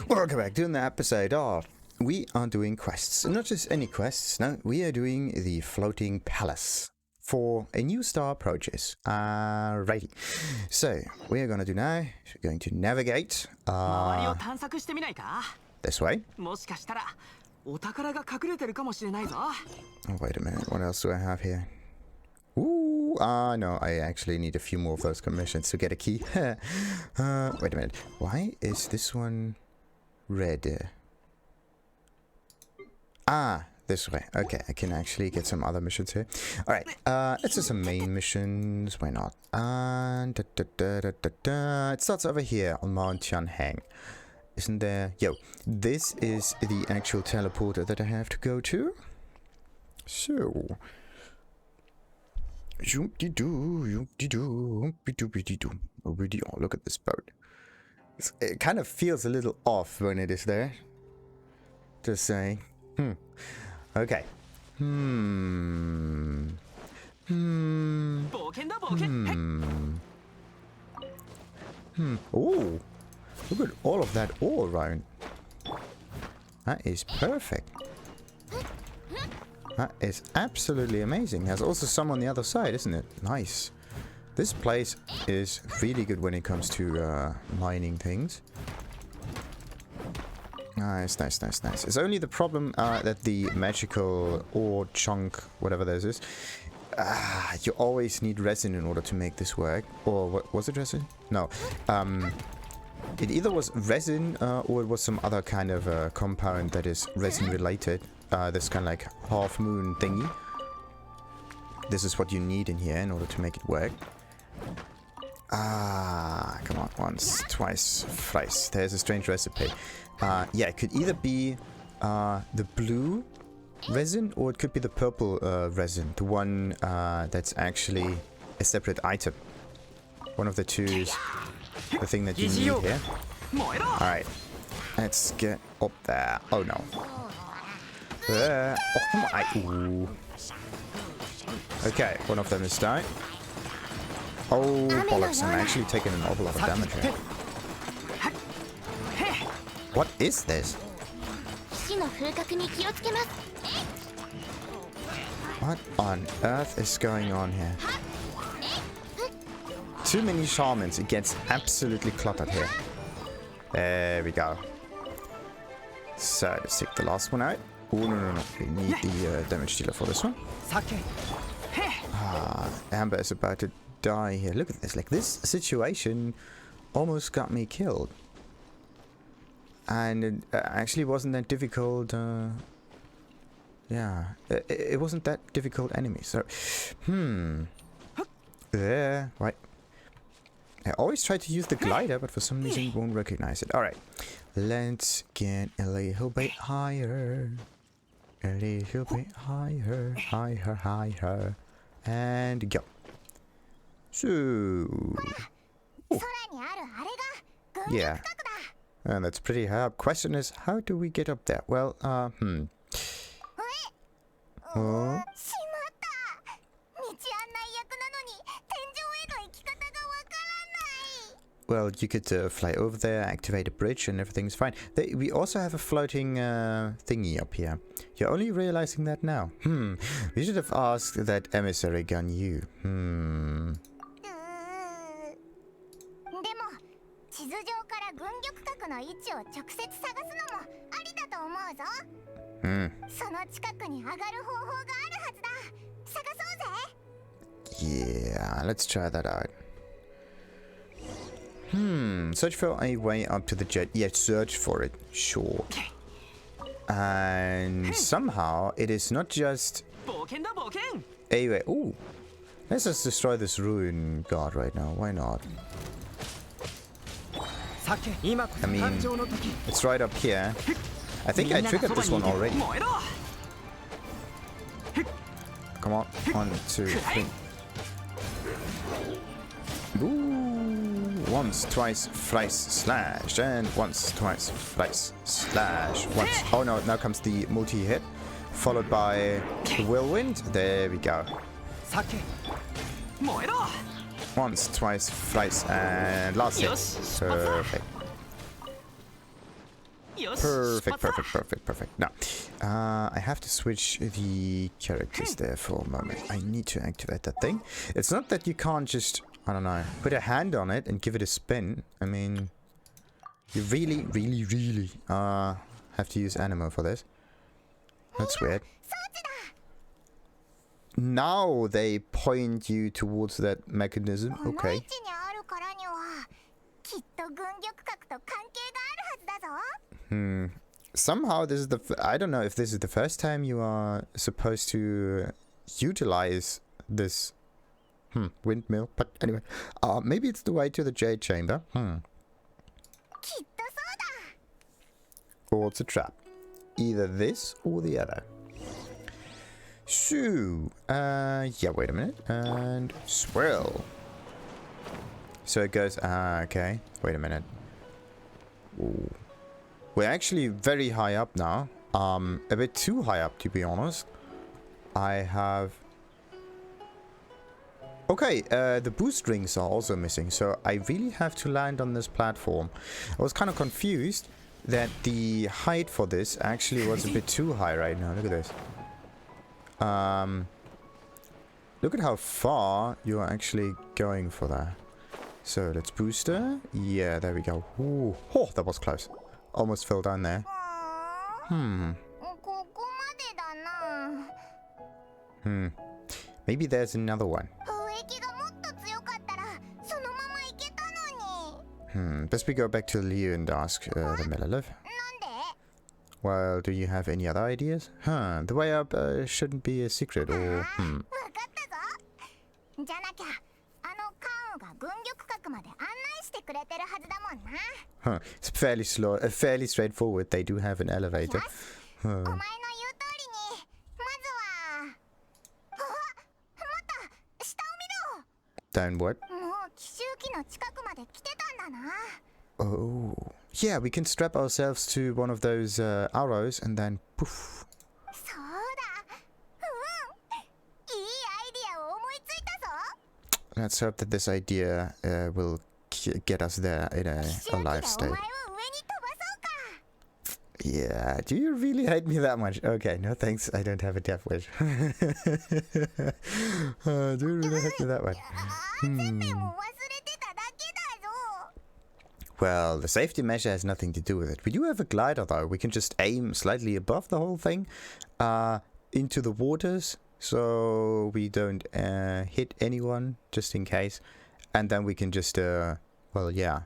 Welcome back to an episode of we are doing quests. Not just any quests, no, we are doing the floating palace for a new star approaches. Alrighty. So, we are going to do now, we're going to navigate this way. Oh, wait a minute, what else do I have here? Ooh, no, I actually need a few more of those commissions to get a key. Wait a minute, why is this one red? This way. Okay, I can actually get some other missions here. Alright, let's do some main missions. Why not? It starts over here on Mount Tianheng. Isn't there? Yo, this is the actual teleporter that I have to go to. So... Oh, look at this boat. It kind of feels a little off when it is there. Just saying. Okay. Oh, look at all of that ore around. That is perfect. That is absolutely amazing. There's also some on the other side, isn't it? Nice. This place is really good when it comes to mining things. Nice, nice, nice, nice. It's only the problem that the magical ore chunk, whatever this is, you always need resin in order to make this work. Or what was it, resin? No. It either was resin or it was some other kind of compound that is resin related. This kind of like half moon thingy. This is what you need in here in order to make it work. Come on, once, twice, thrice. There's a strange recipe. Yeah, it could either be the blue resin or it could be the purple resin. The one that's actually a separate item. One of the two is the thing that you need here. Alright, let's get up there. Oh no. Oh, come on. Ooh. Okay, one of them is down. Oh, bollocks, I'm actually taking an awful lot of damage here. What is this? What on earth is going on here? Too many shamans, it gets absolutely cluttered here. There we go. So, let's take the last one out. Oh, no. We need the damage dealer for this one. Amber is about to die here. Look at this. Like, this situation almost got me killed. And it actually wasn't that difficult. Yeah. It wasn't that difficult enemy. So, there. Right. I always try to use the glider, but for some reason it won't recognize it. Alright. Let's get a little bit higher. A little bit higher. Higher. And go. So. Ooh. Yeah. And that's pretty high up. Question is, how do we get up there? Well, Oh. Well, you could fly over there, activate a bridge, and everything's fine. We also have a floating thingy up here. You're only realizing that now. We should have asked that emissary Ganyu. Yeah, let's try that out. Search for a way up to the jet. Yeah, search for it. Sure. And somehow it is not just a way. Ooh. Let's just destroy this ruin god right now. Why not? I mean, it's right up here. I think I triggered this one already. Come on. 1, 2, 3. Ooh. Once, twice, thrice, slash, and once, twice, thrice, slash, once. Oh no, now comes the multi-hit, followed by the whirlwind. There we go. Once, twice, thrice, and last hit. Perfect. Perfect. Now, I have to switch the characters there for a moment. I need to activate that thing. It's not that you can't just, I don't know, put a hand on it and give it a spin. I mean, you really have to use Animo for this. That's weird. Now they point you towards that mechanism. Okay. Somehow this is I don't know if this is the first time you are supposed to utilize this windmill, but anyway, maybe it's the way to the Jade Chamber. Or it's a trap. Either this or the other. So, yeah, wait a minute. And swirl. So it goes, okay. Wait a minute. Ooh. We're actually very high up now. A bit too high up, to be honest. I have... Okay, the boost rings are also missing, so I really have to land on this platform. I was kind of confused that the height for this actually was a bit too high right now. Look at this. Look at how far you are actually going for that. So let's boost her. Yeah, there we go. Ooh. Oh, that was close. Almost fell down there. Maybe there's another one. Best we go back to Liyue and ask the Millelith. Well, do you have any other ideas? The way up shouldn't be a secret, or it's fairly straightforward. They do have an elevator. Down what? Oh. Yeah, we can strap ourselves to one of those arrows and then poof. Let's hope that this idea will get us there in a alive state. Yeah, do you really hate me that much? Okay, no thanks, I don't have a death wish. Do you really hate me that much? Well, the safety measure has nothing to do with it. We do have a glider though. We can just aim slightly above the whole thing into the waters, so we don't hit anyone, just in case. And then we can just, well, yeah.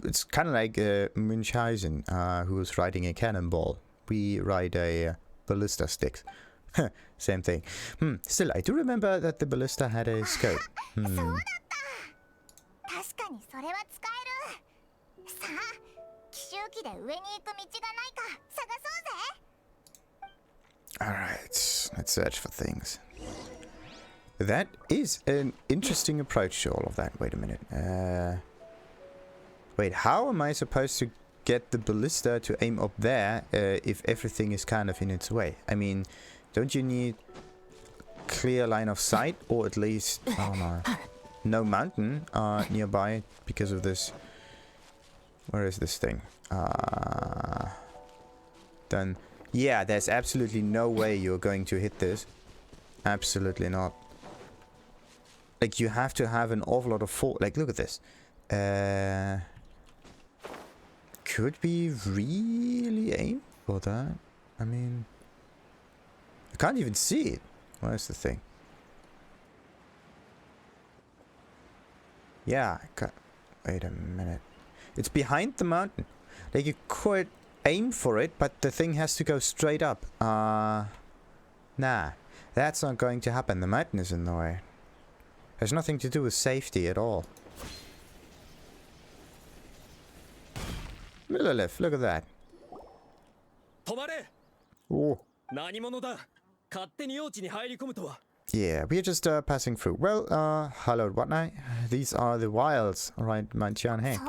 It's kind of like Münchhausen, who was riding a cannonball. We ride a ballista sticks. Same thing. Still, I do remember that the ballista had a scope. Alright, let's search for things. That is an interesting approach to all of that. Wait a minute. Wait, how am I supposed to get the ballista to aim up there if everything is kind of in its way? I mean, don't you need clear line of sight, or at least, I don't know, no mountain nearby because of this? Where is this thing? Then, yeah, there's absolutely no way you're going to hit this. Absolutely not. Like, you have to have an awful lot of force. Like, look at this. Could we really aim for that? I mean, I can't even see it. Where's the thing? Yeah, wait a minute. It's behind the mountain. Like, you could aim for it, but the thing has to go straight up. Nah, that's not going to happen. The mountain is in the way. There's nothing to do with safety at all. Millelith, look at that. Oh. Yeah, we're just passing through. Well, hello, whatnot. These are the wilds around Mount Tianheng.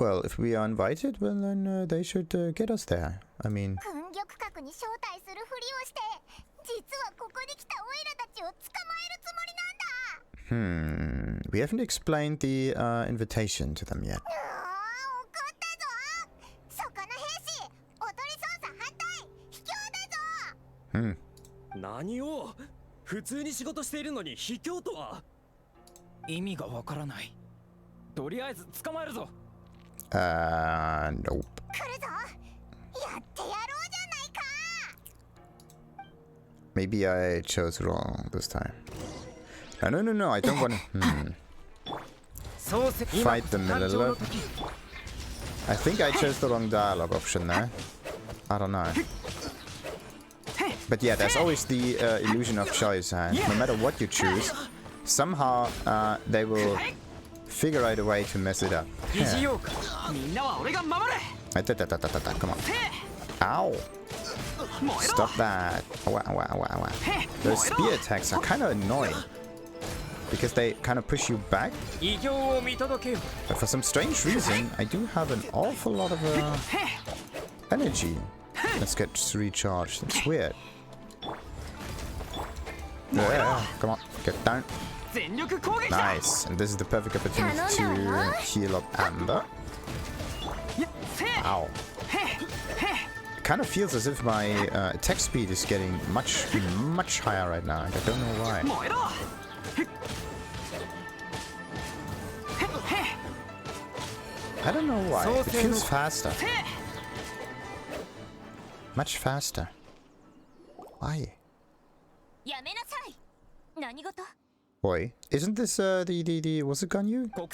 Well, if we are invited, well then they should get us there. I mean... We haven't explained the invitation to them yet. Nope. Maybe I chose wrong this time. No, I don't want to... Fight the Millelith. I think I chose the wrong dialogue option there. I don't know. But yeah, there's always the illusion of choice, and no matter what you choose, somehow they will figure out a way to mess it up. Yeah. Come on. Ow! Stop that. Ow. Those spear attacks are kind of annoying. Because they kind of push you back. But for some strange reason, I do have an awful lot of energy. Let's get recharged. It's weird. Yeah, come on, get down. Nice. And this is the perfect opportunity to heal up Amber. Ow. It kind of feels as if my attack speed is getting much higher right now. And I don't know why. I don't know why. It feels faster. Much faster. Why? Boy, isn't this the was it Ganyu? Oh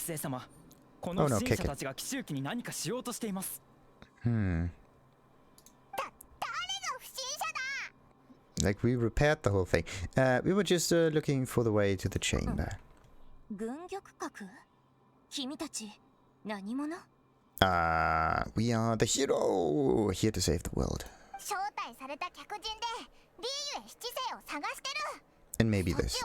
no, Keqing. Like we repaired the whole thing. We were just looking for the way to the chamber. We are the hero here to save the world. And maybe this.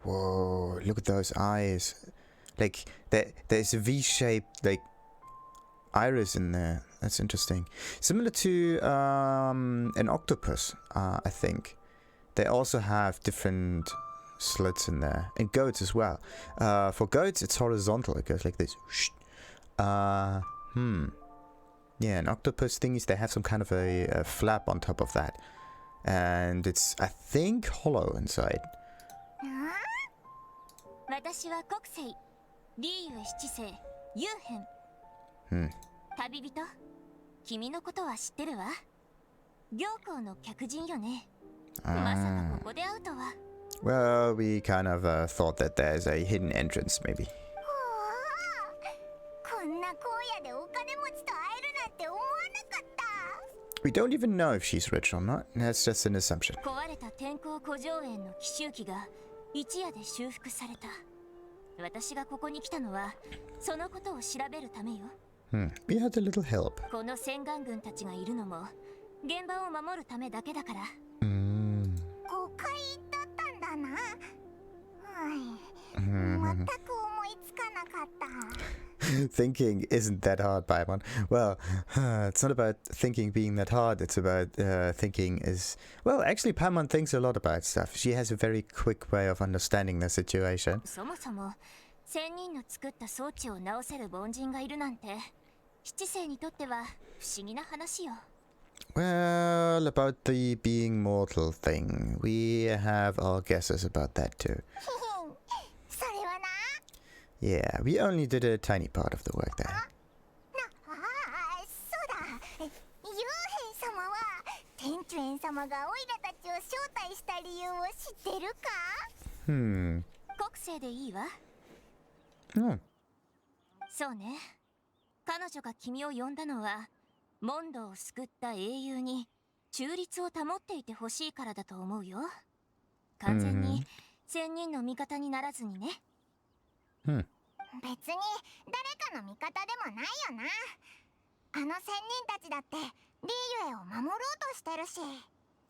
Whoa, look at those eyes. Like, there's a V-shaped, like, iris in there. That's interesting. Similar to an octopus, I think. They also have different slits in there. And goats as well. For goats, it's horizontal. It goes like this. Yeah, and octopus thingies, they have some kind of a flap on top of that. And it's, I think, hollow inside. Well, we kind of thought that there's a hidden entrance, maybe. We don't even know if she's rich or not. That's just an assumption. We had a little help. Thinking isn't that hard, Paimon. Well, it's not about thinking being that hard, it's about thinking is... Well, actually, Paimon thinks a lot about stuff. She has a very quick way of understanding the situation. Well, about the being mortal thing, we have our guesses about that too. Yeah, we only did a tiny part of the work there. Oh. そうね。彼女が君を呼んだのは、モンドを救った英雄に中立を保っていてほしいからだと思うよ。完全に仙人の味方にならずにね。別に誰かの味方でもないよな。あの仙人たちだってリーユエを守ろうとしてるし。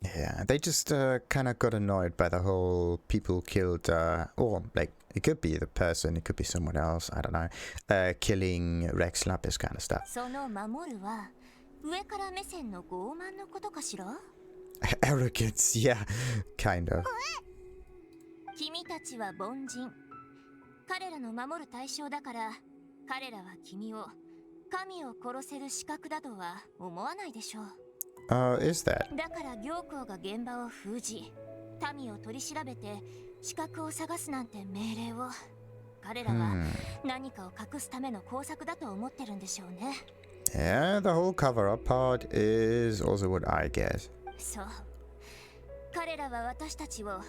Yeah, they just kind of got annoyed by the whole people killed, or like, it could be the person, it could be someone else, I don't know, killing Rex Lapis kind of stuff. その守るは上から目線の傲慢のことかしら？ Arrogance, yeah, kind of. 君たちは凡人。彼らの守る対象だから、彼らは君を神を殺せる資格だとは思わないでしょう。Is that? だから行幸が現場を封じ、民を取り調べて資格を探すなんて命令を。彼らは何かを隠すための工作だと思ってるんでしょうね。Yeah, the whole cover-up part is also what I guess. そう。彼らは私たちを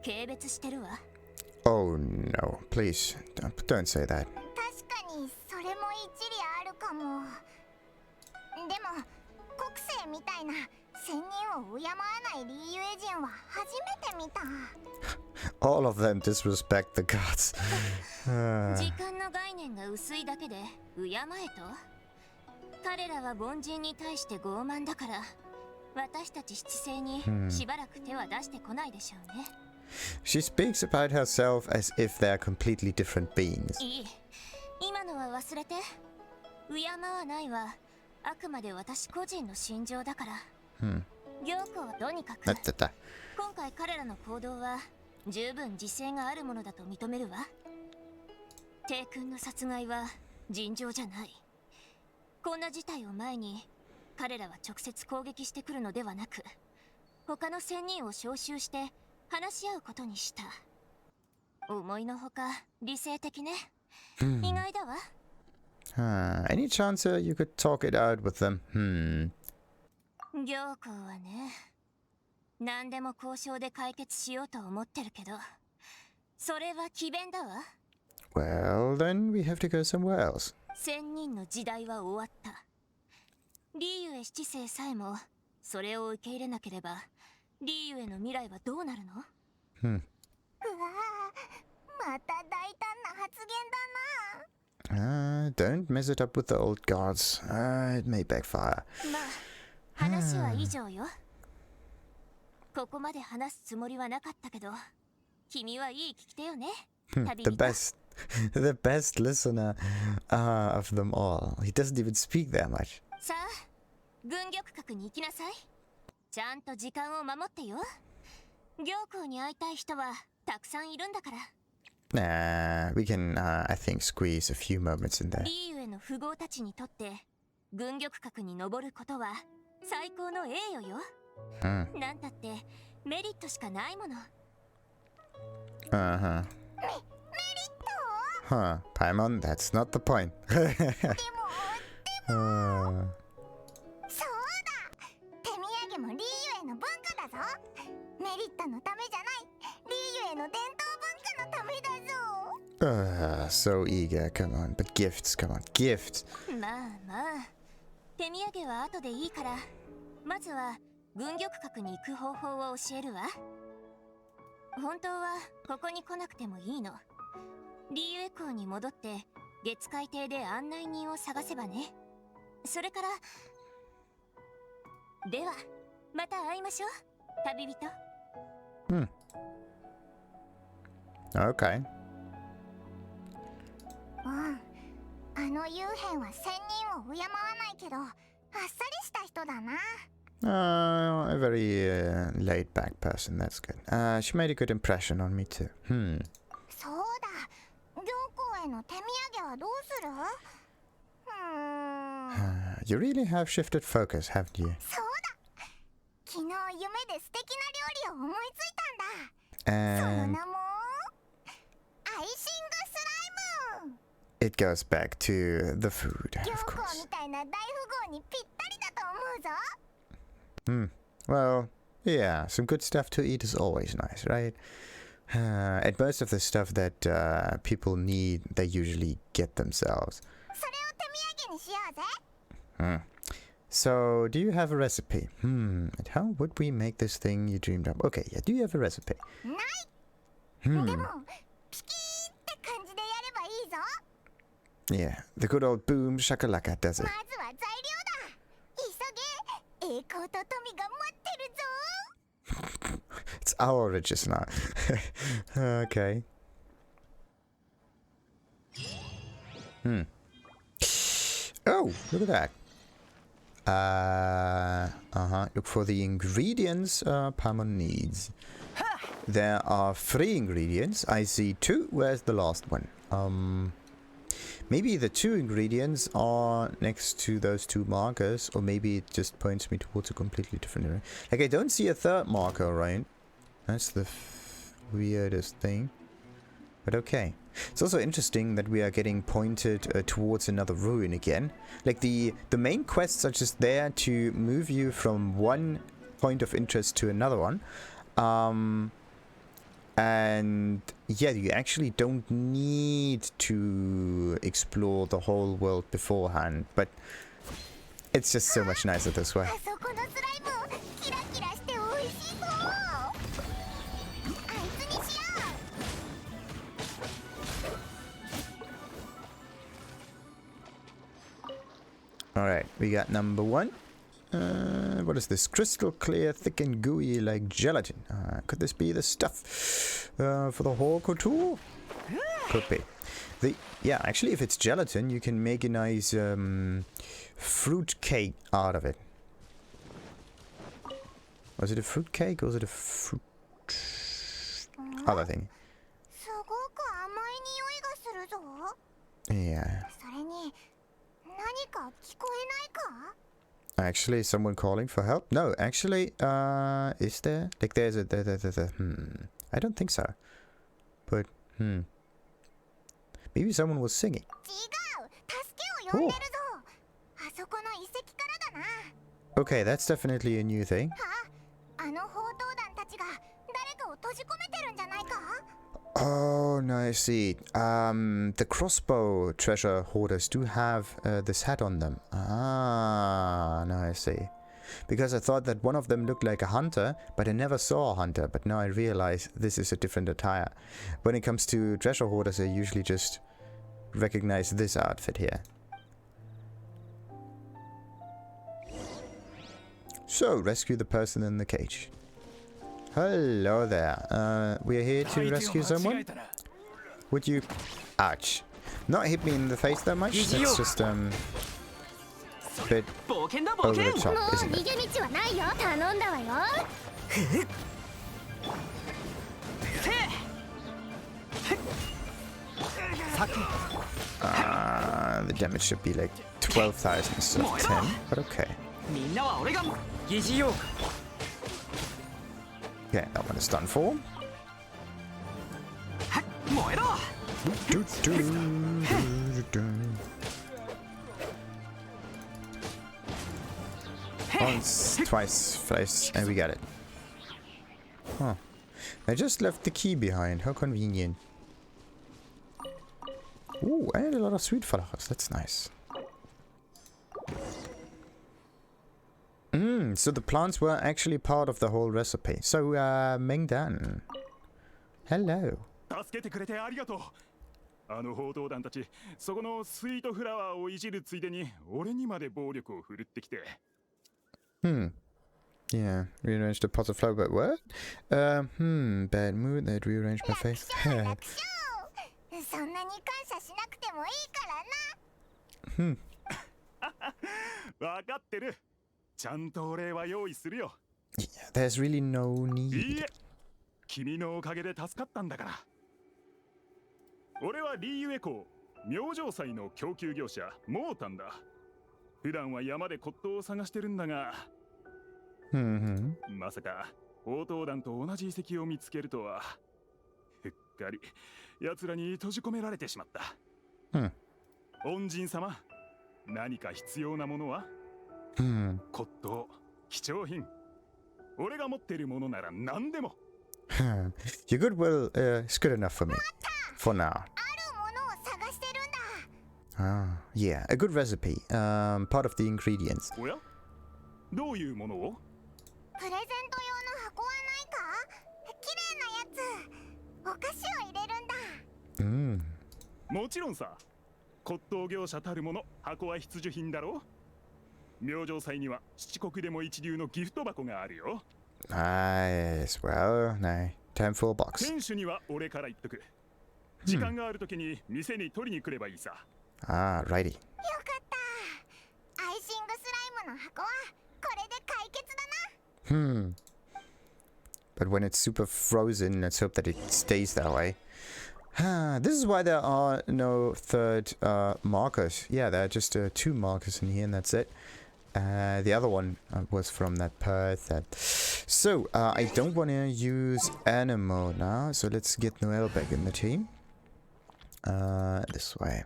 軽蔑してるわ。Oh no, please, don't say that. 確かにそれも一理あるかも。でも国政みたいな仙人を敬わないリーユエ人は初めて見た。All of them disrespect the gods. 時間の概念が薄いだけで敬えと？彼らは凡人に対して傲慢だから、私たち七星にしばらく手は出してこないでしょうね。She speaks about herself as if they're completely different beings. いい。今のは忘れて。敬わないはあくまで私個人の心情だから。行幸はとにかく。今回彼らの行動は十分自制があるものだと認めるわ。帝君の殺害は尋常じゃない。こんな事態を前に彼らは直接攻撃してくるのではなく、他の仙人を招集して話し合うことにした。思いのほか理性的ね。意外だわ。Any chance you could talk it out with them? 行幸はね、何でも交渉で解決しようと思ってるけど、それは詭弁だわ。Well, then we have to go somewhere else. 千人の時代は終わった。リーユエ七世さえもそれを受け入れなければ、リーユエの未来はどうなるの？うわぁ、また大胆な発言だな。Don't mess it up with the old gods. It may backfire. まあ、話は以上よ。ここまで話すつもりはなかったけど、君はいい聞き手よね。The best listener of them all. He doesn't even speak that much. さあ、軍玉閣に行きなさい。ちゃんと時間を守ってよ。行幸に会いたい人はたくさんいるんだから。We can, I think, squeeze a few moments in there. リーユエの富豪たちにとって軍玉閣に登ることは最高の栄誉よ。なんたってメリットしかないもの。Huh, Paimon, that's not the point. そうだ、手土産もリーユエの文化だぞ。メリットのためじゃない、リーユエの伝統文化のためだぞ。So eager, come on, but gifts, come on, gifts. まあまあ、手土産は後でいいから、まずは軍玉閣に行く方法を教えるわ。本当はここに来なくてもいいの。リーユエ港に戻って月海邸で案内人を探せばね。それからではまた会いましょう、旅人。Okay. あの幽変は仙人を敬わないけど、あっさりした人だな。A very laid back person, that's good. She made a good impression on me too. そうだ、行幸への手土産はどうする？You really have shifted focus, haven't you? そうだ、昨日夢で素敵な料理を思いついたんだ。その And 名もアイシングスライム。 it goes back to the food, 行 of 幸 course. みたいな大富豪にぴったりだと思うぞ。Well, yeah, some good stuff to eat is always nice, right? And most of the stuff that people need, they usually get themselves. それを手土産にしようぜ。So, do you have a recipe? And how would we make this thing you dreamed up? Okay, yeah, do you have a recipe? ない。でもピキーって感じでやればいいぞ。 Yeah, the good old boom shakalaka does it. まずは材料だ。急げ、栄光と富が待ってるぞ。It's our riches now. Okay. Oh, look at that. Look for the ingredients Paimon needs. There are 3 ingredients. I see 2. Where's the last one? Maybe the 2 ingredients are next to those 2 markers, or maybe it just points me towards a completely different area. Like, I don't see a 3rd marker, right? That's the weirdest thing. But okay. It's also interesting that we are getting pointed towards another ruin again. Like, the main quests are just there to move you from one point of interest to another one. And yeah, you actually don't need to explore the whole world beforehand, but it's just so much nicer this way. Alright, we got number 1. What is this? Crystal clear, thick and gooey like gelatin. Could this be the stuff for the haute couture? Could be. Yeah, actually, if it's gelatin, you can make a nice fruit cake out of it. Was it a fruit cake or was it a fruit other thing? Yeah. Actually, someone calling for help? No, actually, is there? Like, there's a, I don't think so. But, maybe someone was singing. Oh. Okay, that's definitely a new thing. Oh, no, I see. The crossbow treasure hoarders do have this hat on them. Ah, no, I see. Because I thought that one of them looked like a hunter, but I never saw a hunter. But now I realize this is a different attire. When it comes to treasure hoarders, I usually just recognize this outfit here. So, rescue the person in the cage. Hello there. We're here to rescue someone. Would you... Ouch. Not hit me in the face that much. That's just, a bit over the top, isn't it? The damage should be like 12,000 instead of 10, but okay. Okay, that one is done for. Once, twice, thrice, and we got it. Huh. I just left the key behind. How convenient. Ooh, and a lot of sweet flowers. That's nice. So the plants were actually part of the whole recipe. So, Mingdan. Hello. Yeah, rearranged the pots of flower, but what? Bad mood, they'd rearranged my face. Yeah, there's really no need. 君のおかげで助かったんだから。俺はリーユエ港明星祭の供給業者モータンだ。普段は山で骨董を探してるんだが、まさか宝刀団と同じ遺跡を見つけるとは。うっかり奴らに閉じ込められてしまった。恩人様、何か必要なものは？骨董、貴重品。俺が持ってるものなら何でも。Your goodwill is good enough for me. For now. Yeah, a good recipe. Part of the ingredients. おや？どういうものを？プレゼント用の箱はないか？綺麗なやつ。お菓子を入れるんだ。もちろんさ。骨董業者たるもの、箱は必需品だろう。明星祭には七国でも一流のギフト箱があるよ。Nice. Well, no. Time for a box. 店主には俺から言っとく。時間があるときに店に取りに来ればいいさ。Ah, righty. よかったアイシングスライムの箱はこれで解決だな。 But when it's super frozen, let's hope that it stays that way. This is why there are no third markers. Yeah, there are just 2 markers in here and that's it. The other one was from that path. So, I don't want to use animal now, so let's get Noelle back in the team. This way.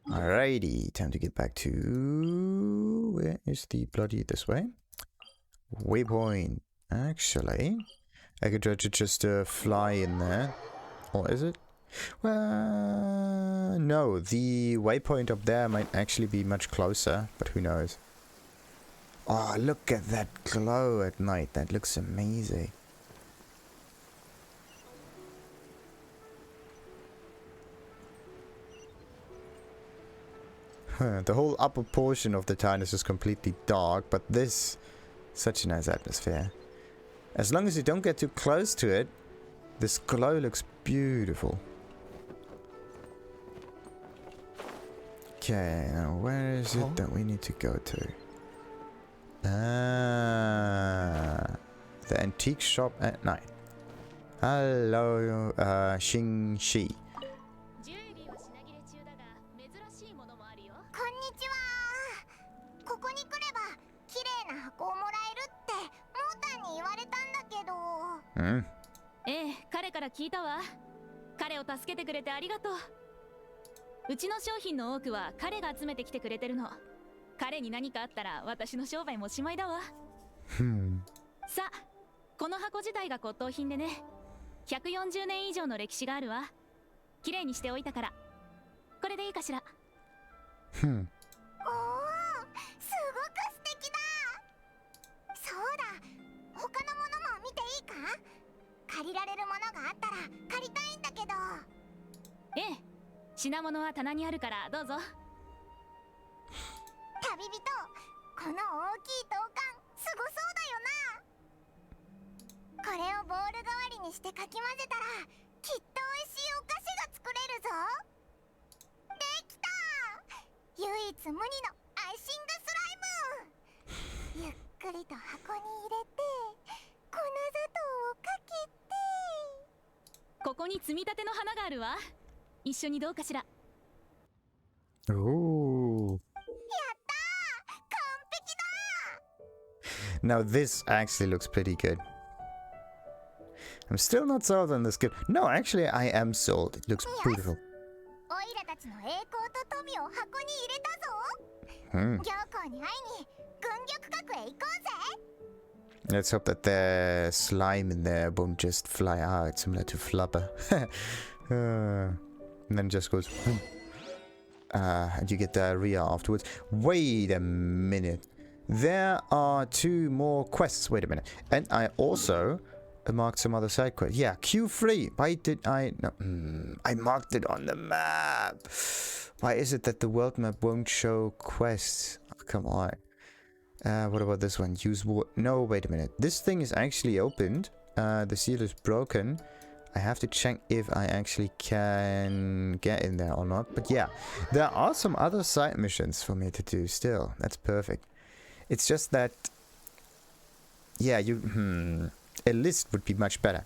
Alrighty, time to get back to... Where is the bloody... This way? Waypoint. Actually, I could try to just fly in there. Or is it? Well, no, the waypoint up there might actually be much closer, but who knows. Oh, look at that glow at night. That looks amazing. The whole upper portion of the town is just completely dark, but this, such a nice atmosphere. As long as you don't get too close to it, this glow looks beautiful. Okay, now where is it that we need to go to? The antique shop at night. Hello, Xingxi. こんにちは。ここに来れば綺麗な箱をもらえるってモーターに言われたんだけど。ええ、彼から聞いたわ。彼を助けてくれてありがとう。うちの商品の多くは彼が集めてきてくれてるの。彼に何かあったら私の商売もおしまいだわ。さあ、この箱自体が骨董品でね。140年以上の歴史があるわ。綺麗にしておいたから。これでいいかしら。おお、すごく素敵だ。そうだ、他のものも見ていいか？借りられるものがあったら借りたいんだけど。ええ、品物は棚にあるからどうぞ。旅人、この大きい銅管すごそうだよな。これをボール代わりにしてかき混ぜたらきっと美味しいお菓子が作れるぞ。できた！唯一無二のアイシングスライム。ゆっくりと箱に入れて粉砂糖をかけて。ここに積み立ての花があるわ。一緒にどうかしら。Ooh. やったー！完璧だ！ Now this actually looks pretty good. I'm still not sold on this good. No, actually I am sold. It looks beautiful. オイラたちの栄光と富を箱に入れたぞ。行幸に会いに軍玉閣へ行こうぜ。 Let's hope that the slime in there won't just fly out, similar to Flubber. And then just goes boom. And you get diarrhea afterwards. Wait a minute. There are 2 more quests. Wait a minute. And I also marked some other side quests. Yeah, Q3. Why did I... No, I marked it on the map. Why is it that the world map won't show quests? Oh, come on. What about this one? Use water. No, wait a minute. This thing is actually opened. The seal is broken. I have to check if I actually can get in there or not. But yeah, there are some other side missions for me to do still. That's perfect. It's just that... Yeah, a list would be much better.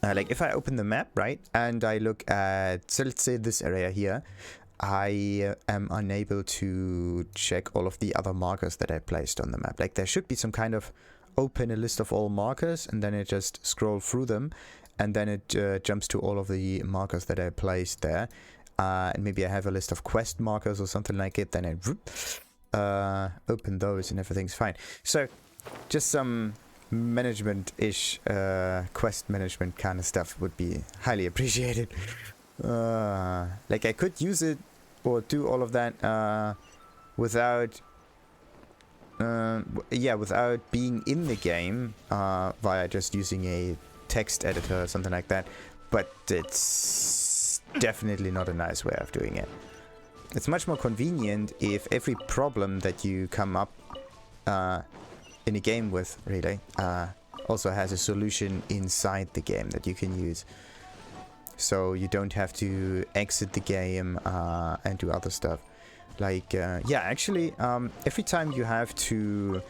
Like if I open the map, right? And I look at... So let's say this area here. I am unable to check all of the other markers that I placed on the map. Like there should be some kind of open a list of all markers and then I just scroll through them and then it jumps to all of the markers that I placed there. And maybe I have a list of quest markers or something like it. Then I open those and everything's fine. So just some management-ish, quest management kind of stuff would be highly appreciated. Like I could use it or do all of that without without being in the game via just using a text editor or something like that, but it's definitely not a nice way of doing it. It's much more convenient if every problem that you come up in a game with, really, also has a solution inside the game that you can use. So you don't have to exit the game and do other stuff. Like, yeah, actually, every time you have to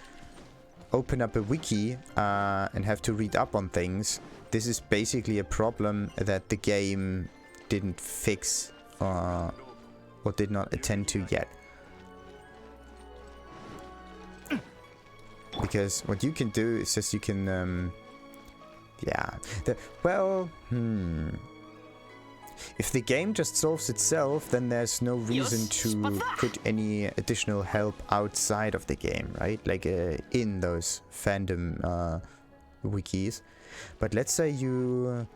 open up a wiki and have to read up on things, this is basically a problem that the game didn't fix or did not attend to yet. Because what you can do is just you can, yeah, if the game just solves itself, then there's no reason to put any additional help outside of the game, right? Like in those fandom wikis. But let's say you,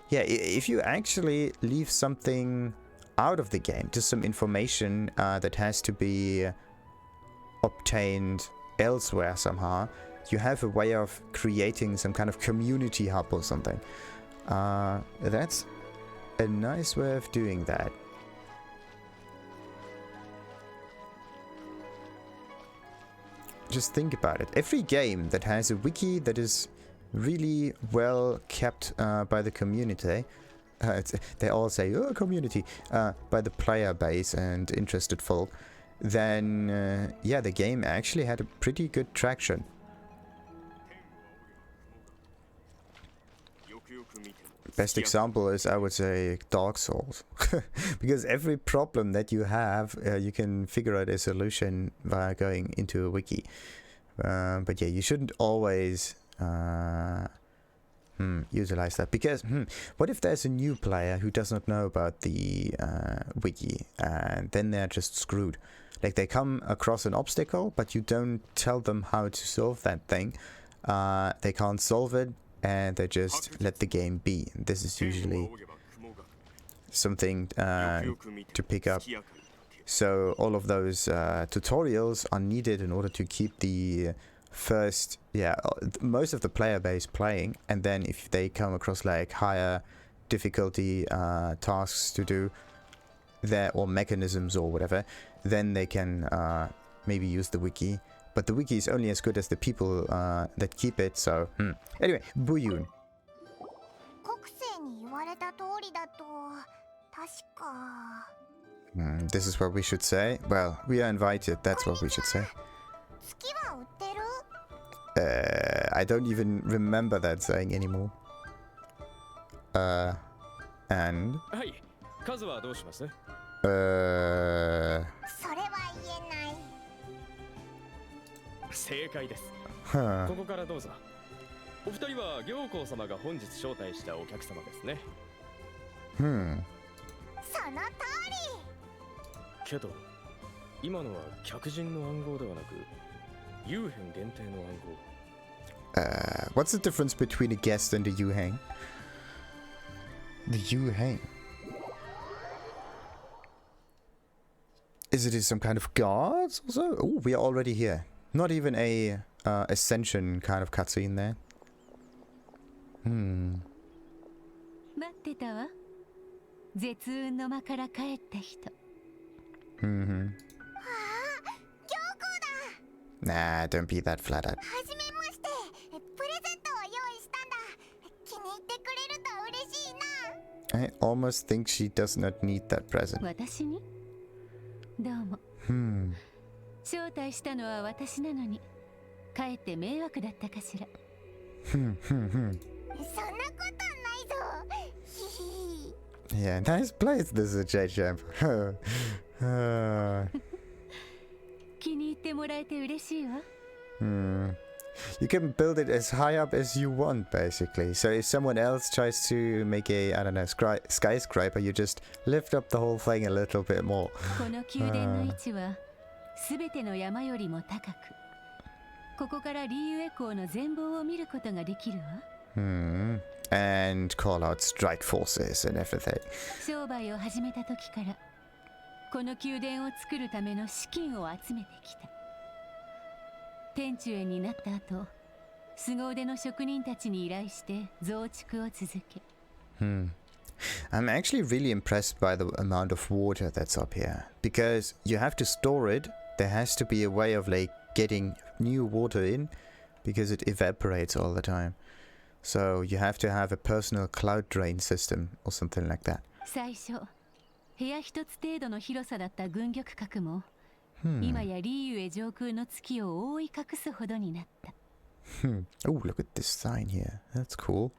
yeah, if you actually leave something out of the game, just some information that has to be obtained elsewhere somehow, you have a way of creating some kind of community hub or something. That's a nice way of doing that. Just think about it. Every game that has a wiki that is really well kept by the community, they all say, oh, community, by the player base and interested folk, then yeah, the game actually had a pretty good traction. Best example is, I would say, Dark Souls. Because every problem that you have, you can figure out a solution by going into a wiki. But yeah, you shouldn't always utilize that. Because, what if there's a new player who does not know about the wiki, and then they're just screwed? Like, they come across an obstacle, but you don't tell them how to solve that thing. They can't solve it, and they just let the game be. This is usually something to pick up. So all of those tutorials are needed in order to keep the first, most of the player base playing, and then if they come across like higher difficulty tasks to do there, or mechanisms or whatever, then they can maybe use the wiki. But the wiki is only as good as the people that keep it, so... Anyway, Buyun. This is what we should say. Well, we are invited, that's what we should say. I don't even remember that saying anymore. And... 正解です。ここからどうぞ。お二人は行幸様が本日招待したお客様ですね。その通り。けど、今のは客人の暗号ではなく、幽変限定の暗号。What's the difference between a guest and a Yuheng? The Yuheng. Is it some kind of guard also? Oh, we are already here. Not even a ascension kind of cutscene there. 待ってたわ。絶運の間から帰った人。Nah, don't be that flattered. はじめまして。プレゼントを用意したんだ。気に入ってくれると嬉しいな。I almost think she does not need that present. 私に？どうも。招待したのは私なのに、かえって迷惑だったかしら。そんなことないぞ。Yeah, nice place. This is a Jade Chamber. 気に入ってもらえて嬉しいわ。You can build it as high up as you want, basically. So if someone else tries to make a, I don't know, skyscraper, you just lift up the whole thing a little bit more. この宮殿の位置はすべての山よりも高く、ここからリユエ港の全貌を見ることができるわ。And call out strike forces and everything. 商売を始めた時から、この宮殿を作るための資金を集めてきた。天中園になった後、凄腕の職人たちに依頼して増築を続け。I'm actually really impressed by the amount of water that's up here, because you have to store it. There has to be a way of like getting new water in, because it evaporates all the time. So you have to have a personal cloud drain system or something like that. 最初部屋一つ程度の広さだった軍玉閣も、今やリーユエ上空の月を覆い隠すほどになった。Oh, look at this sign here. That's cool.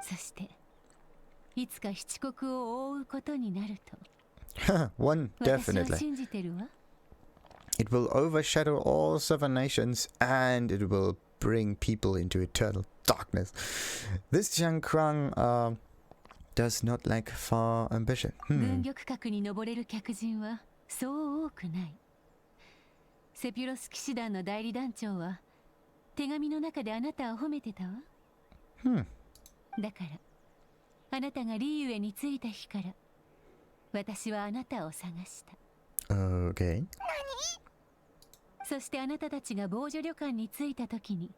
そしていつか七国を覆うことになると。One, 私は definitely. 信じてるわ。It will overshadow all seven nations, and it will bring people into eternal darkness. This Jiangkrang does not lack far ambition. 軍玉閣に登れる客人はそう多くない。セピュロス騎士団の代理団長は手紙の中であなたを褒めてたわ。だからあなたがリーユエに着いた日から私はあなたを探した。Okay. そしてあなたたちが防除旅館に着いた時に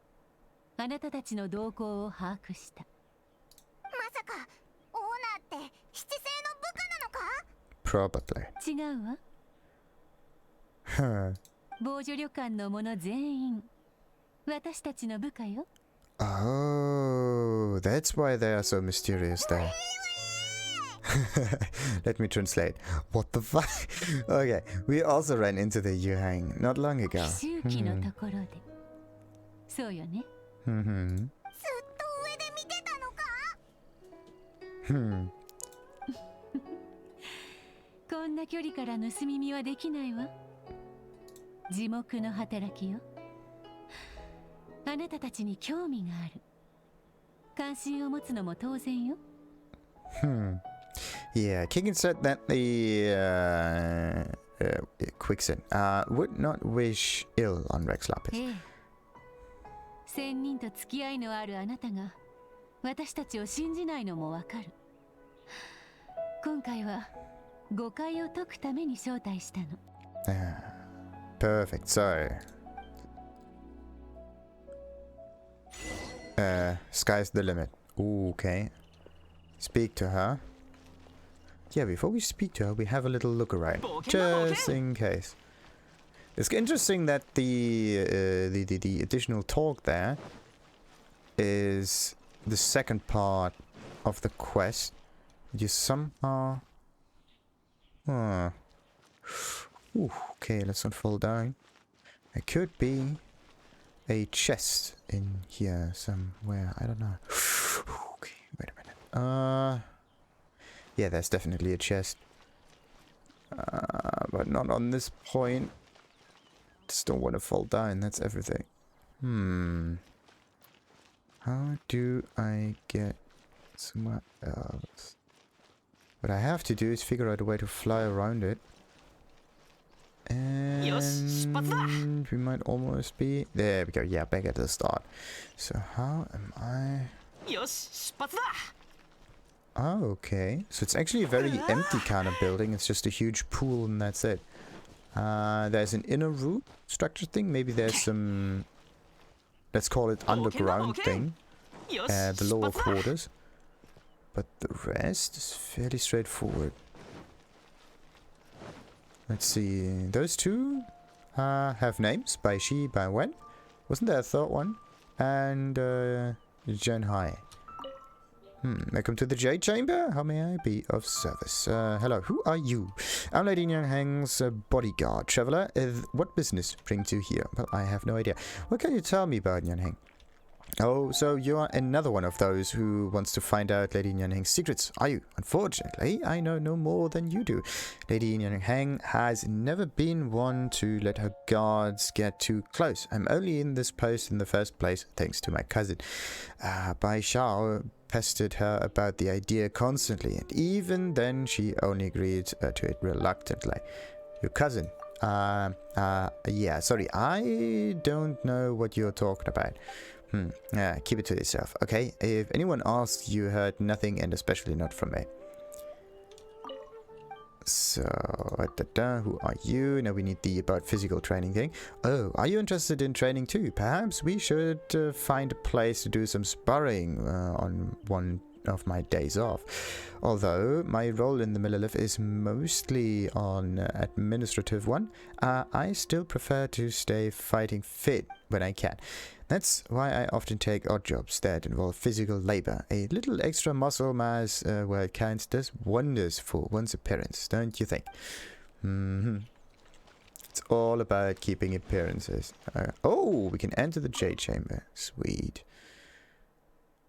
あなたたちの動向を把握した。まさかオーナーって七星の部下なのか？ Probably. 違うわ。防除旅館の者全員私たちの部下よ。Oh, that's why they are so mysterious there. Let me translate. What the fuck? Okay, we also ran into the Yuhang not long ago. 奇襲記のところで。そうよね。ずっと上で見てたのか？こんな距離から盗み見はできないわ。地獄の働きよ。あなたたちに興味がある。関心を持つのも当然よ。Yeah, Keqing said that the Quicksand would not wish ill on Rex Lapis. ええ。仙人と付き合いのあるあなたが私たちを信じないのもわかる。今回は誤解を解くために招待したの。Perfect. So, sky's the limit. Okay. Speak to her. Yeah, before we speak to her, we have a little look around, just in case. It's interesting that the additional talk there is the second part of the quest. You somehow... Ooh, okay, let's not fall down. There could be a chest in here somewhere. I don't know. Okay, wait a minute. Yeah, there's definitely a chest. But not on this point. Just don't want to fall down, that's everything. How do I get somewhere else? What I have to do is figure out a way to fly around it. And we might almost be... There we go, yeah, back at the start. So how am I... Oh, okay. So it's actually a very empty kind of building. It's just a huge pool and that's it. There's an inner room structure thing. Maybe there's some... Let's call it underground thing. The lower quarters. But the rest is fairly straightforward. Let's see. Those two have names. Baishi, Baiwen. Wasn't there a third one? And Zhenhai. Welcome to the Jade Chamber. How may I be of service? Hello, who are you? I'm Lady Nianheng's bodyguard. Traveler, what business brings you here? Well, I have no idea. What can you tell me about Nianheng? Oh, so you are another one of those who wants to find out Lady Nianheng's secrets, are you? Unfortunately, I know no more than you do. Lady Nianheng has never been one to let her guards get too close. I'm only in this post in the first place thanks to my cousin. Baixiao pestered her about the idea constantly, and even then she only agreed to it reluctantly. Your cousin? Yeah, sorry, I don't know what you're talking about. Keep it to yourself, okay? If anyone asks, you heard nothing, and especially not from me. So, who are you? Now we need the about physical training thing. Oh, are you interested in training too? Perhaps we should find a place to do some sparring on one of my days off. Although my role in the Millelith is mostly on administrative one, I still prefer to stay fighting fit when I can. That's why I often take odd jobs that involve physical labor. A little extra muscle mass where it counts does wonders for one's appearance, don't you think? It's all about keeping appearances. Oh, we can enter the Jade Chamber. Sweet.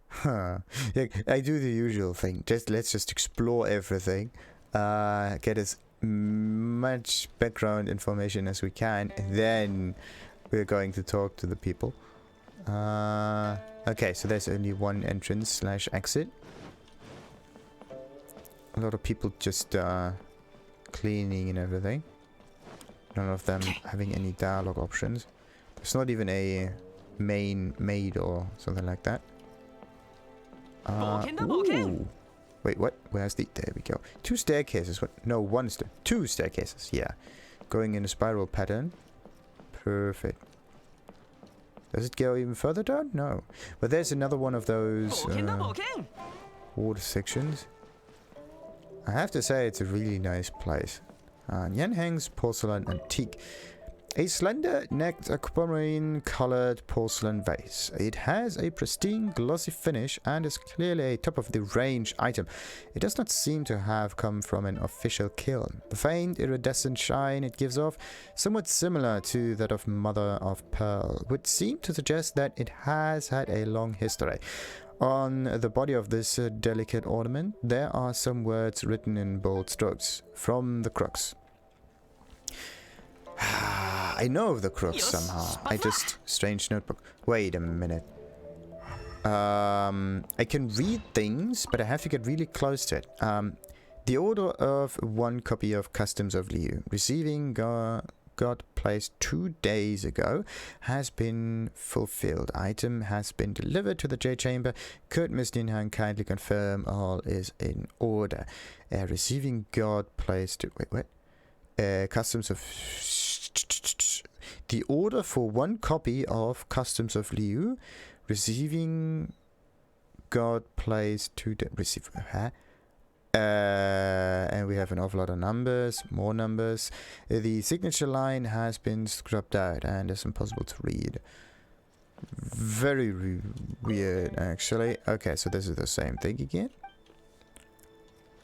Huh. Yeah, I do the usual thing. Let's just explore everything. Get as much background information as we can. And then we're going to talk to the people. Okay, so there's only one entrance / exit. A lot of people just cleaning and everything. None of them having any dialogue options. There's not even a main maid or something like that. Ooh. Wait, what? Where's the... There we go. 2 staircases. What? No, 2 staircases. Yeah. Going in a spiral pattern. Perfect. Does it go even further down? No. But there's another one of those water sections. I have to say it's a really nice place. Tianheng's Porcelain Antique. A slender-necked aquamarine-colored porcelain vase. It has a pristine glossy finish and is clearly a top-of-the-range item. It does not seem to have come from an official kiln. The faint iridescent shine it gives off, somewhat similar to that of Mother of Pearl, would seem to suggest that it has had a long history. On the body of this delicate ornament, there are some words written in bold strokes. From the crooks. I know of the crooks somehow. Strange notebook. Wait a minute. I can read things, but I have to get really close to it. The order of 1 copy of Customs of Liyue, receiving got placed 2 days ago, has been fulfilled. Item has been delivered to the Jade Chamber. Could Miss Tianheng kindly confirm all is in order? Receiving got placed... Wait, what? Customs of... The order for 1 copy of Customs of Liyue, receiving got placed to the receiver. And we have an awful lot of numbers, more numbers. The signature line has been scrubbed out and is impossible to read. Very weird, actually. Okay, so this is the same thing again.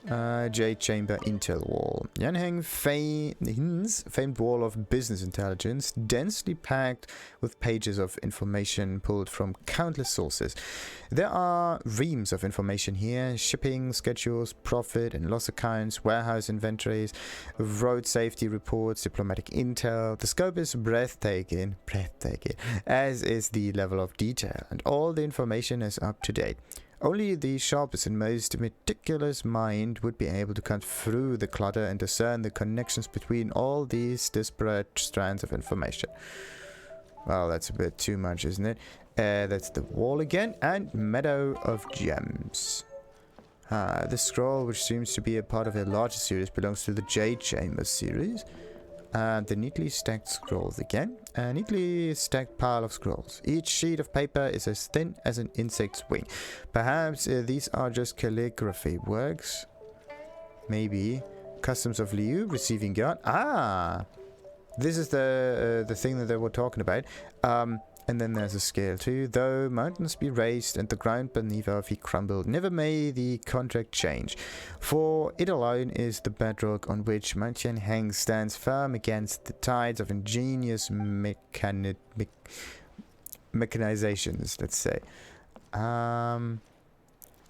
Jade Chamber Intel Wall. Tianheng's famed wall of business intelligence, densely packed with pages of information pulled from countless sources. There are reams of information here: shipping schedules, profit and loss accounts, warehouse inventories, road safety reports, diplomatic intel. The scope is breathtaking, as is the level of detail, and all the information is up to date. Only the sharpest and most meticulous mind would be able to cut through the clutter and discern the connections between all these disparate strands of information. Well, that's a bit too much, isn't it? That's the wall again, and Meadow of Gems. This scroll, which seems to be a part of a larger series, belongs to the Jade Chamber series. The neatly stacked scrolls again. A neatly stacked pile of scrolls. Each sheet of paper is as thin as an insect's wing. Perhaps these are just calligraphy works. Maybe. Customs of Liyue, receiving guard. This is the thing that they were talking about. And then there's a scale too. Though mountains be raised and the ground beneath our feet crumbled, never may the contract change. For it alone is the bedrock on which Mount Tianheng stands firm against the tides of ingenious mechanizations, let's say.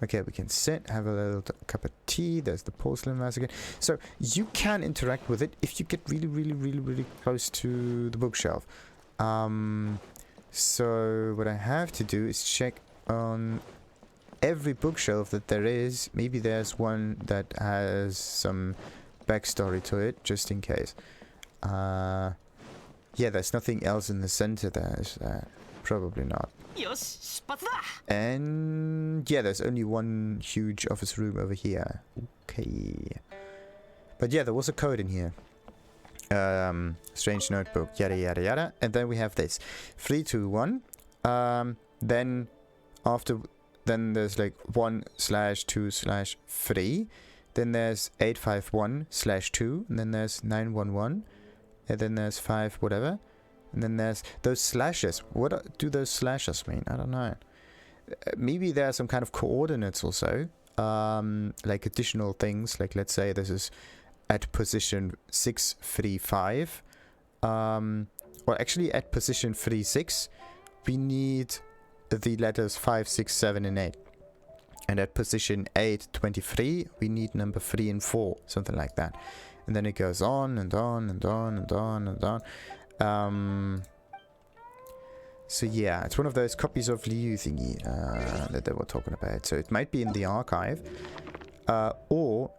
Okay, we can sit, have a little cup of tea. There's the porcelain vase again. So you can interact with it if you get really close to the bookshelf. So what I have to do is check on every bookshelf that there is. Maybe there's one that has some backstory to it, just in case. Yeah, there's nothing else in the center there, is there? Probably not. And yeah, there's only one huge office room over here. Okay. But yeah, there was a code in here. Strange notebook, yada yada yada, and then we have this 321. Then there's like 1/2/3. Then there's 851/2, and then there's 911, and then there's 5 whatever, And then there's those slashes. What do those slashes mean? I don't know. Maybe there are some kind of coordinates also. Like additional things. Like let's say this is at position 635. Or actually at position 36, we need the letters 5, 6, 7, and 8. And at position 823, we need number 3 and 4, something like that. And then it goes on and on and on and on and on. So yeah, it's one of those copies of Liyue thingy that they were talking about. So it might be in the archive, or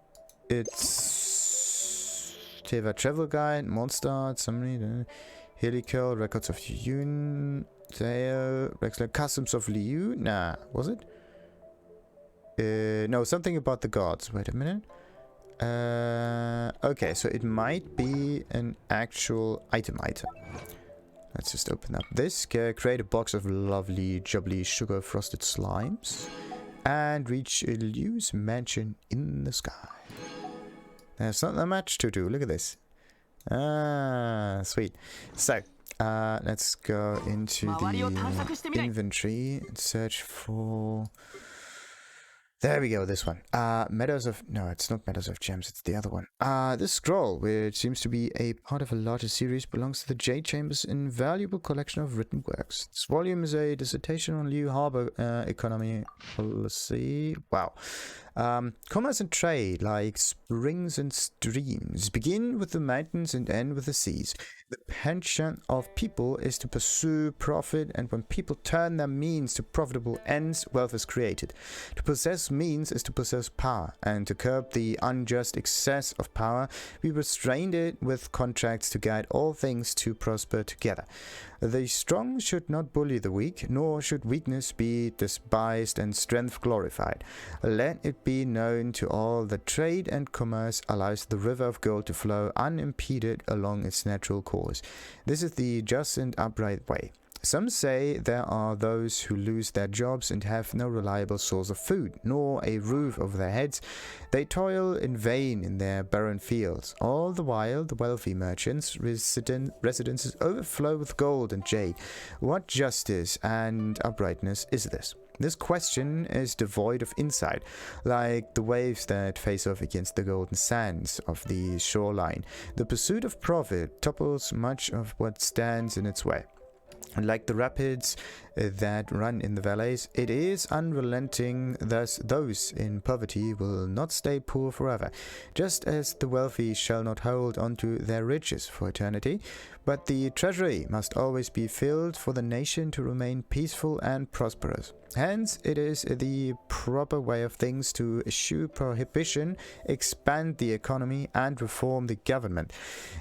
it's Teva Travel Guide, Monster, somebody, Helical, Records of Yun, Customs of Liyue. Nah, was it? No, something about the gods. Wait a minute. Okay, so it might be an actual item. Let's just open up this. Create a box of lovely, jubbly, sugar frosted slimes. And reach Liyue's mansion in the sky. There's not that much to do. Look at this. Ah, sweet. So, let's go into the inventory and search for... There we go, this one. Meadows of... No, it's not Meadows of Gems, it's the other one. This scroll, which seems to be a part of a larger series, belongs to the Jade Chamber's invaluable collection of written works. This volume is a dissertation on Liyue Harbor economy policy. Wow. Commerce and trade, like springs and streams, begin with the mountains and end with the seas. The penchant of people is to pursue profit, and when people turn their means to profitable ends, wealth is created. To possess means is to possess power, and to curb the unjust excess of power, we restrained it with contracts to guide all things to prosper together. The strong should not bully the weak, nor should weakness be despised and strength glorified. Let it be known to all that trade and commerce allows the river of gold to flow unimpeded along its natural course. This is the just and upright way. Some say there are those who lose their jobs and have no reliable source of food, nor a roof over their heads. They toil in vain in their barren fields. All the while, the wealthy merchants' residences overflow with gold and jade. What justice and uprightness is this? This question is devoid of insight, like the waves that face off against the golden sands of the shoreline. The pursuit of profit topples much of what stands in its way. And like the rapids that run in the valleys, it is unrelenting, thus those in poverty will not stay poor forever, just as the wealthy shall not hold onto their riches for eternity, but the treasury must always be filled for the nation to remain peaceful and prosperous. Hence, it is the proper way of things to eschew prohibition, expand the economy, and reform the government.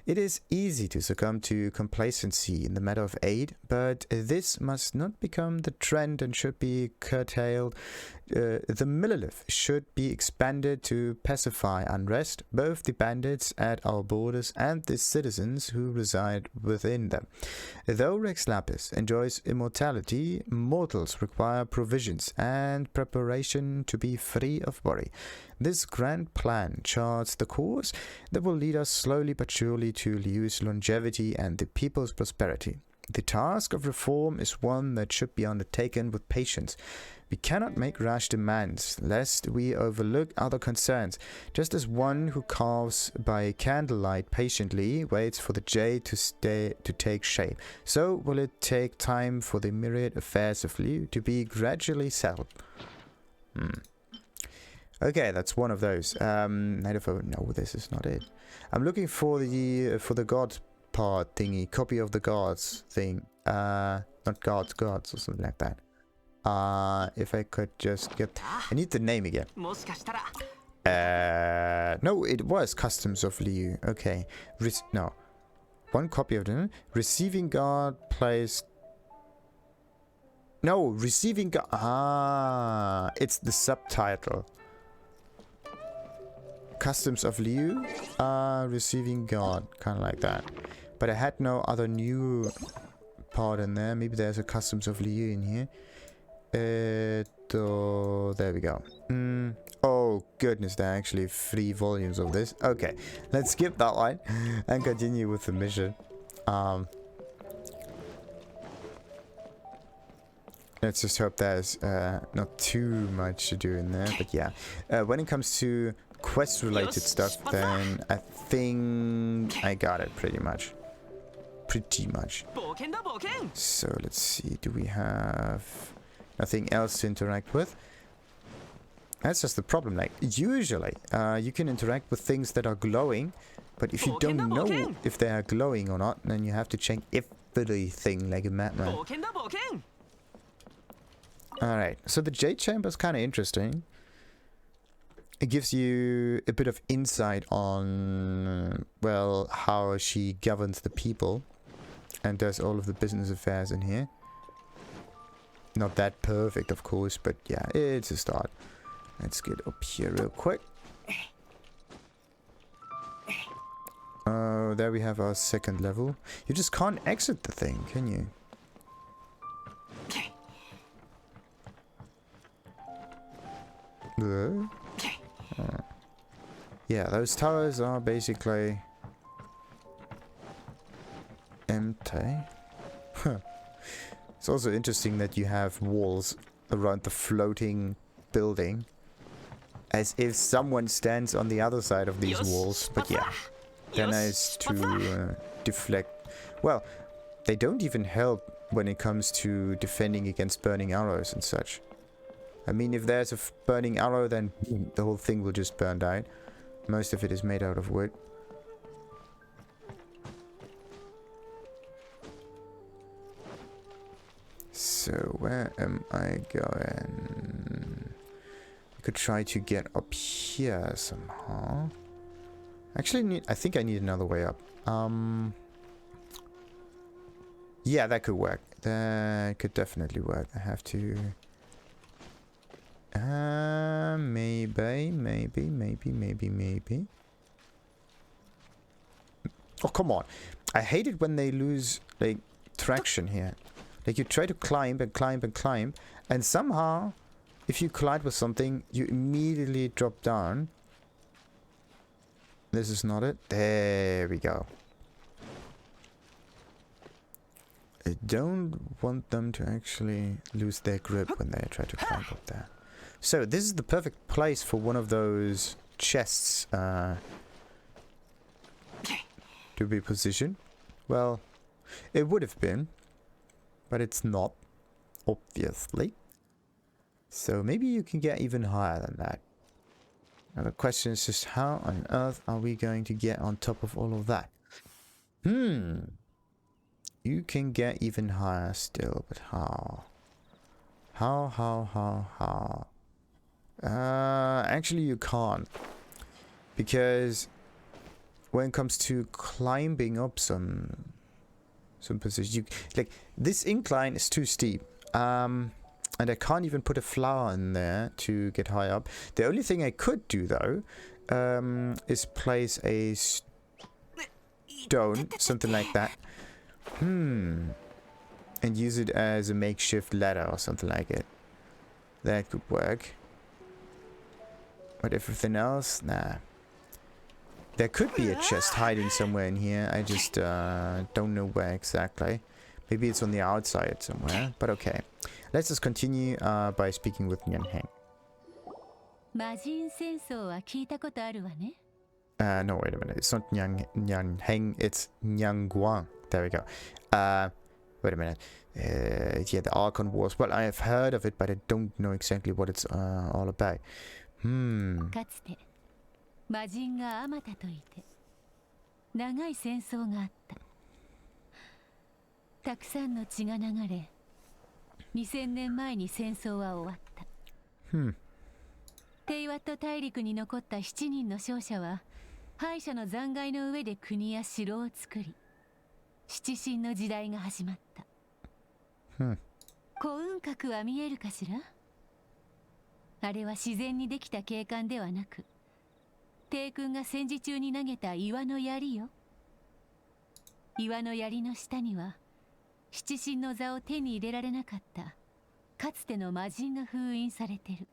It is easy to succumb to complacency in the matter of aid, but this must not become the trend and should be curtailed. The Millelith should be expanded to pacify unrest, both the bandits at our borders and the citizens who reside within them. Though Rex Lapis enjoys immortality, mortals require provisions and preparation to be free of worry. This grand plan charts the course that will lead us slowly but surely to Liyue's longevity and the people's prosperity. The task of reform is one that should be undertaken with patience. We cannot make rash demands, lest we overlook other concerns. Just as one who carves by candlelight patiently waits for the jade to take shape, so will it take time for the myriad affairs of Liyue to be gradually settled. Okay, that's one of those. No, this is not it. I'm looking for the god part thingy, copy of the gods thing. Not gods or something like that. If I could just get... I need the name again. No, it was Customs of Liyue. Okay. No. One copy of them. Receiving guard placed... No, receiving guard... it's the subtitle. Customs of Liyue. Receiving guard. Kind of like that. But I had no other new part in there. Maybe there's a Customs of Liyue in here. There we go. Oh goodness, there are actually 3 volumes of this. Okay, let's skip that one and continue with the mission. Let's just hope there's not too much to do in there, but yeah. When it comes to quest-related stuff, then I think I got it pretty much. So let's see, do we have nothing else to interact with? That's just the problem, like, usually you can interact with things that are glowing, but if you don't know if they are glowing or not, then you have to check everything like a madman. Alright, so the Jade Chamber is kind of interesting. It gives you a bit of insight on, well, how she governs the people and does all of the business affairs in here. Not that perfect, of course, but yeah, it's a start. Let's get up here real quick. Oh, there we have our second level. You just can't exit the thing, can you? Yeah, those towers are basically empty. It's also interesting that you have walls around the floating building, as if someone stands on the other side of these walls. But yeah, they're nice to deflect. Well, they don't even help when it comes to defending against burning arrows and such. I mean, if there's a burning arrow, then the whole thing will just burn down. Most of it is made out of wood. So, where am I going? I could try to get up here somehow. Actually, I think I need another way up. Yeah, that could work. That could definitely work. I have to... maybe. Oh, come on. I hate it when they lose, like, traction here. Like, you try to climb and climb and climb, and somehow, if you collide with something, you immediately drop down. This is not it. There we go. I don't want them to actually lose their grip when they try to climb up there. So, this is the perfect place for one of those chests to be positioned. Well, it would have been, but it's not, obviously. So, maybe you can get even higher than that. Now, the question is just how on earth are we going to get on top of all of that? You can get even higher still, but how? How? Actually you can't. Because when it comes to climbing up some position, like, this incline is too steep. And I can't even put a flower in there to get high up. The only thing I could do, though, is place a stone, something like that. And use it as a makeshift ladder or something like it. That could work. But everything else, nah. There could be a chest hiding somewhere in here. I just don't know where exactly. Maybe it's on the outside somewhere. But okay. Let's just continue by speaking with Tianheng. No, wait a minute. It's not Tianheng, it's Ningguang. There we go. Wait a minute. Yeah, the Archon Wars. Well, I have heard of it, but I don't know exactly what it's all about. かつて魔人があまたといて長い戦争があった。たくさんの血が流れ、2000年前に戦争は終わった。テイワット大陸に残った7人の勝者は敗者の残骸の上で国や城を作り、七神の時代が始まった。幸運閣は見えるかしら？あれは自然にできた景観ではなく、帝君が戦時中に投げた岩の槍よ。岩の槍の下には、七神の座を手に入れられなかったかつての魔人が封印されてる。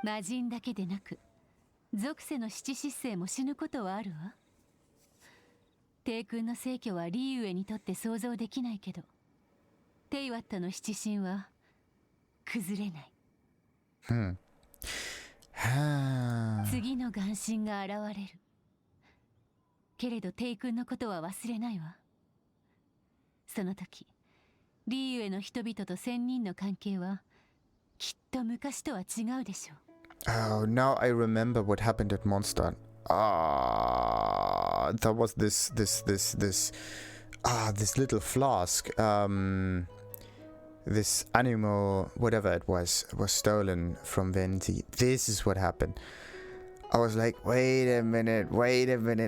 魔人だけでなく、属性の七失星も死ぬことはあるわ。帝君の逝去はリーウェにとって想像できないけど、テイワットの七神は崩れない。次の眼神が現れる。けれどテイ君のことは忘れないわ。その時リーユへの人々と仙人の関係はきっと昔とは違うでしょう。Oh, now I remember what happened at Mondstadt. That was this little flask. This animal, whatever it was stolen from Venti. This is what happened. I was like, wait a minute.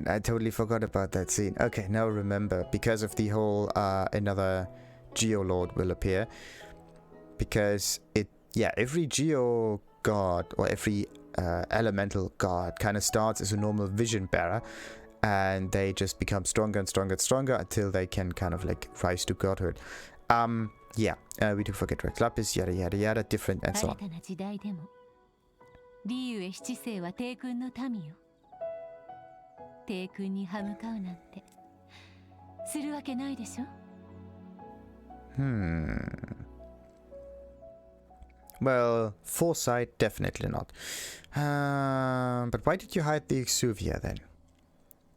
I totally forgot about that scene. Okay, now remember. Because of the whole, another Geolord will appear. Because every Geo god or every elemental god kind of starts as a normal vision bearer. And they just become stronger and stronger and stronger until they can kind of like rise to godhood. We do forget Rex Lapis, yada yada yada, different and so on. リユエ七世は帝君の民よ。帝君に歯向かうなんてするわけないでしょ。Well, foresight, definitely not. But why did you hide the Exuvia then?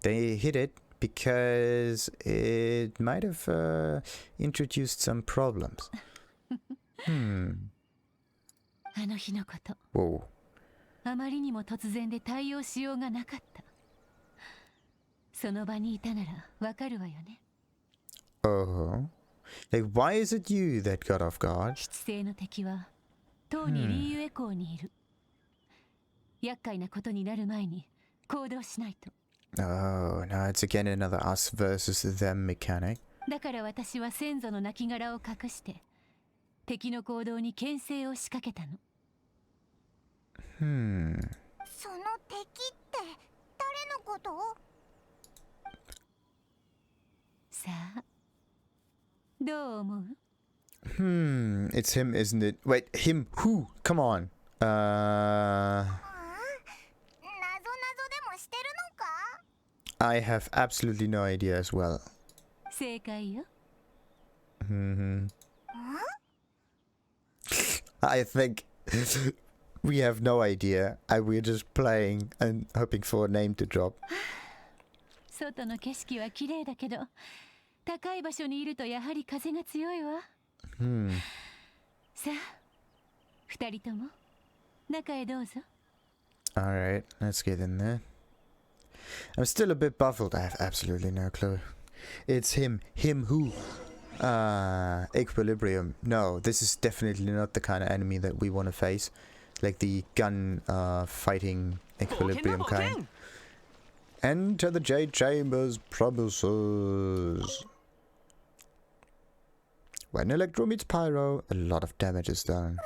They hid it because it might have introduced some problems. あの日のこと。Whoa. あまりにも突然で対応しようがなかった。その場にいたならわかるわよね。Oh. Like, why is it you that got off guard? 七星の敵はとうにリーユエ港にいる。厄介なことになる前に行動しないと。Oh, now it's again another us versus them mechanic. だから私は先祖の亡骸を隠して敵の行動に牽制を仕掛けたの。その敵って誰のこと？さあ、どう思う？ It's him, isn't it? Wait, him who? Come on. 謎々でもしてるのか？ I have absolutely no idea as well. 正解よ。I think we have no idea. We're just playing and hoping for a name to drop. 外の景色は綺麗だけど、高い場所にいるとやはり風が強いわ。さあ、二人とも中へどうぞ。Alright, let's get in there. I'm still a bit baffled. I have absolutely no clue. It's him. Him who? Equilibrium. No, this is definitely not the kind of enemy that we want to face. Like the gun fighting Equilibrium kind. Enter the Jade Chamber's promises. When Electro meets Pyro, a lot of damage is done.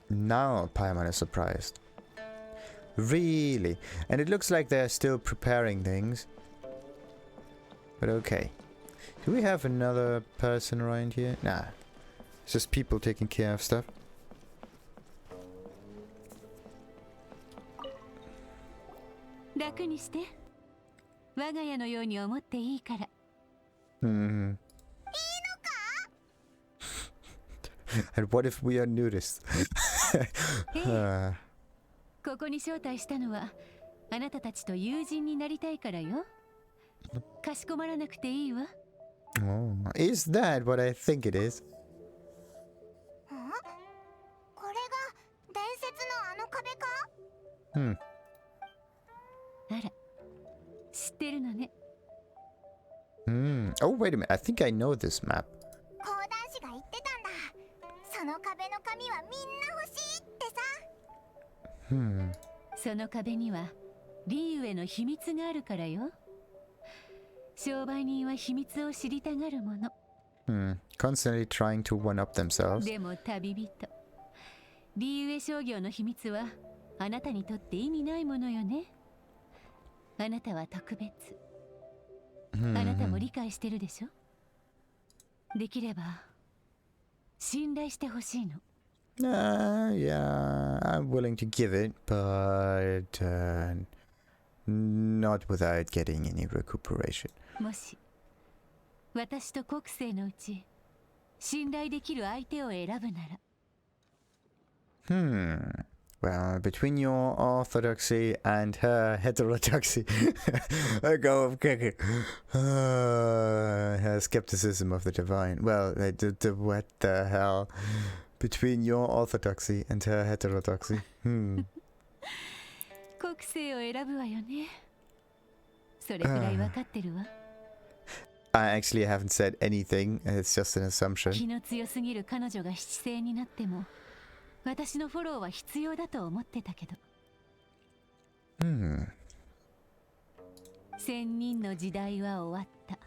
Now Paimon is surprised. Really? And it looks like they're still preparing things. But okay. Do we have another person around here? Nah. It's just people taking care of stuff. And what if we are nudist? ここに招待したのはあなたたちと友人になりたいからよ。かしこまらなくていいわ。Oh, is that what I think it is? これが伝説のあの壁か？あら、知ってるのね。Oh, wait a minute. I think I know this map. 講談師が言ってたんだ。その壁の紙はみんな欲しいってさ。その壁にはリーユへの秘密があるからよ。商売人は秘密を知りたがるもの。Constantly trying to one-up themselves. でも旅人、リーユエ商業の秘密はあなたにとって意味ないものよね。あなたは特別。あなたも理解してるでしょ。できれば信頼してほしいの。Yeah, I'm willing to give it, but not without getting any recuperation. もし私と国政のうち信頼できる相手を選ぶなら Well, between your orthodoxy and her heterodoxy, I go of Keqing. Her skepticism of the divine. Well, what the hell? Between your orthodoxy and her heterodoxy. 国政を選ぶわよね。それくらい分かってるわ。I actually haven't said anything. It's just an assumption. 気の強すぎる彼女が七星になっても私のフォローは必要だと思ってたけど。千人の時代は終わった。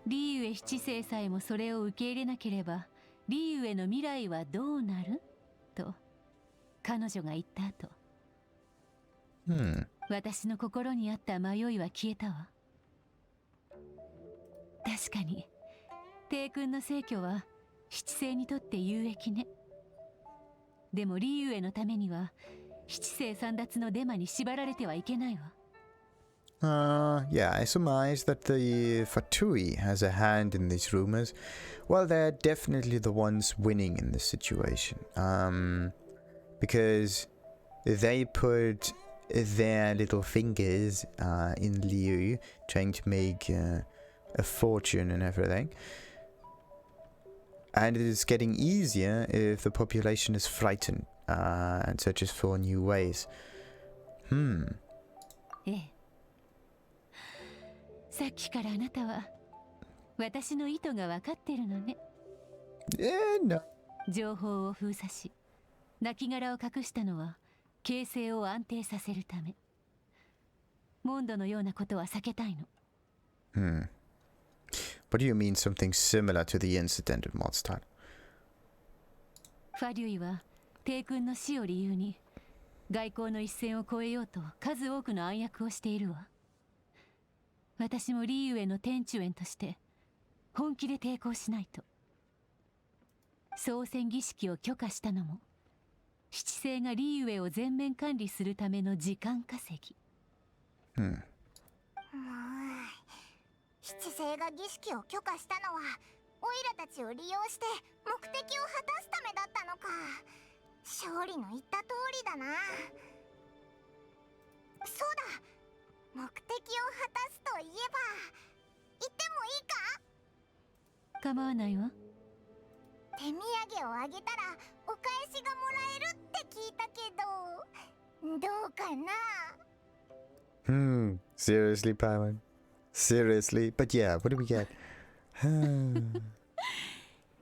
リーウェ七星さえもそれを受け入れなければリーウェの未来はどうなると彼女が言った後、私の心にあった迷いは消えたわ。確かに帝君の逝去は七星にとって有益ね。でもリーウェのためには七星簒奪のデマに縛られてはいけないわ。Yeah, I surmise that the Fatui has a hand in these rumors. Well, they're definitely the ones winning in this situation. Because they put their little fingers in Liyue, trying to make a fortune and everything. And it is getting easier if the population is frightened and searches for new ways. ええ。さっきからあなたは私の意図が分かってるのね。No. 情報を封鎖し、亡骸を隠したのは形勢を安定させるため。モンドのようなことは避けたいの。What do you mean something similar to the incident at Mondstadt? ファデュイは帝君の死を理由に外交の一線を越えようと数多くの暗躍をしているわ。私もリーウェの天中園として本気で抵抗しないと。総選儀式を許可したのも七星がリーウェを全面管理するための時間稼ぎ。七星が儀式を許可したのはオイラたちを利用して目的を果たすためだったのか。勝利の言った通りだな。そうだ、目的を果たすといえば言ってもいいか？構わないわ。手土産をあげたらお返しがもらえるって聞いたけど、どうかな？ Seriously, Paimon? Seriously? But yeah, what do we get?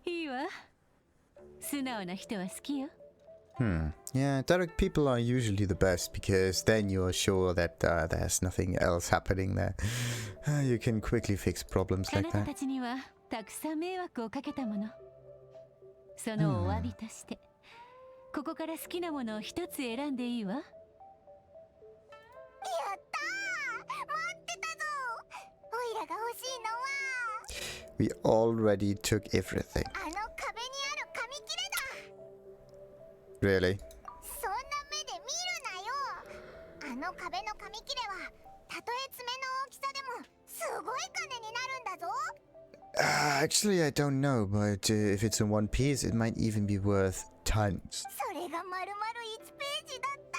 いいわ。素直な人は好きよ。Yeah, direct people are usually the best because then you're sure that there's nothing else happening there. You can quickly fix problems あ like なた that. たちにはたくさん迷惑をかけたもの。そのお詫びとして、ここから好きなものを一つ選んでいいわ。やったー！待ってたぞ！オイラが欲しいのは We already took everything. あの壁にある紙切れだ。 Really? そんな目で見るなよ。あの壁の紙切れはたとえ爪の大きさでもすごい金になるんだぞ。Actually, I don't know, but if it's in one piece, it might even be worth tons. それが丸々1ページだった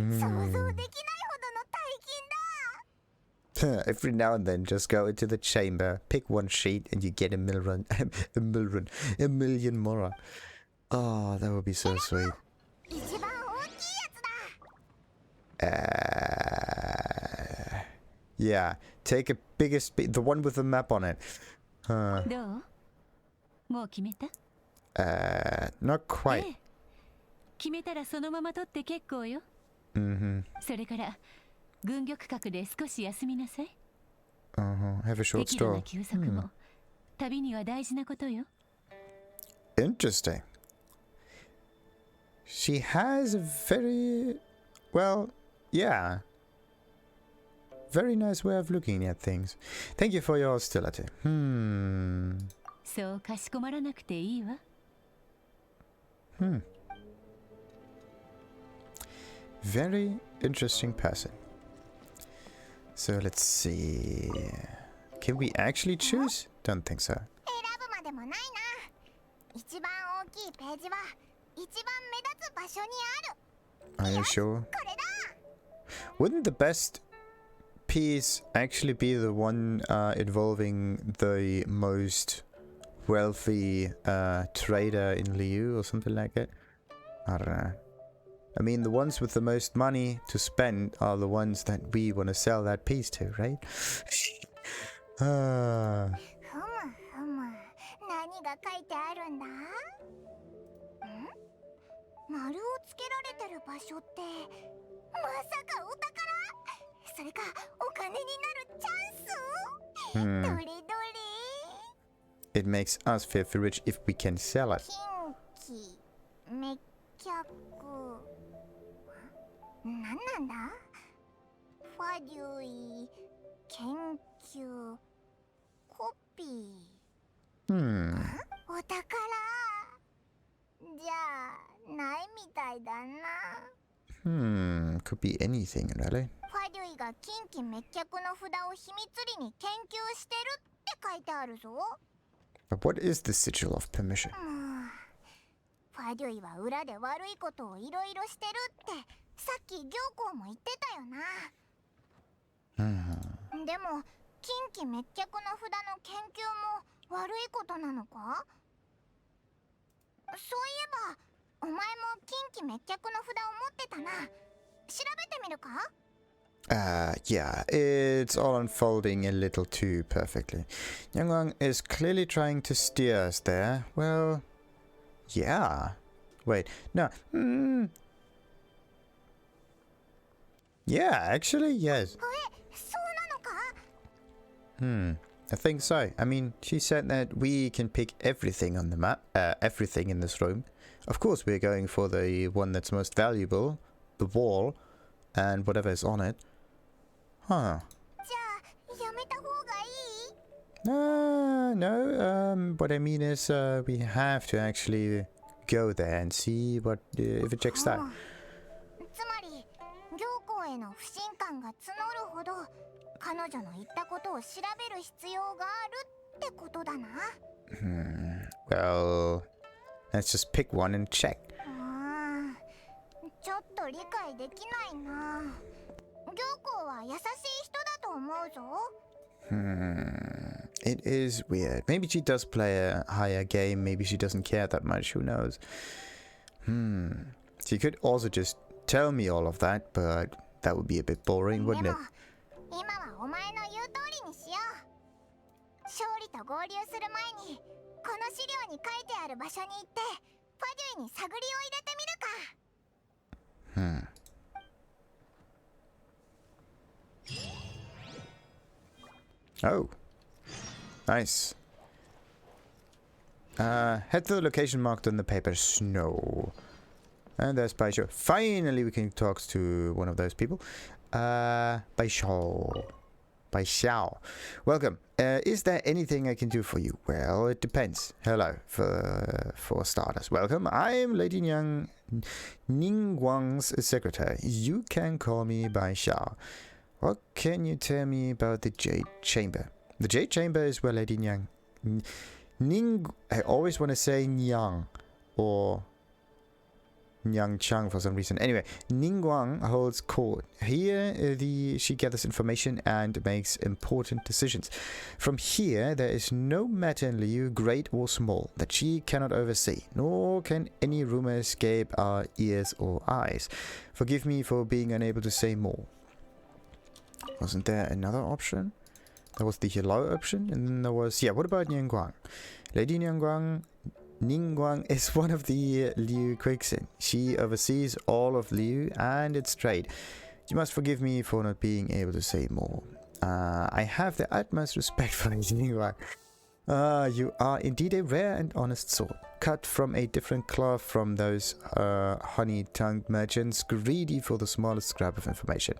ら、想像できないほどの大金だ。 Every now and then, just go into the chamber, pick one sheet, and you get a million mora. Oh, that would be so sweet. 一番大きいやつだ。Yeah, take a biggest, the one with the map on it. どう？もう決めた？ Not quite. ええ、決めたらそのまま取って結構よ。それから軍玉閣で少し休みなさい。Have a short 適度 stroll. な休息も旅には大事なことよ。Interesting. She has a very, well, yeah. Very nice way of looking at things. Thank you for your hostility. そうかしこまらなくていいわ。Very interesting person. So let's see. Can we actually choose? Don't think so. 選ぶまでもないな。一番大きいページは一番目立つ場所にある。 Are you sure? これだ。 Wouldn't the best piece actually be the one involving the most wealthy trader in Liyue or something like that? I don't know. I mean, the ones with the most money to spend are the ones that we want to sell that piece to, right? ふむふむ。何が書いてあるんだ？丸をつけられてる場所って、まさかお宝？それかお金になるチャンス？どれどれ？ It makes us filthy rich if we can sell it. 近畿滅却。何なんだ？ファデュイ研究コピー。お宝。じゃあないみたいだな。Could be anything, really. ファデュイが近畿滅却の札を秘密裏に研究してるって書いてあるぞ。But what is the sigil of permission? ファデュイは裏で悪いことをいろいろしてるってさっき行幸も言ってたよな。でも近畿滅却の札の研究も悪いことなのか？そういえばお前も近畿滅却の札を持ってたな。調べてみるか？Yeah, it's all unfolding a little too perfectly. Ningguang is clearly trying to steer us there. Well, yeah. Wait, no. Yeah, actually, yes. そうなのか？ I think so. I mean, she said that we can pick everything on the map, everything in this room. Of course, we're going for the one that's most valuable, the wall, and whatever is on it. Huh. じゃあやめた方がいい？ No. What I mean is, we have to actually go there and see what if it checks that. つまり行幸への不信感が募るほど彼女の言ったことを調べる必要があるってことだな。Well, let's just pick one and check. ちょっと理解できないな。行幸は優しい人だと思うぞ。It is weird. Maybe she does play a higher game. Maybe she doesn't care that much. Who knows? She could also just tell me all of that, but that would be a bit boring, wouldn't it? 今はお前の言う通りにしよう。勝利と合流する前にこの資料に書いてある場所に行ってファデュイに探りを入れてみるか。Oh, nice. Head to the location marked on the paper. Snow. And there's Baixiao. Finally, we can talk to one of those people. Baixiao. Welcome. Is there anything I can do for you? Well, it depends. Hello, for starters. Welcome. I'm Lady Ningguang's secretary. You can call me Baixiao. What can you tell me about the Jade Chamber? The Jade Chamber is where Lady I always want to say Nyang or Nyang Chang for some reason. Anyway, Ningguang holds court. Here, she gathers information and makes important decisions. From here, there is no matter in Liyue, great or small, that she cannot oversee, nor can any rumor escape our ears or eyes. Forgive me for being unable to say more. Wasn't there another option? There was the hello option, and then there was... Yeah, what about Ningguang? Lady Ningguang is one of the Liyue Keqing. She oversees all of Liyue and its trade. You must forgive me for not being able to say more. I have the utmost respect for Lady Ningguang. You are indeed a rare and honest soul. cut from a different cloth from those honey-tongued merchants, greedy for the smallest scrap of information.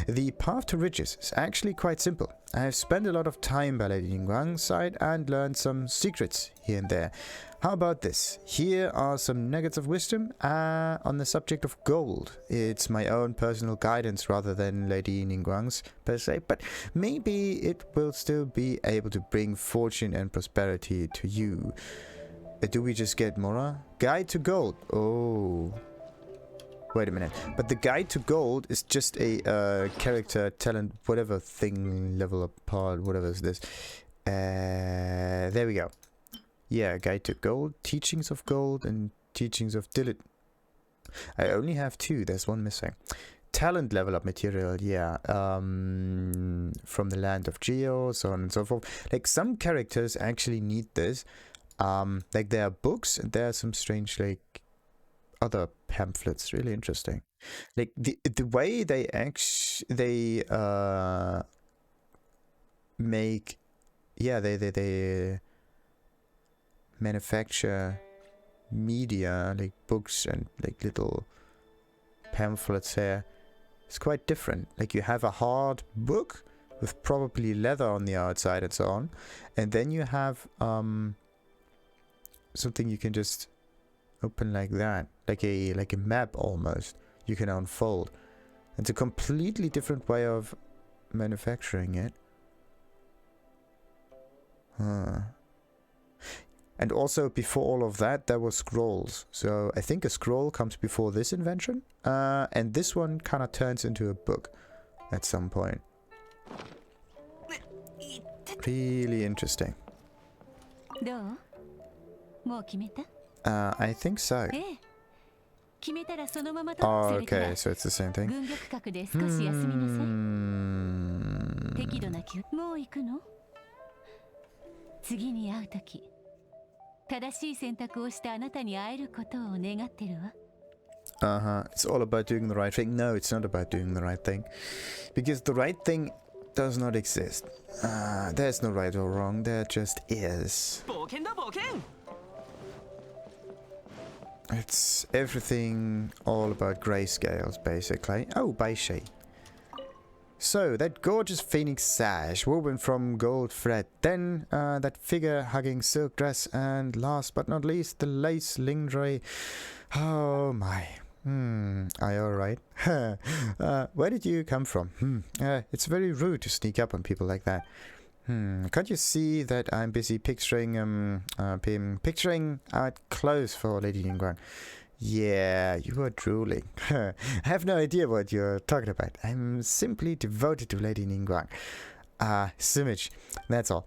The path to riches is actually quite simple. I have spent a lot of time by Lady Ningguang's side and learned some secrets here and there. How about this? Here are some nuggets of wisdom on the subject of gold. It's my own personal guidance rather than Lady Ningguang's per se, but maybe it will still be able to bring fortune and prosperity to you. Do we just get Mora? Guide to gold. Oh. Wait a minute. But the guide to gold is just a character, talent, whatever thing, level apart, whatever is this. There we go. Yeah, guide to gold, teachings of gold, and teachings of diligence. I only have 2. There's one missing. Talent level up material, yeah. From the land of Geo, so on and so forth. Like, some characters actually need this. Like, there are books, and there are some strange, like, other pamphlets. Really interesting. Like, the way they make, yeah, they manufacture media, like books and like little pamphlets here. It's quite different. Like, you have a hard book with probably leather on the outside and so on, and then you have something you can just open like that, like a map almost. You can unfold. It's a completely different way of manufacturing it. And also, before all of that, there were scrolls. So I think a scroll comes before this invention. And this one kind of turns into a book at some point. Really interesting. I think so. Oh, okay, so it's the same thing. It's all about doing the right thing. No, it's not about doing the right thing. Because the right thing does not exist. There's no right or wrong, there just is. It's everything all about grayscales, basically. Oh, Baishi. So, that gorgeous phoenix sash woven from gold thread, then that figure-hugging silk dress, and last but not least, the lace lingerie. Oh my. Are you alright? Where did you come from? It's very rude to sneak up on people like that. Can't you see that I'm busy picturing out clothes for Lady Ningguang? Yeah, you are drooling. I have no idea what you're talking about. I'm simply devoted to Lady Ningguang. Simage, that's all.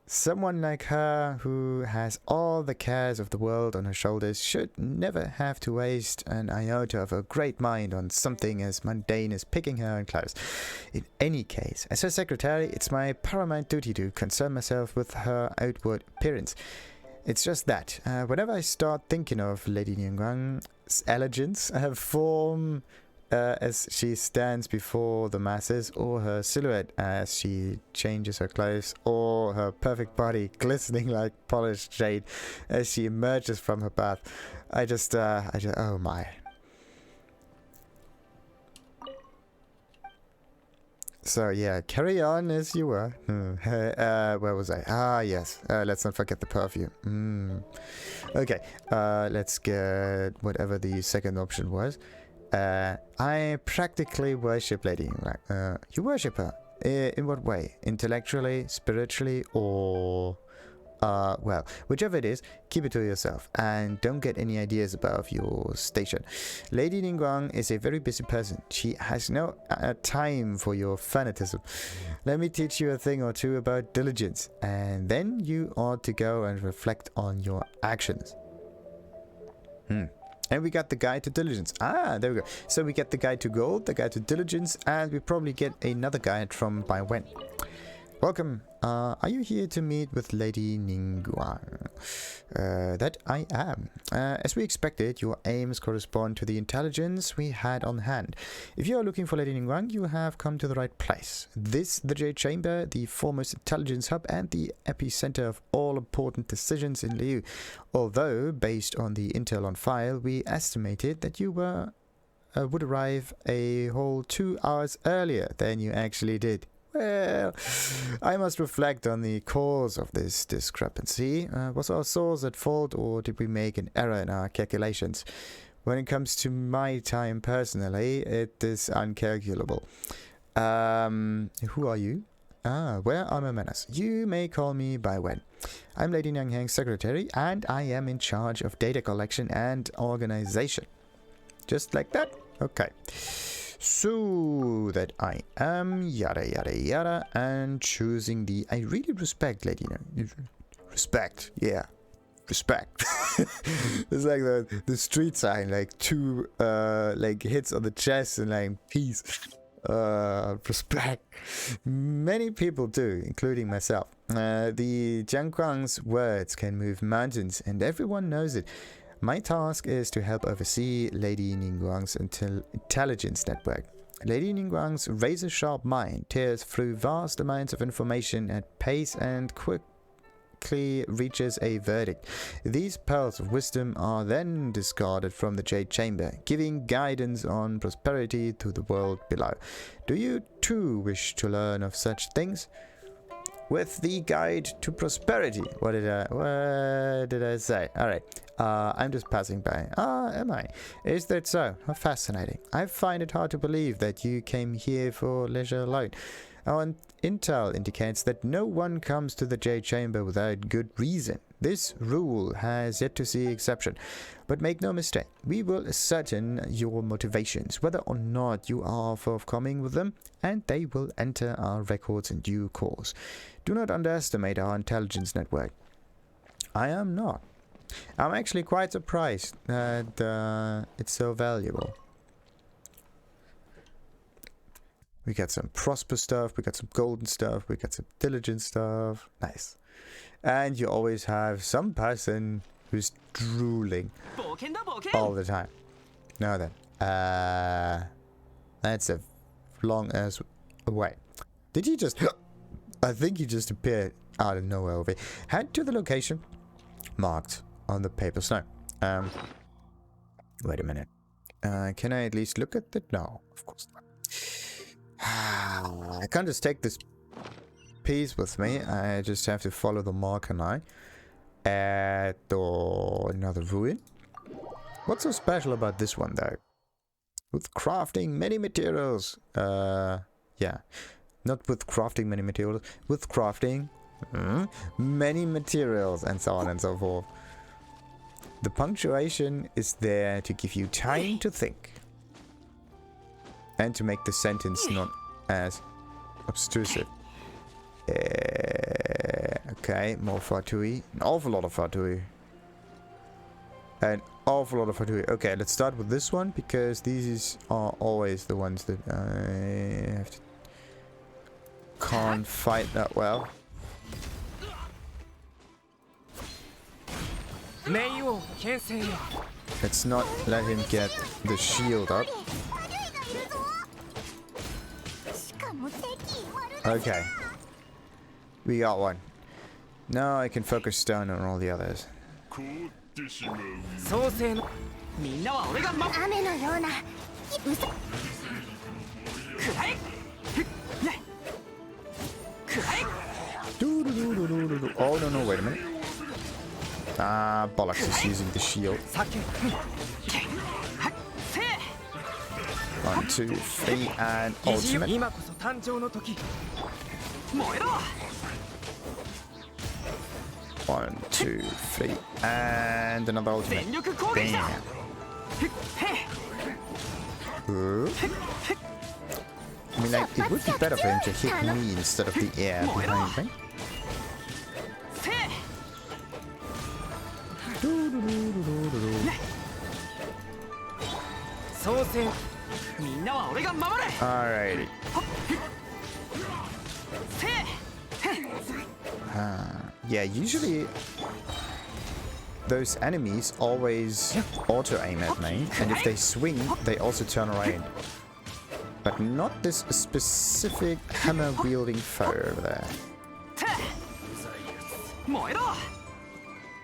Someone like her, who has all the cares of the world on her shoulders, should never have to waste an iota of her great mind on something as mundane as picking her own clothes. In any case, as her secretary, it's my paramount duty to concern myself with her outward appearance. It's just that, whenever I start thinking of Lady Ningguang's elegance, her form as she stands before the masses, or her silhouette as she changes her clothes, or her perfect body glistening like polished jade as she emerges from her bath, I just, oh my. So yeah, carry on as you were. Where was I? Yes. Let's not forget the perfume. Okay. Let's get whatever the second option was. I practically worship Lady Ying'er. You worship her? In what way? Intellectually, spiritually, or... well, whichever it is, keep it to yourself, and don't get any ideas about your station. Lady Ningguang is a very busy person. She has no time for your fanatism. Let me teach you a thing or two about diligence, and then you ought to go and reflect on your actions. And we got the guide to diligence. There we go. So we get the guide to gold, the guide to diligence, and we probably get another guide from Baiwen. welcome. Are you here to meet with Lady Ningguang? That I am. As we expected, your aims correspond to the intelligence we had on hand. If you are looking for Lady Ningguang, you have come to the right place. This, the Jade Chamber, the foremost intelligence hub and the epicenter of all important decisions in Liyue. Although, based on the intel on file, we estimated that you would arrive a whole 2 hours earlier than you actually did. Well, I must reflect on the cause of this discrepancy. Was our source at fault, or did we make an error in our calculations? When it comes to my time personally, it is uncalculable. Who are you? Where are my manners? You may call me Baiwen. I'm Lady Tianheng's secretary, and I am in charge of data collection and organization. Just like that? Okay. So that I am yada yada yada, and choosing the I really respect Lady respect, yeah, respect. It's like the street sign, like 2 like hits on the chest and like peace, respect. Many people do, including myself. The Jiangguang's words can move mountains, and everyone knows it. My task is to help oversee Lady Ningguang's intelligence network. Lady Ningguang's razor-sharp mind tears through vast amounts of information at pace and quickly reaches a verdict. These pearls of wisdom are then discarded from the Jade Chamber, giving guidance on prosperity to the world below. Do you too wish to learn of such things? With the guide to prosperity. What did I say? Alright. I'm just passing by. Am I? Is that so? How fascinating. I find it hard to believe that you came here for leisure alone. Our intel indicates that no one comes to the Jade Chamber without good reason. This rule has yet to see exception. But make no mistake, we will ascertain your motivations, whether or not you are forthcoming with them, and they will enter our records in due course. Do not underestimate our intelligence network. I am not. I'm actually quite surprised that it's so valuable. We got some prosper stuff, we got some golden stuff, we got some diligent stuff. Nice. And you always have some person who's drooling all the time. Now then, that's a long ass way. Did he just... I think he just appeared out of nowhere over here. Head to the location marked on the paper snow. Wait a minute. Can I at least look at it? No, of course not. I can't just take this piece with me. I just have to follow the marker now. At another ruin. What's so special about this one though? With crafting many materials. Yeah. Not with crafting many materials. With crafting many materials and so on and so forth. The punctuation is there to give you time to think. And to make the sentence not as obtrusive. Okay, more Fatui. An awful lot of Fatui. An awful lot of Fatui. Okay, let's start with this one, because these are always the ones that I have to... can't fight that well. Let's not let him get the shield up. Okay. We got one. Now I can focus down on all the others. Oh no, wait a minute. Ah, bollocks, he's using the shield. 1, 2, 3, and ultimate. 1, 2, 3, and another ultimate. Bam. I mean, like, it would be better for him to hit me instead of the air behind me. Alrighty. Yeah, usually those enemies always auto-aim at me, and if they swing, they also turn around. But not this specific hammer-wielding foe over there.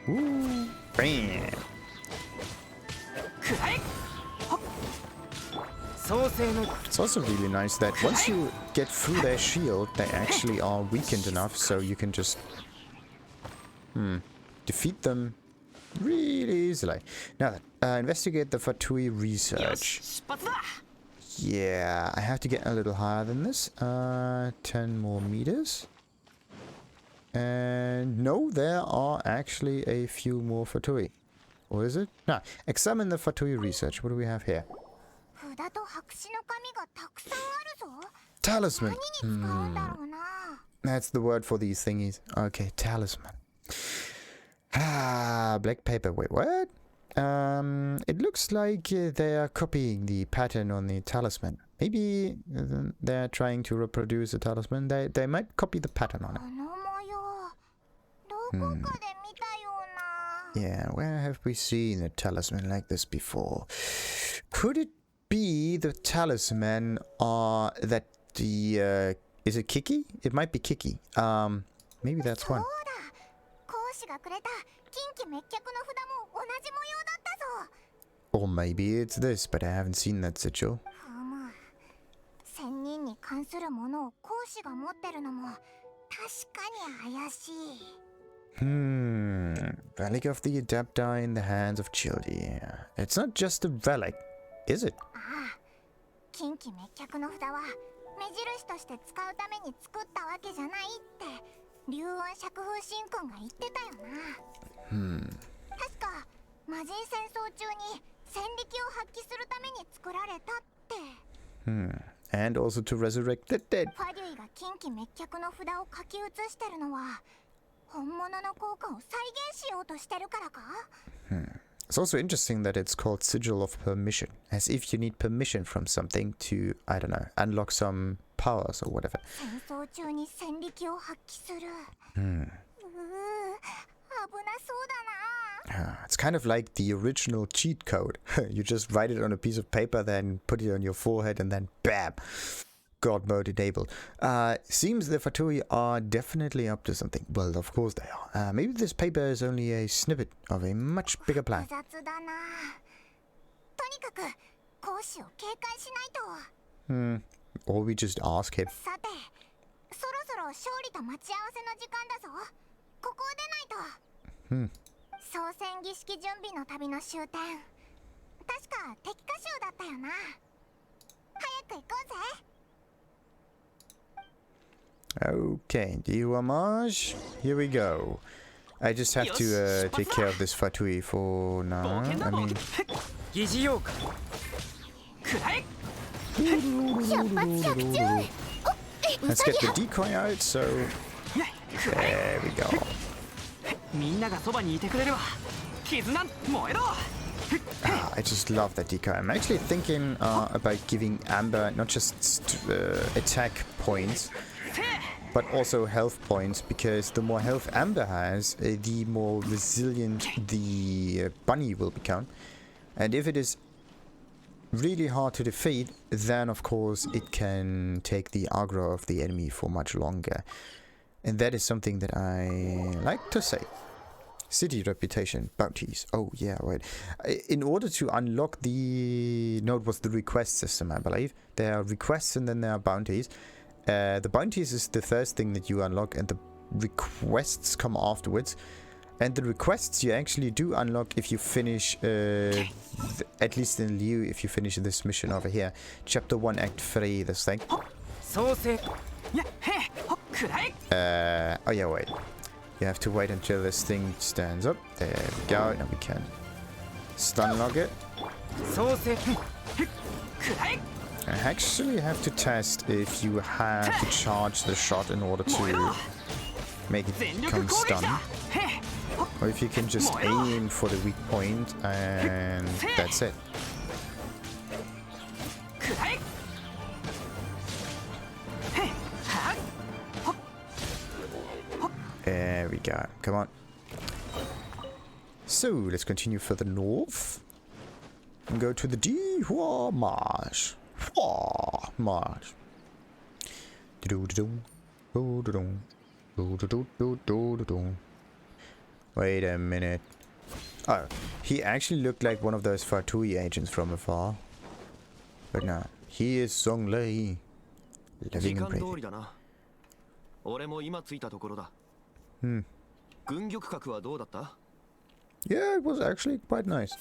Ooh, bam! It's also really nice that once you get through their shield, they actually are weakened enough so you can just defeat them really easily. Now, investigate the Fatui research. Yeah, I have to get a little higher than this. 10 more meters. And no, there are actually a few more Fatui. Or is it? No. Examine the Fatui research. What do we have here? Talisman. That's the word for these thingies. Okay, talisman. Ah, black paper. Wait, what? It looks like they are copying the pattern on the talisman. Maybe they're trying to reproduce a talisman. They might copy the pattern on it. Yeah, where have we seen a talisman like this before? Could it be the talisman that the is it Keqing? It might be Keqing. Maybe that's one. Or maybe it's this, but I haven't seen that sigil. Relic of the Adepti in the hands of Childe. Yeah. It's not just a relic, is it? And also to resurrect the dead. It's also interesting that it's called Sigil of Permission, as if you need permission from something to, I don't know, unlock some powers or whatever. It's kind of like the original cheat code. You just write it on a piece of paper, then put it on your forehead, and then BAM! God mode enabled. Seems the Fatui are definitely up to something. Well, of course they are. Maybe this paper is only a snippet of a much bigger plan. Or we just ask him. Okay, Dihua Marsh, here we go. I just have to take care of this Fatui for now. I mean... Let's get the decoy out, so... There we go. I just love that decoy. I'm actually thinking about giving Amber not just attack points, but also health points, because the more health Amber has, the more resilient the bunny will become. And if it is really hard to defeat, then of course it can take the aggro of the enemy for much longer. And that is something that I like to say. City reputation, bounties. Oh yeah, right. In order to unlock the... No, it was the request system, I believe. There are requests and then there are bounties. The bounties is the first thing that you unlock, and the requests come afterwards. And the requests you actually do unlock if you finish, at least in Liyue, if you finish this mission over here. Chapter 1, Act 3, this thing. Oh yeah, wait. You have to wait until this thing stands up. There we go. Now we can stun lock it. I actually have to test if you have to charge the shot in order to make it become stun. Or if you can just aim for the weak point and that's it. There we go. Come on. So, let's continue further north. And go to the Dihua Marsh. Marsh. Wait a minute. Oh, he actually looked like one of those Fatui agents from afar. But no, he is Zhongli. Living and breathing. Yeah, it was actually quite nice.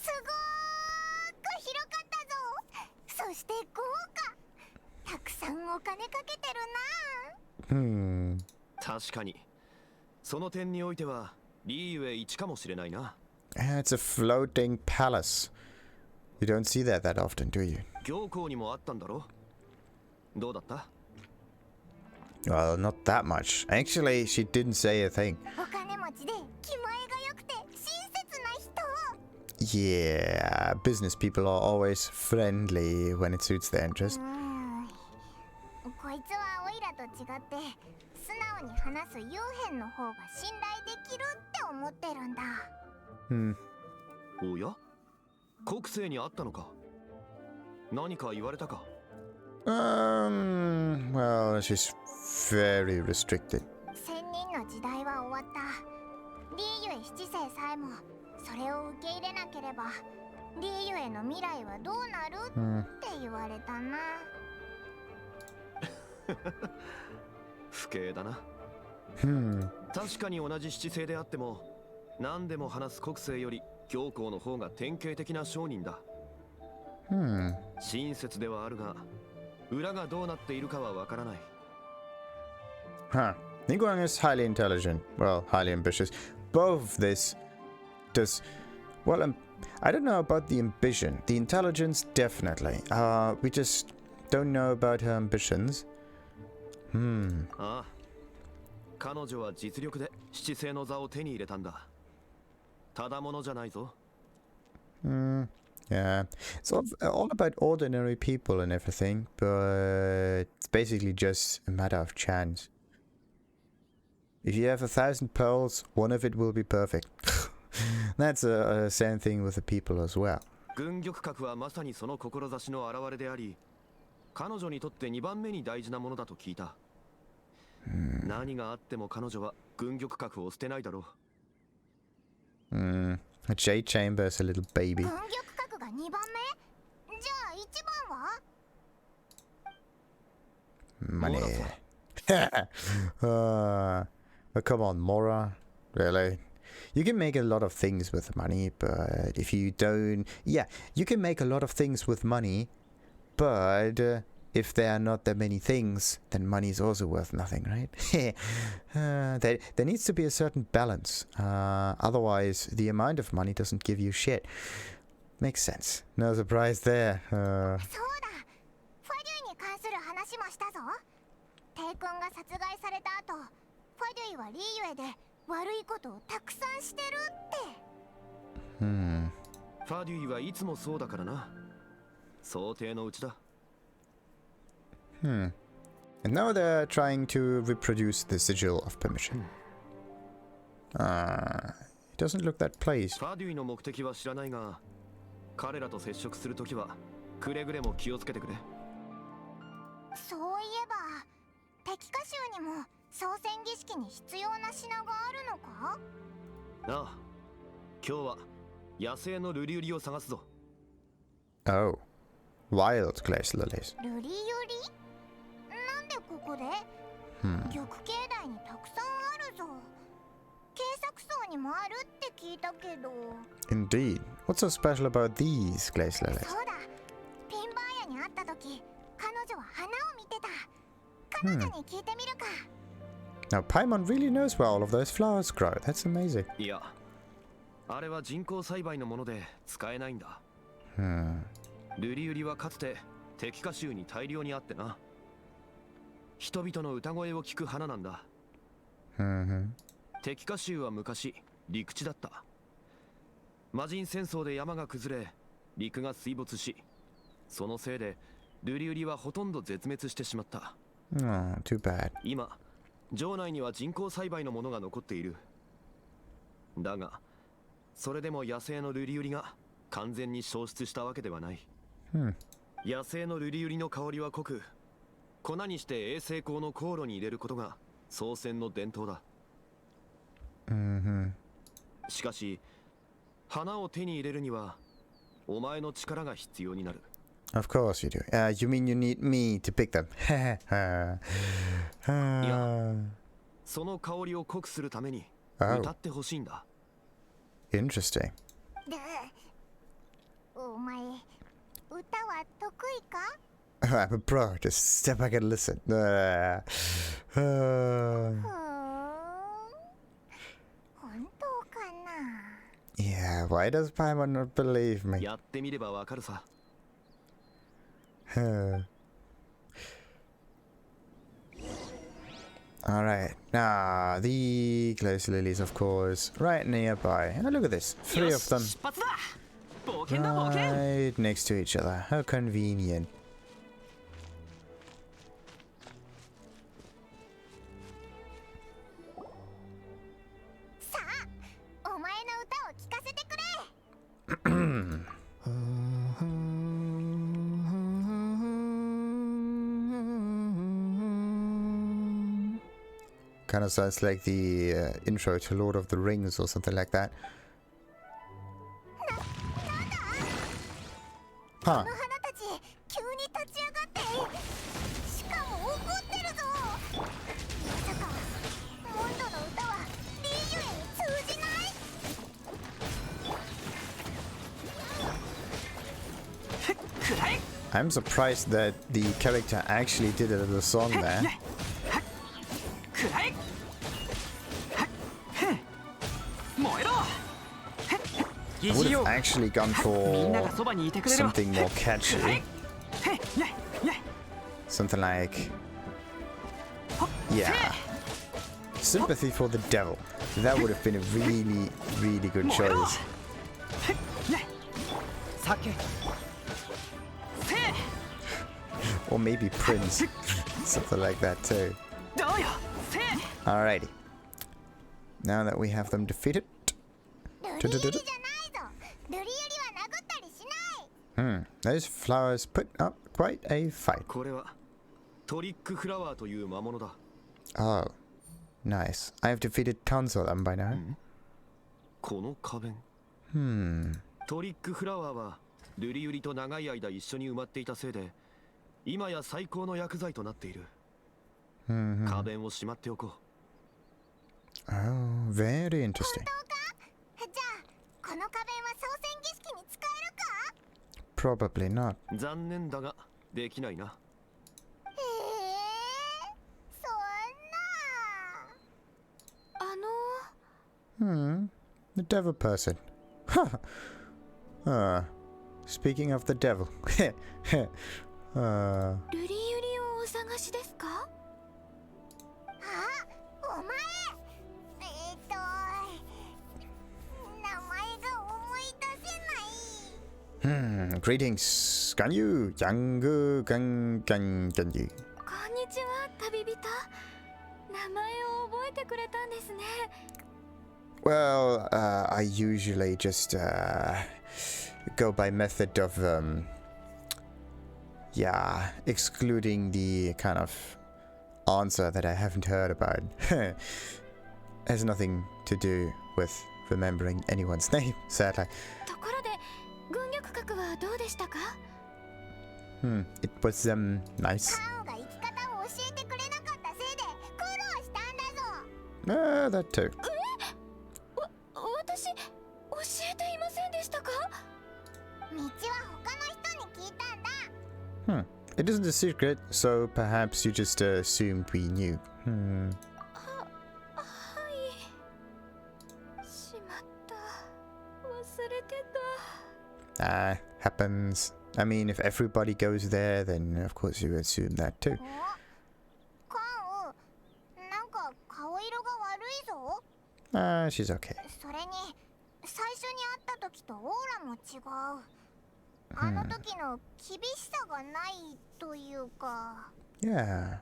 Hmm. It's a floating palace. You don't see that often, do you? Well, not that much. Actually, she didn't say a thing. Yeah, business people are always friendly when it suits their interest. Hmm. Well, she's very restricted. Hmm. Huh. Ningguang is highly intelligent. Well, highly ambitious. Both this does... Well, I don't know about the ambition. The intelligence, definitely. We just don't know about her ambitions. Hmm. Yeah. It's all about ordinary people and everything, but it's basically just a matter of chance. If you have 1,000 pearls, one of it will be perfect. That's a same thing with the people as well. A Jade Chamber is a little baby. Money. But come on, Mora. Really? You can make a lot of things with money, but if you don't... Yeah, you can make a lot of things with money, but if there are not that many things, then money is also worth nothing, right? There needs to be a certain balance. Otherwise, the amount of money doesn't give you shit. Makes sense. No surprise there. And now they're trying to reproduce the sigil of permission. It doesn't look that pleased. Oh, wild Glaze Lilies. Indeed. What's so special about these Glaze Lilies? Now Paimon really knows where all of those flowers grow. That's amazing. Oh, too bad. 城内には人工栽培のものが残っている。だがそれでも野生のルリユリが完全に消失したわけではない。野生のルリユリの香りは濃く、粉にして衛生香の香炉に入れることが祖先の伝統だ。しかし花を手に入れるにはお前の力が必要になる。Of course you do. You mean you need me to pick them? いや、その香りを濃くするために歌ってほしいんだ。Interesting. お前、歌は得意か？ I'm a pro. Just step back and listen. 本当かな？ Yeah, why does Paimon not believe me? やってみればわかるさ。Alright, the Glaze Lilies, of course, right nearby. Oh, look at this, 3 of them. Right next to each other. How convenient. Kind of sounds like the intro to Lord of the Rings or something like that. Huh. I'm surprised that the character actually did a little song there. I would have actually gone for something more catchy. Something like... yeah. Sympathy for the Devil. That would have been a really, really good choice. Or maybe Prince. Something like that too. Alrighty. Now that we have them defeated... those flowers put up quite a fight. Oh, nice. I have defeated tons of them by now. トリックフラワーはルリユリと長い間一緒に埋まっていたせいで今や最高の薬剤となっている。花弁をしまっておこう。Oh, very interesting. じゃあこの花弁は創戦儀式に使えるか？ Probably not. 残念だができないな。そんな。The devil person. Speaking of the devil. ルリユリをお探しですか？あ、お前。名前が思い出せない。Greetings, Ganyu, Ganyu. こんにちは、旅人。名前を覚えてくれたんですね。Well, I usually just go by method of excluding the kind of answer that I haven't heard about. Has nothing to do with remembering anyone's name, sadly. ところで、軍略閣はどうでしたか？ It was nice. カンが生き方を教えてくれなかったせいで苦労したんだぞ。That too. 私、教えていませんでしたか？道は他の人に聞いたんだ。It isn't a secret, so perhaps you just assumed we knew. はい。しまった。忘れてた。Happens. I mean, if everybody goes there, then of course you assume that too. カン、なんか顔色が悪いぞ。She's okay. それに最初に会った時とオーラも違う。あの時の厳しさがないというか。Yeah.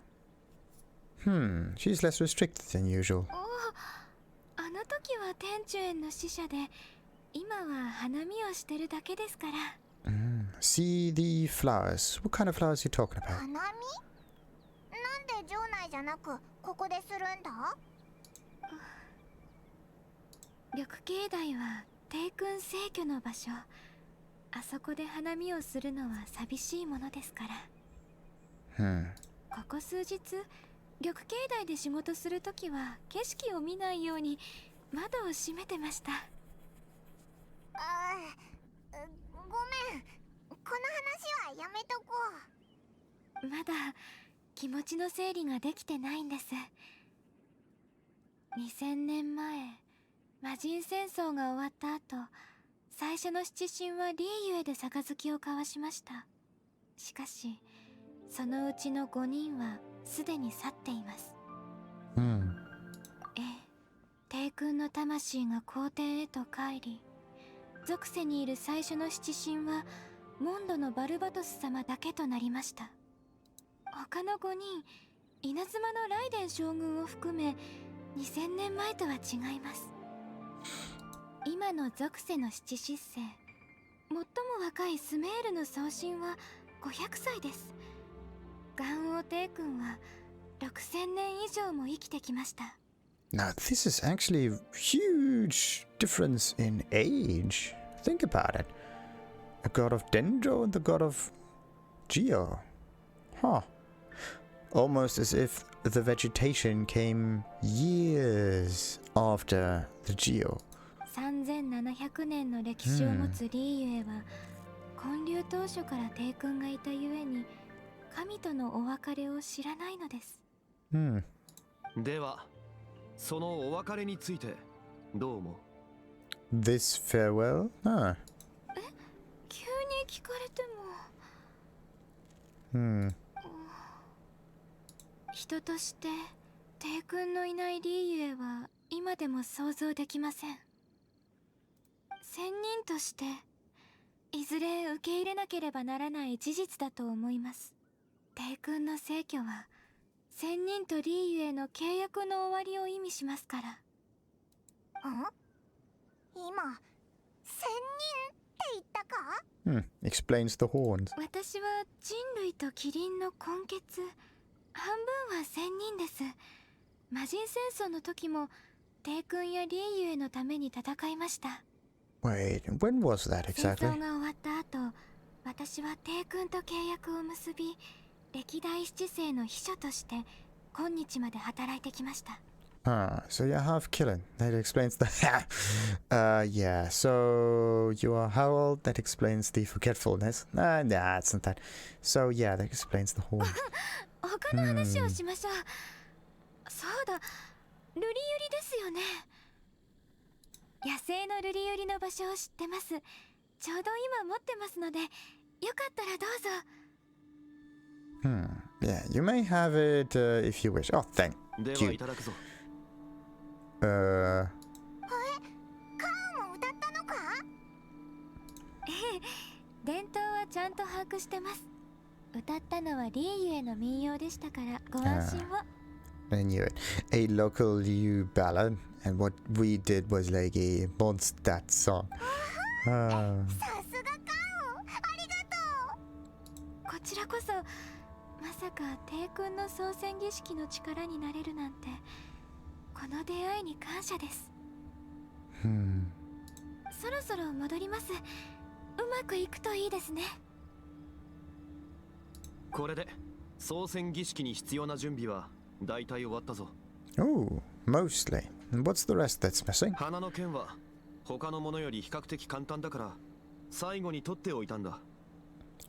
She's less restricted than usual. あの時は天中園の使者で、今は花見をしてるだけですから。See the flowers. What kind of flowers are you talking about? 花見？なんで城内じゃなくここでするんだ？緑境内は帝君逝去の場所。あそこで花見をするのは寂しいものですから。ここ数日、緑境内で仕事するときは景色を見ないように窓を閉めてました。ごめん。この話はやめとこう。まだ気持ちの整理ができてないんです。2000年前、魔人戦争が終わった後、最初の七神はリーユエで杯を交わしました。しかし、そのうちの5人はすでに去っています。帝君の魂が皇帝へと帰り、属世にいる最初の七神はモンドのバルバトス様だけとなりました。他の5人、稲妻のライデン将軍を含め2000年前とは違います。今の属世の七執星、最も若いスメールの宗神は500歳です。元王帝君は6000年以上も生きてきました。Now this is actually a huge difference in age. Think about it. A god of Dendro and the god of Geo. Huh. Almost as if the vegetation came years after the Geo. 3700年の歴史を持つリーユエは、建立当初から帝君がいたゆえに神とのお別れを知らないのです。では、そのお別れについてどう思う？ This farewell? 急に聞かれても。人として帝君のいないリーユエは今でも想像できません。仙人としていずれ受け入れなければならない事実だと思います。帝君の逝去は仙人とリーユエの契約の終わりを意味しますから。今、仙人って言ったか？Explains the horns. 私は人類とキリンの根血、半分は仙人です。魔人戦争の時も帝君やリーユエのために戦いました。Wait, when was that 戦 exactly? 争が終わった後、私は帝君と契約を結び、歴代七世の秘書として今日まで働いてきました。So you're half killing. That explains the yeah, so you are how old? That explains the forgetfulness. Nah, it's not that. So yeah, that explains the whole. 他の話をしましょう。そうだ、ルリユリですよね。野生のルリユリの場所を知ってます。ちょうど今持ってますので、よかったらどうぞ。Yeah, you may have it if you wish. Oh, thank you. ではいただくぞ。カーも歌ったのか？伝統はちゃんと把握してます。歌ったのはリーユエの民謡でしたからご安心を。I knew it. A local Liu ballad, and what we did was like a Mondstadt song. さすがカーン、ありがとう。こちらこそ、まさか帝君の創戦儀式の力になれるなんて、この出会いに感謝です。そろそろ戻ります。うまくいくといいですね。これで創戦儀式に必要な準備は大体終わったぞ。Oh, mostly. And what's the rest that's missing? 花の剣は他のものより比較的簡単だから最後に取っておいたんだ。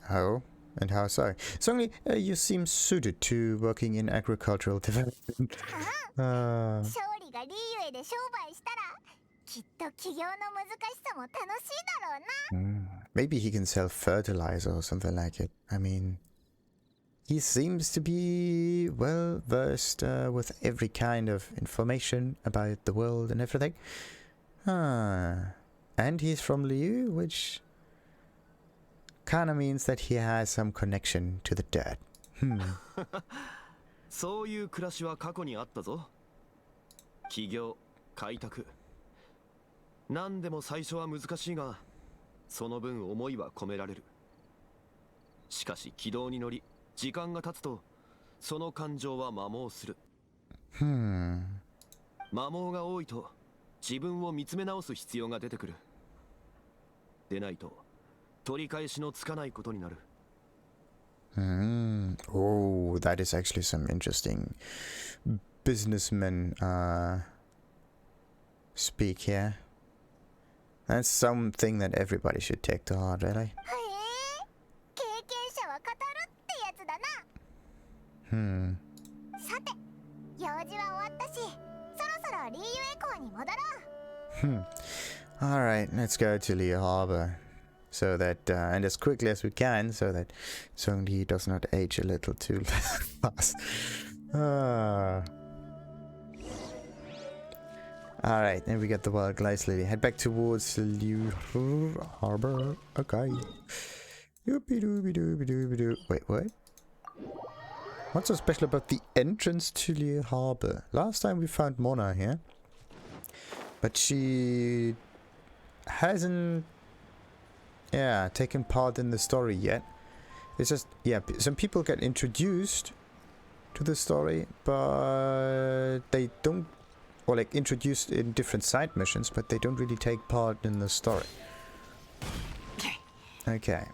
Oh, and how so? Zhongli, you seem suited to working in agricultural development. 勝利がリーユエで商売したらきっと起業の難しさも楽しいだろうな。Maybe he can sell fertilizer or something like it. I mean, he seems to be well versed with every kind of information about the world and everything. And he's from Liu, which kind of means that he has some connection to the dead. そういう暮らしは過去にあったぞ。起業、開拓。何でも最初は難しいが、その分思いは込められる。しかし軌道に乗り、時間が経つと、その感情は摩耗する。摩耗が多いと、自分を見つめ直す必要が出てくる。でないと、取り返しのつかないことになる。Oh, that is actually some interesting businessman speak here. That's something that everybody should take to heart, really. 経験者は語るってやつだな。さて、用事は終わったし、そろそろリーユエ港に戻ろう。Alright, let's go to Liyue Harbor. So that, and as quickly as we can, so that Zhongli does not age a little too fast. Alright, and we got the wild Glaze Lily. Head back towards Liyue Harbor. Okay. Yoopie-doobie-doobie-doobie-doo. Wait, what? What's so special about the entrance to Liyue Harbor? Last time we found Mona here. But she hasn't, taken part in the story yet. It's just, some people get introduced to the story, but they don't, or like introduced in different side missions, but they don't really take part in the story. Okay.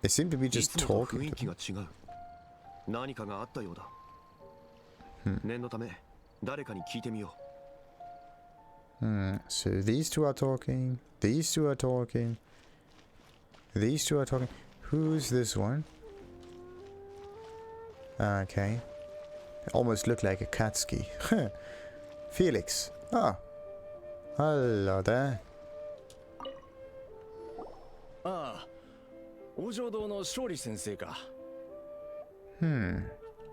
They seem to be just talking to them. 何かがあったようだ。念のため誰かに聞いてみよう。So these two are talking. These two are talking. These two are talking. Who's this one? Okay. Almost look like a Katsuki. Felix. Oh. Hello there. ああ、王城堂の勝利先生か。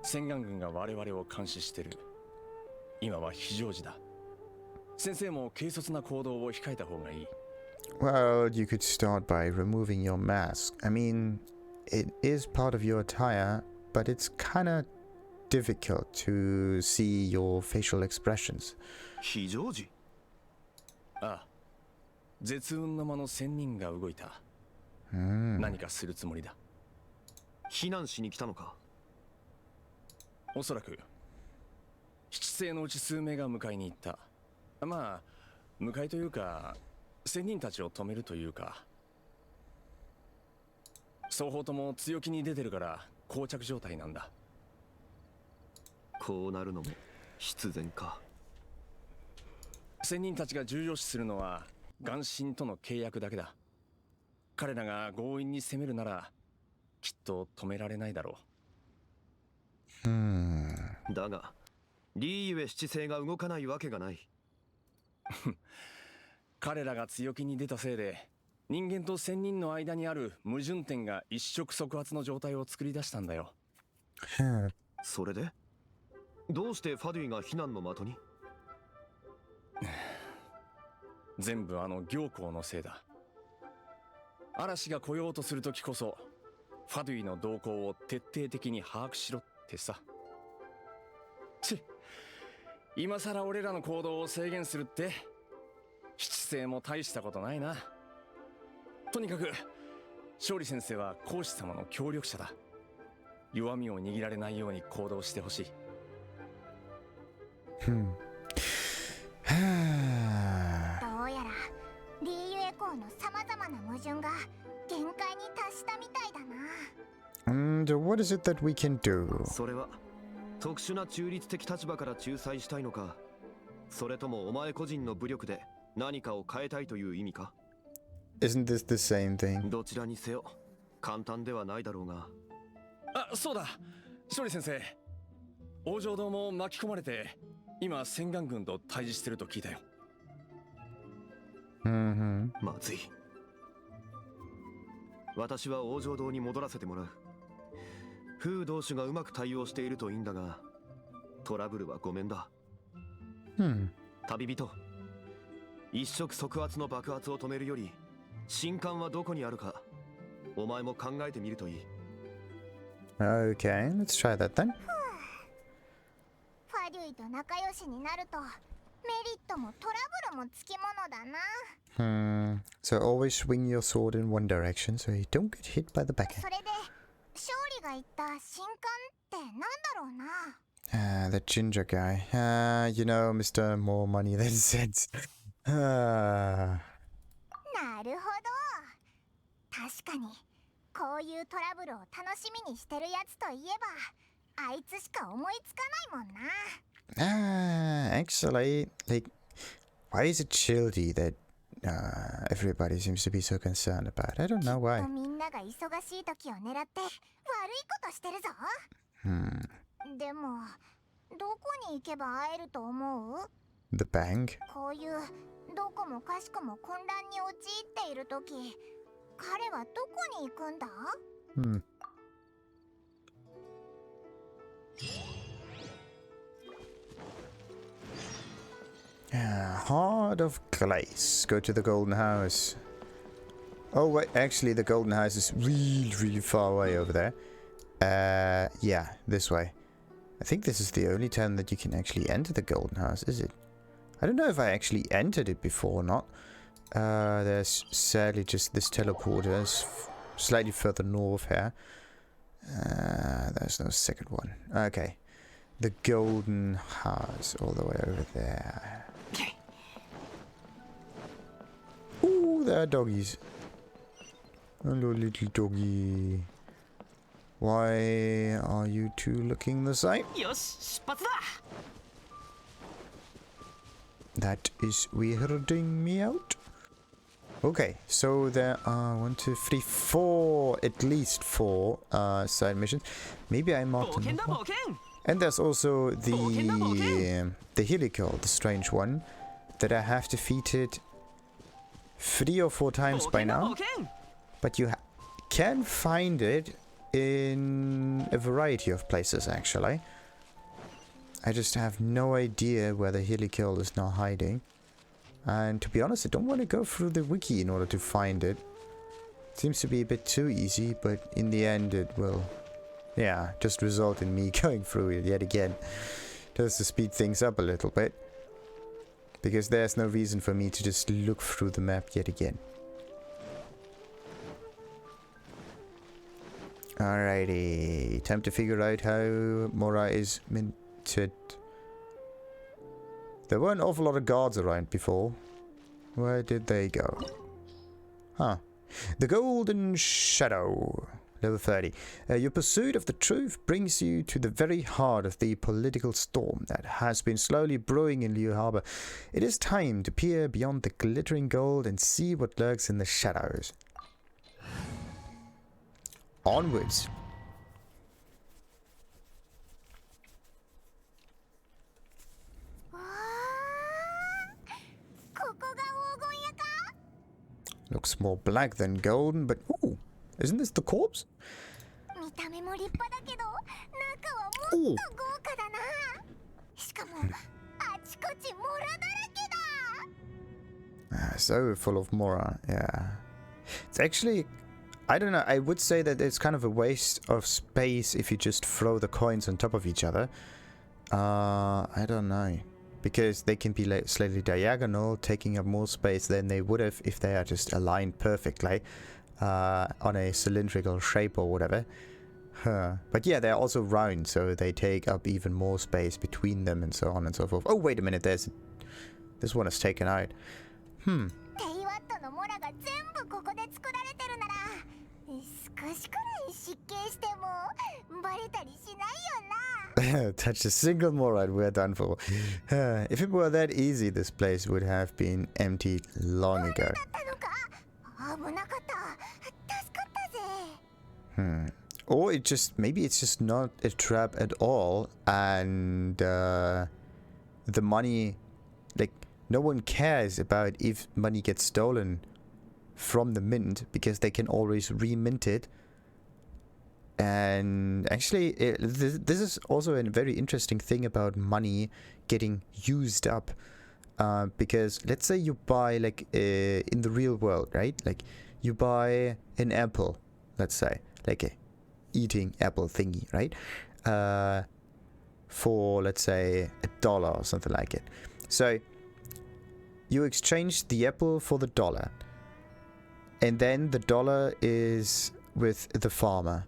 洗顔軍が我々を監視してる。今は非常時だ。先生も軽率な行動を控えた方がいい。Well, you could start by removing your mask. I mean, it is part of your attire, but it's kind of difficult to see your facial expressions. 非常時？ああ、絶運の間の仙人が動いた。何かするつもりだ。避難しに来たのか？おそらく七星のうち数名が迎えに行った。まあ迎えというか仙人たちを止めるというか、双方とも強気に出てるから膠着状態なんだ。こうなるのも必然か。仙人たちが重要視するのは眼神との契約だけだ。彼らが強引に攻めるならきっと止められないだろう。だがリーユエ七星が動かないわけがない。彼らが強気に出たせいで人間と仙人の間にある矛盾点が一触即発の状態を作り出したんだよ。それでどうしてファドゥイが避難の的に？全部あの行幸のせいだ。嵐が来ようとするときこそファドゥイの動向を徹底的に把握しろってさ。今さら俺らの行動を制限するって七星も大したことないな。とにかく勝利先生は講師様の協力者だ。弱みを握られないように行動してほしい。どうやらリーユエ港の様々な矛盾が限界に達したみたいだな。And what is it that we can do? それは特殊な中立的立場から仲裁したいのか、それともお前個人の武力で何かを変えたいという意味か？ Isn't this the same thing? どちらにせよ簡単ではないだろうが。あ、そうだ、勝利先生。王城堂も巻き込まれて今洗顔軍と対峙してると聞いたよ。まずい。私は王城堂に戻らせてもらう。風同種がうまく対応しているといいんだが、トラブルはごめんだ。旅人、一触即発の爆発を止めるより神官はどこにあるかお前も考えてみるといい。Okay, let's try that then. ファデュイと仲良しになるとメリットもトラブルもつきものだな。So always swing your sword in one direction so you don't get hit by the backhand. それで勝利が言った新刊ってなんだろうな。That ginger guy. You know, Mr. More Money Than Sense. なるほど。確かにこういうトラブルを楽しみにしてるやつといえばあいつしか思いつかないもんな。Actually, like, why is it Childe that everybody seems to be so concerned about? I don't know why. きっとみんなが忙しい時を狙って悪いことしてるぞ。でもどこに行けば会えると思う？ The bank? こういうどこもかしこも混乱に陥っている時、彼はどこに行くんだ？Heart of Glaze. Go to the Golden House. Oh wait, actually the Golden House is really far away over there. Yeah, this way. I think this is the only time that you can actually enter the Golden House, is it? I don't know if I actually entered it before or not. There's sadly just this teleporter is slightly further north here. There's no second one. Okay. The Golden House all the way over there. Ooh, there are doggies. Hello, little doggy. Why are you two looking the same? That is weirding me out. Okay, so there are 1, 2, 3, 4, at least 4 side missions. Maybe I marked them. And there's also the helical, the strange one, that I have defeated 3 or 4 times by now. But you can find it in a variety of places, actually. I just have no idea where the helical is now hiding. And to be honest, I don't want to go through the wiki in order to find it. Seems to be a bit too easy, but in the end it will, yeah, just result in me going through it yet again. Just to speed things up a little bit. Because there's no reason for me to just look through the map yet again. Alrighty, time to figure out how Mora is minted. There were an awful lot of guards around before. Where did they go? Huh. The Golden Shadow. Level 30. Your pursuit of the truth brings you to the very heart of the political storm that has been slowly brewing in Liyue Harbor. It is time to peer beyond the glittering gold and see what lurks in the shadows. Onwards. Looks more black than golden, but ooh, isn't this the corpse? Ooh. So full of Mora, yeah. It's actually, I don't know, I would say that it's kind of a waste of space if you just throw the coins on top of each other. I don't know. Because they can be like slightly diagonal, taking up more space than they would have if they are just aligned perfectly on a cylindrical shape or whatever. But yeah, they're also round, so they take up even more space between them and so on and so forth. Oh, wait a minute, this one is taken out. Touch a single more and we're done for. If it were that easy, this place would have been emptied long ago. Or it just, maybe it's just not a trap at all, and the money, like, no one cares about if money gets stolen from the mint, because they can always remint it. And actually, this is also a very interesting thing about money getting used up. Because let's say you buy, like, in the real world, right? Like, you buy an apple, let's say. Like, eating apple thingy, right? For, let's say, $1 or something like it. So you exchange the apple for the dollar, and then the dollar is with the farmer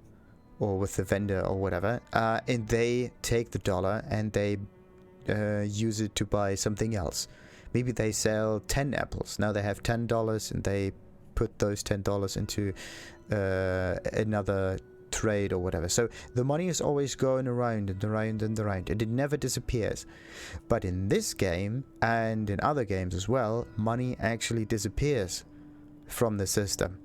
or with the vendor or whatever, and they take the dollar and they use it to buy something else. Maybe they sell 10 apples. Now they have $10 and they put those $10 into another trade or whatever. So the money is always going around and around and around, and it never disappears. But in this game and in other games as well, money actually disappears from the system.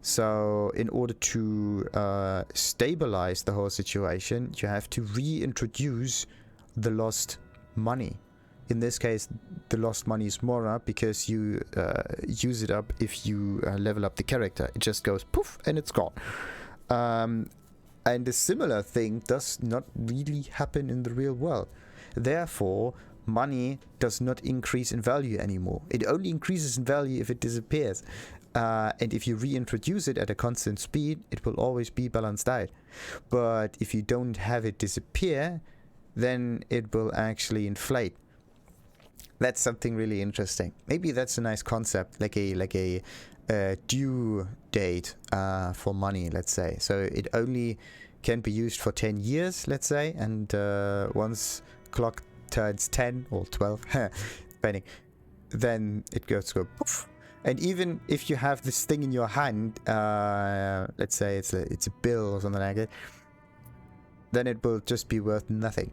So in order to stabilize the whole situation, you have to reintroduce the lost money. In this case, the lost money is Mora, because you use it up if you level up the character. It just goes poof and it's gone. And a similar thing does not really happen in the real world. Therefore, money does not increase in value anymore. It only increases in value if it disappears. And if you reintroduce it at a constant speed, it will always be balanced out. But if you don't have it disappear, then it will actually inflate. That's something really interesting. Maybe that's a nice concept, like a due date for money, let's say. So it only can be used for 10 years, let's say, and once clock turns 10 or 12, depending, then it goes to go poof. And even if you have this thing in your hand, let's say it's a bill or something like that, then it will just be worth nothing.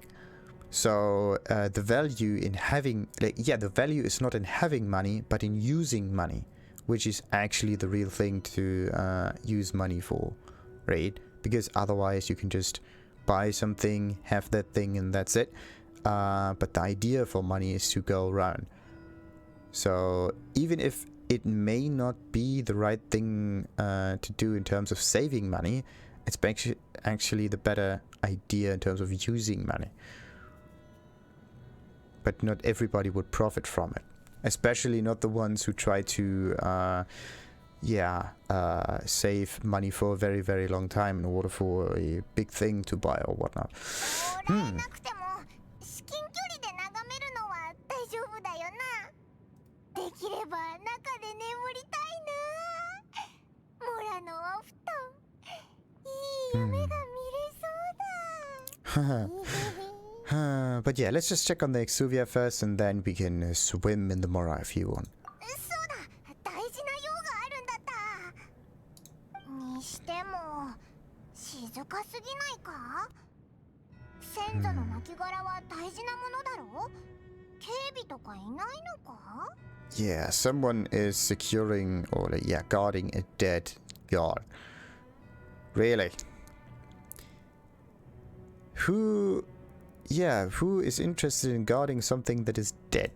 So the value in having, the value is not in having money, but in using money, which is actually the real thing to use money for, right? Because otherwise you can just buy something, have that thing, and that's it. But the idea for money is to go around. So even if it may not be the right thing to do in terms of saving money, it's actually the better idea in terms of using money. But not everybody would profit from it. Especially not the ones who try to save money for a very, very long time in order for a big thing to buy or whatnot. But yeah, let's just check on the Exuvia first, and then we can swim in the Mora if you want. Yeah, someone is securing or guarding a dead guard. Really? Who is interested in guarding something that is dead?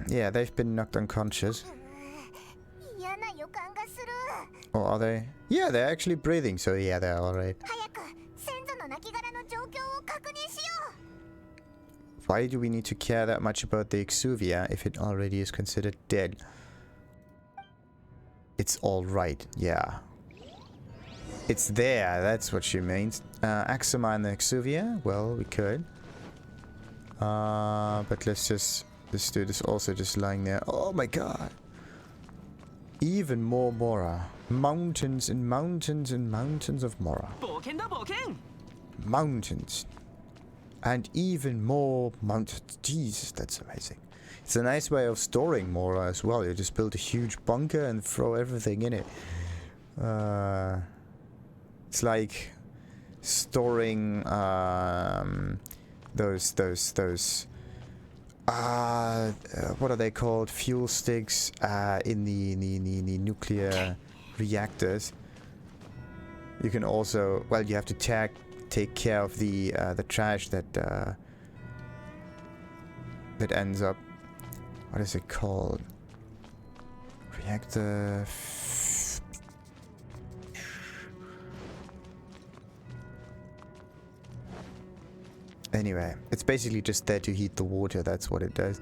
Yeah, they've been knocked unconscious. Or are they? Yeah, they're actually breathing, so yeah, they're alright. Why do we need to care that much about the Exuvia if it already is considered dead? It's alright, yeah. It's there, that's what she means. Axima and the Exuvia? Well, we could. But let's do this also just lying there. Oh my god! Even more Mora. Mountains and mountains and mountains of Mora. Mountains. And even more mountains. Jesus, that's amazing. It's a nice way of storing Mora as well. You just build a huge bunker and throw everything in it. It's like storing those what are they called? Fuel sticks in the nuclear reactors. You can also, well, you have to take care of the trash that ends up. What is it called? Reactor. Anyway, it's basically just there to heat the water. That's what it does.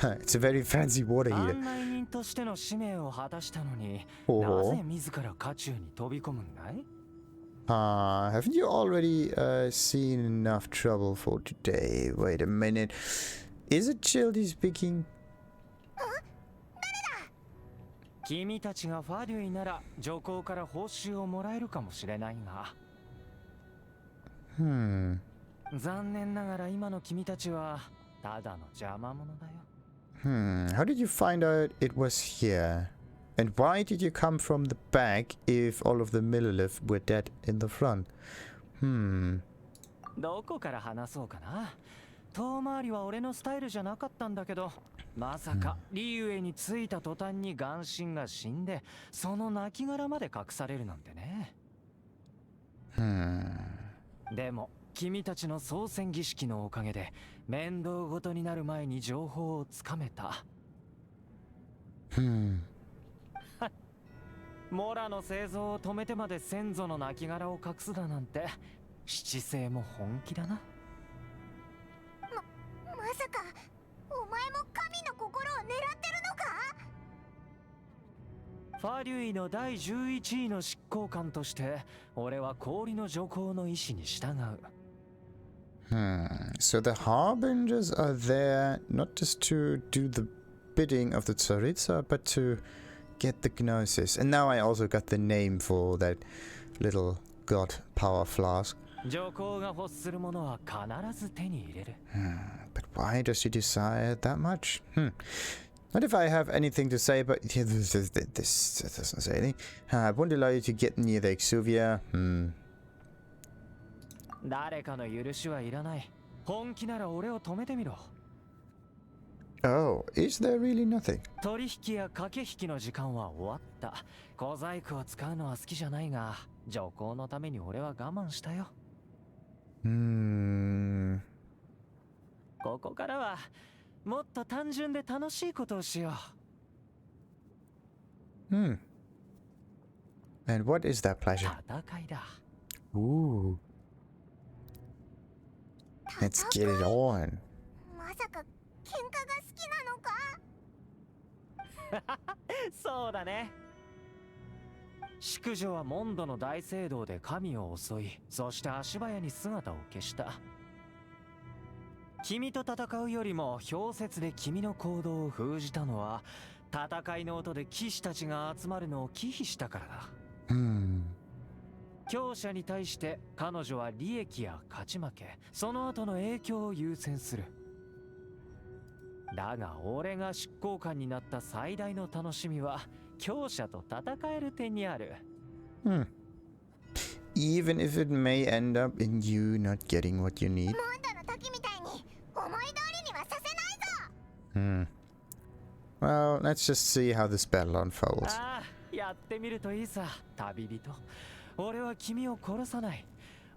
It's a very fancy water heater. としての使命を果たしたのに、なぜ自ら渦中に飛び込むんだい? Haven't you already seen enough trouble for today? Wait a minute. Is it Childe speaking? 君たちがファデュイなら上皇から報酬をもらえるかもしれないが。残念ながら今の君たちはただの邪魔者だよ。How did you find out it was here? And why did you come from the back if all of the Millelith were dead in the front? どこから話そうかな。遠回りは俺のスタイルじゃなかったんだけど、まさかリユエに着いた途端に眼神が死んで、その亡骸まで隠されるなんてね。でも君たちの操船儀式のおかげで面倒ごとになる前に情報をつかめた。モラの製造を止めてまで先祖の亡骸を隠すだなんて、七星も本気だな。まさかお前も神の心を狙ってるのか？ファリュイの第11位の執行官として俺は氷の女皇の意志に従う。So the Harbingers are there not just to do the bidding of the Tsaritsa, but to get the Gnosis. And now I also got the name for that little god power flask. 女皇が欲するものは必ず手に入れる。But why does she desire that much? Not if I have anything to say, but this doesn't say anything. I won't allow you to get near the Exuvia. 誰かの許しはいらない。本気なら俺を止めてみろ。Oh, is there really nothing? 取引や駆け引きの時間は終わった。小細工を使うのは好きじゃないが、女皇のために俺は我慢したよ。ここからはもっと単純で楽しいことをしよう。And what is that pleasure? 戦いだ。Ooh. Let's get it on. まさか喧嘩が好きなのか？そうだね。淑女はモンドの大聖堂で神を襲い、そして足早に姿を消した。君と戦うよりも氷雪で君の行動を封じたのは、戦いの音で騎士たちが集まるのを忌避したからだ。強者に対して彼女は利益や勝ち負け、その後の影響を優先する。だが俺が執行官になった最大の楽しみは強者と戦える点にある。Even if it may end up in you not getting what you need. モンドの時みたいに思い通りにはさせないぞ。Well, let's just see how this battle unfolds. ああ、やってみるといいさ、旅人。俺は君を殺さない。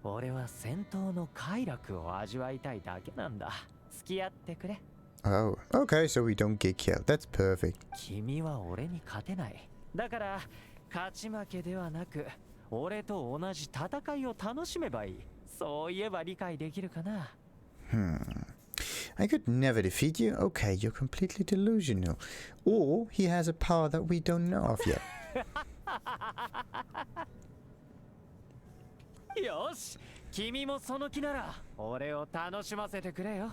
俺は戦闘の快楽を味わいたいだけなんだ。付き合ってくれ。Oh, okay, so we don't get killed. That's perfect. 君は俺に勝てない。だから勝ち負けではなく、俺と同じ戦いを楽しめばいい。そう言えば理解できるかな。I could never defeat you. Okay, you're completely delusional. Or he has a power that we don't know of yet. よし、君もその気なら俺を楽しませてくれよ。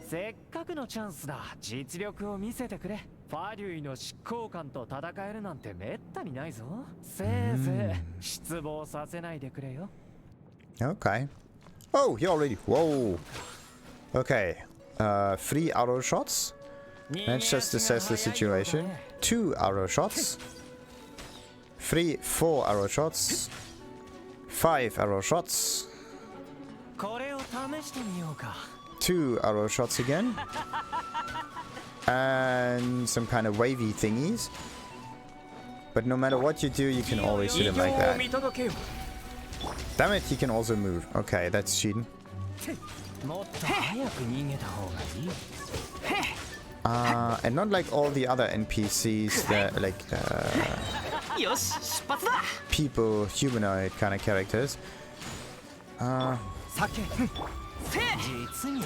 せっかくのチャンスだ。実力を見せてくれ。ファリュイの執行官と戦えるなんてめったにないぞ。せいぜい失望させないでくれよ。Okay. Oh, he already. Whoa. Okay. 3 arrow shots. Let's just assess the situation. 2 arrow shots. 4 arrow shots. 5 arrow shots. これを試してみようか。2 arrow shots again. And some kind of wavy thingies. But no matter what you do, you can always hit him like that. Damn it, he can also move. Okay, that's cheating. And not like all the other NPCs that like people, humanoid kind of characters.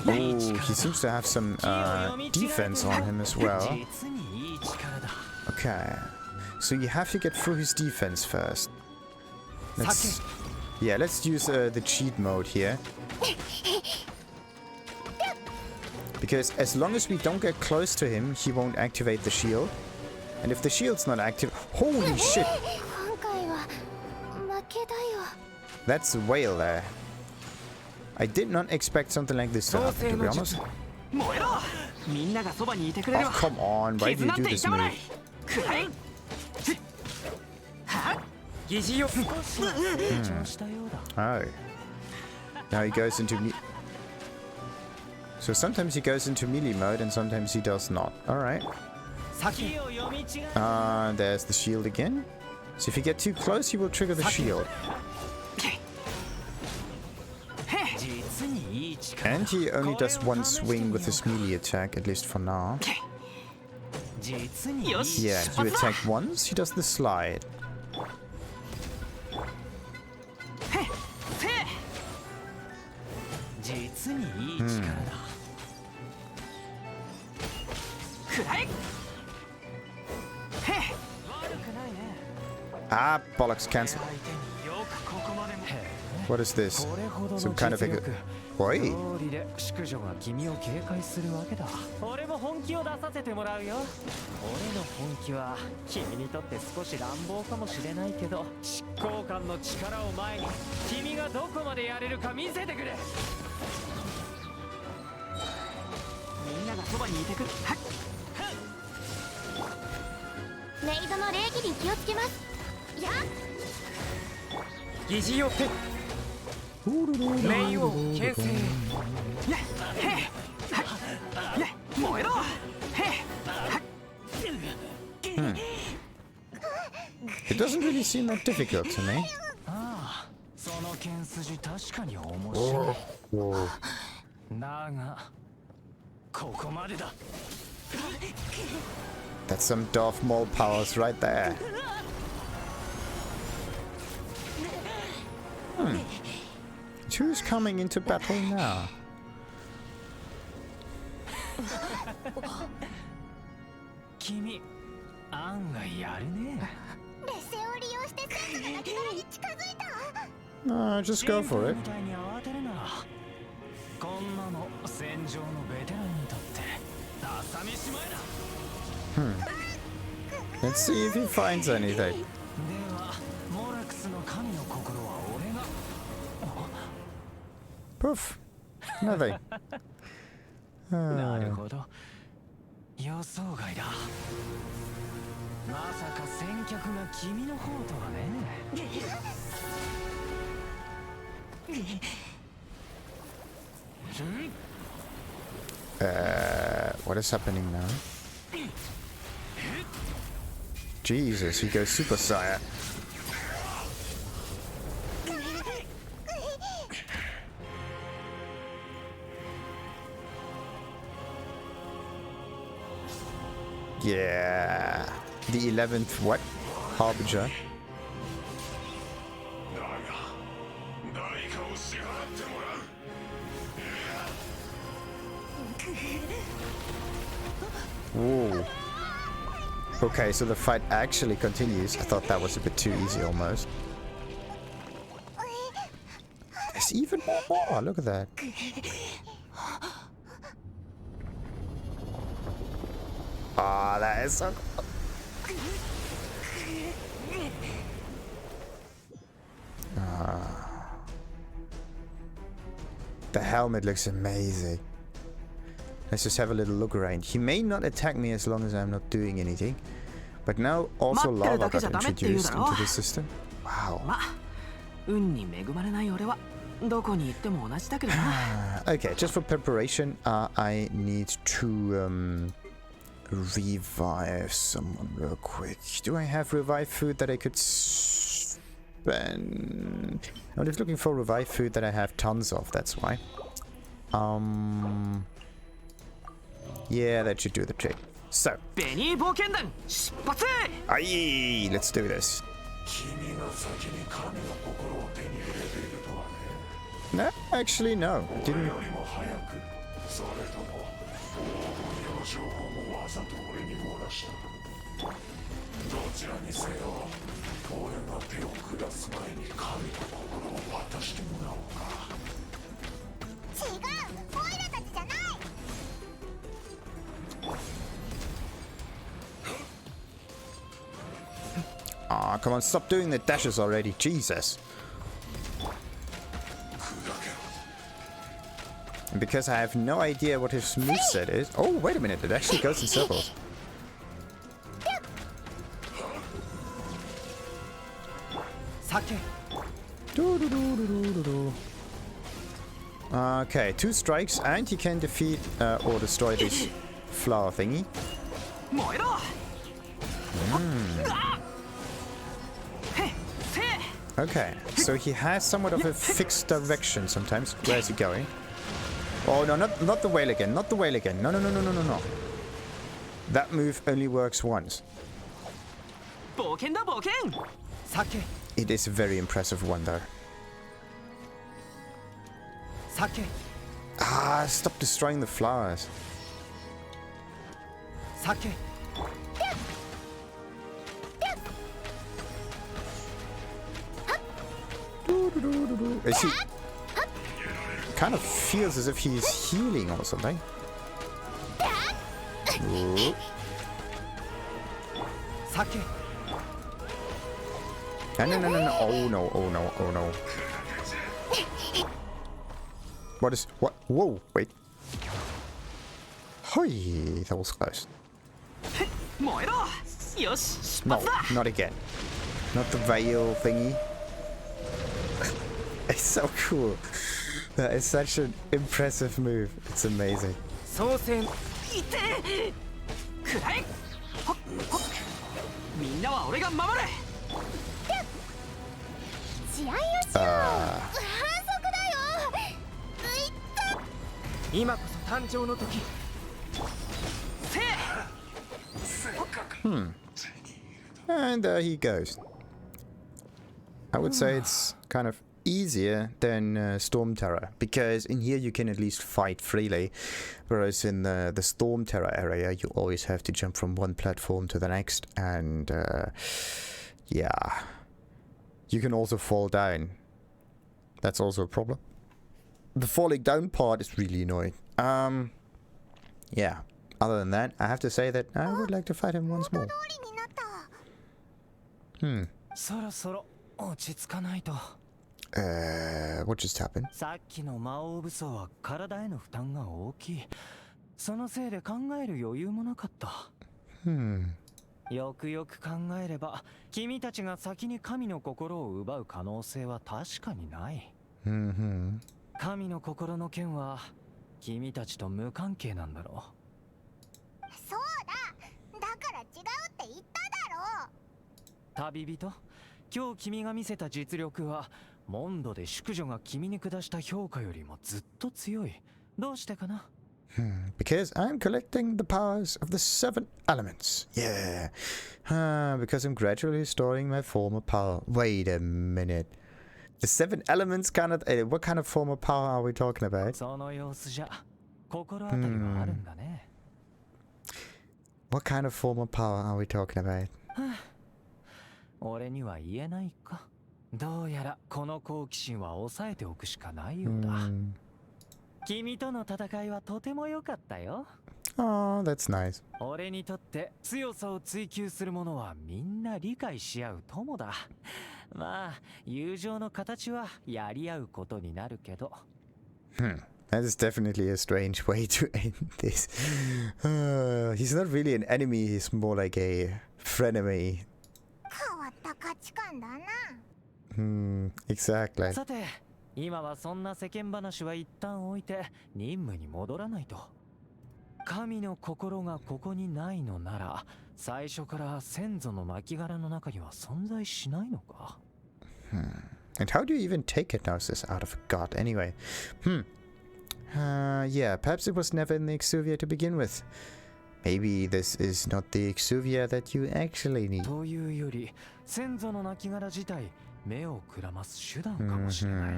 Oh, he seems to have some defense on him as well. Okay, so you have to get through his defense first. Let's use the cheat mode here. Because as long as we don't get close to him, he won't activate the shield. And if the shield's not active... Holy shit! That's a whale there. I did not expect something like this to happen, to be honest. Oh, come on. Why do you do this move? Oh. Now he goes into... So sometimes he goes into melee mode and sometimes he does not. Alright. There's the shield again. So if you get too close, he will trigger the shield. And he only does one swing with his melee attack, at least for now. Yeah, you attack once, he does the slide. Ah, bollocks, cancel. What is this? Some kind of a... Oi! It doesn't really seem that difficult to me. Whoa. That's some Darth Maul powers right there. Who's coming into battle now? Just go for it. Let's see if he finds anything. Poof. Nothing. What is happening now? Jesus, he goes Super Saiyan. Yeah. The 11th what? Harbinger. Whoa. Okay, so the fight actually continues. I thought that was a bit too easy almost. There's even more. Look at that. Ah, that is so cool. The helmet looks amazing. Let's just have a little look around. He may not attack me as long as I'm not doing anything. But now also lava got introduced into the system. Wow. Okay, just for preparation, I need to revive someone real quick. Do I have revive food that I could spend? I'm just looking for revive food that I have tons of, that's why. Yeah, that should do the trick. So, aye, let's do this. No, actually, no. Didn't. Aw, come on, stop doing the dashes already, Jesus. And because I have no idea what his moveset is. Oh, wait a minute, it actually goes in circles. Okay, 2 strikes and he can defeat or destroy this flower thingy. Okay, so he has somewhat of a fixed direction sometimes. Where is he going? Oh no, not the whale again, not the whale again. No. That move only works once. It is a very impressive one though. Ah, stop destroying the flowers. Is he... Kind of feels as if he's healing or something. Ooh. No. Oh no. What is... What? Whoa, wait. Hoi, that was close. No, not again. Not the veil thingy. It's so cool. That is such an impressive move. It's amazing. And there he goes. I would say it's kind of easier than Storm Terror, because in here you can at least fight freely, whereas in the Storm Terror area you always have to jump from one platform to the next, and yeah, you can also fall down. That's also a problem. The falling down part is really annoying. Yeah, other than that, I have to say that I would like to fight him once more. What just happened? さっきの魔王武装は体への負担が大きい。そのせいで考える余裕もなかった。よくよく考えれば、君たちが先に神の心を奪う可能性は確かにない。神の心の件は君たちと無関係なんだろう。そうだ。だから違うって言っただろう。旅人、今日君が見せた実力は。モンドで淑女が君に下した評価よりもずっと強い。どうしてかな? Because I'm collecting the powers of the 7 elements. Yeah. Because I'm gradually restoring my former power. Wait a minute. The 7 elements kind of... what kind of former power are we talking about? その様子じゃ、心当たりはあるんだね。What kind of former power are we talking about? 俺には言えないか。どうやらこの好奇心は抑えておくしかないようだ。君との戦いはとても良かったよ。Oh, that's nice. 俺にとって強さを追求する者はみんな理解し合う友だ。まあ、友情の形はやり合うことになるけど。That is definitely a strange way to end this. He's not really an enemy, he's more like a frenemy. 変わった価値観だな。Exactly. さて、今はそんな世間話は一旦置いて任務に戻らないと。神の心がここにないのなら、最初から先祖の亡骸の中には存在しないのか。And how do you even take hypnosis out of a god anyway? Yeah, perhaps it was never in the Exuvia to begin with. Maybe this is not the Exuvia that you actually need. というより、先祖の亡骸自体目をくらます手段かもしれない。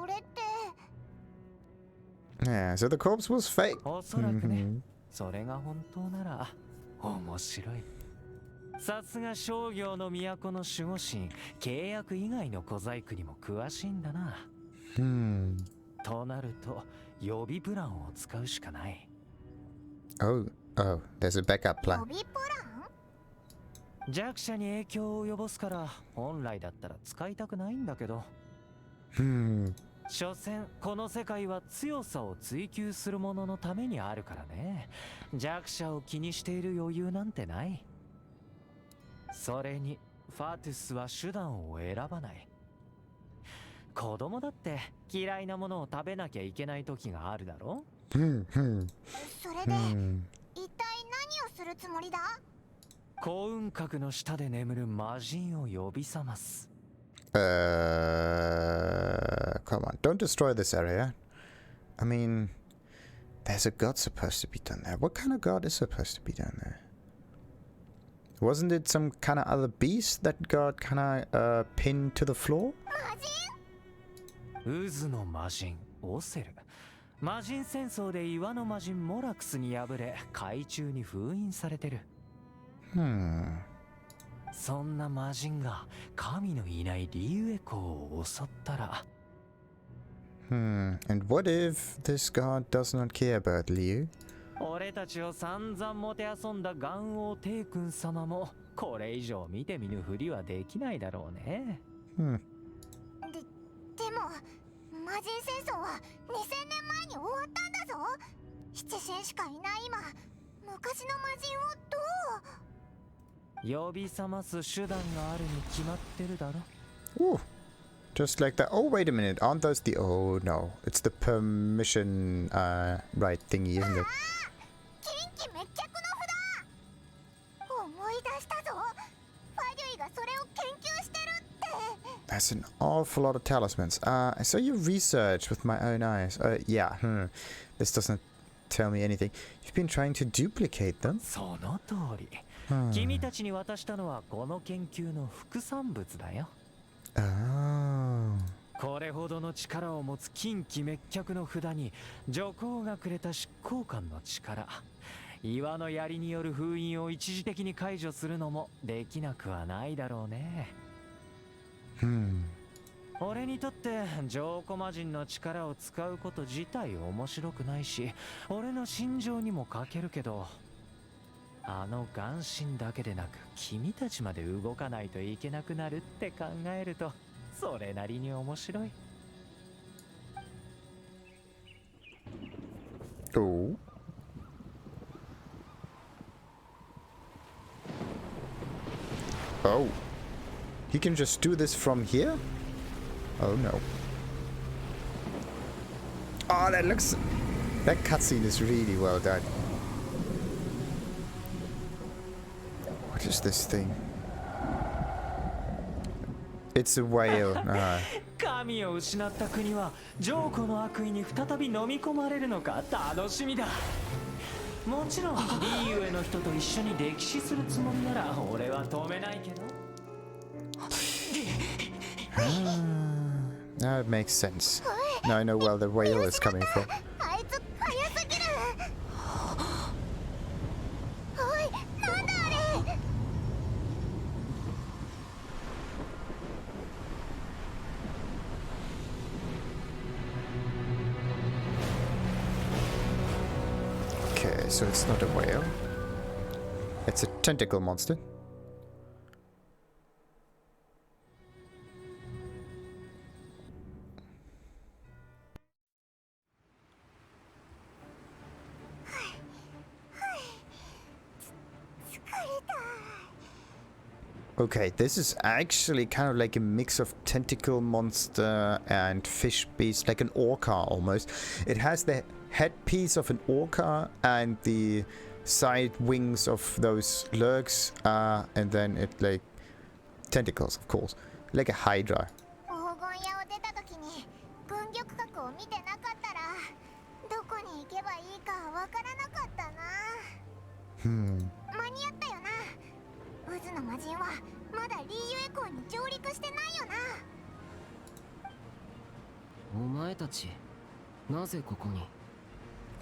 それって Yeah, so the corpse was fake. おそらくね。それが本当なら面白い。さすが商業の都の守護神、契約以外の小細工にも詳しいんだな。となると予備プランを使うしかない。Oh, there's a backup plan. 予備プラン？弱者に影響を及ぼすから本来だったら使いたくないんだけど。所詮この世界は強さを追求する者のためにあるからね。弱者を気にしている余裕なんてない。それにファトゥスは手段を選ばない。子供だって嫌いなものを食べなきゃいけない時があるだろ。それで一体何をするつもりだ？幸運閣の下で眠る魔人を呼び覚ます。Come on, don't destroy this area. I mean, there's a god supposed to be done there. What kind of god is supposed to be done there? Wasn't it some kind of other beast that got kind of pinned to the floor? 渦の魔人オセル。魔人戦争で岩の魔人モラクスに敗れ海中に封印されてる。そんな魔人が神のいないリユエ港を襲ったら。And what if this god does not care about Liyue? 俺たちを散々もてあそんだ元王帝君様もこれ以上見て見ぬふりはできないだろうね。でも魔人戦争は2000年前に終わったんだぞ。七神しかいない今、昔の魔人をどう？呼び覚ます手段があるに決まってるだろ。Ooh, just like that. Oh, wait a minute. Aren't those the... Oh, no. It's the permission, right thingy, isn't it? 近畿滅却の札！思い出したぞ。ファデュイがそれを研究してるって。That's an awful lot of talismans. I saw your research with my own eyes. Yeah, This doesn't tell me anything. You've been trying to duplicate them? その通り。君たちに渡したのはこの研究の副産物だよ。これほどの力を持つ近畿滅却の札に女皇がくれた執行官の力、岩の槍による封印を一時的に解除するのもできなくはないだろうね。俺にとって浄古魔人の力を使うこと自体面白くないし、俺の心情にも欠けるけど、あの眼神だけでなく君たちまで動かないといけなくなるって考えるとそれなりに面白い。Oh. Oh. He can just do this from here? Oh no. Oh, that looks... That cutscene is really well done. What is this thing? It's a whale. 神を失った国は浄古の悪意に再び飲み込まれるのか楽しみだ。もちろんリーウェの人と一緒に歴史するつもりなら俺は止めないけど。Now it makes sense. Now I know where the whale is coming from. Okay, so it's not a whale. It's a tentacle monster. Okay, this is actually kind of like a mix of tentacle monster and fish beast, like an orca almost. It has the headpiece of an orca and the side wings of those lurks, and then it like tentacles, of course, like a hydra.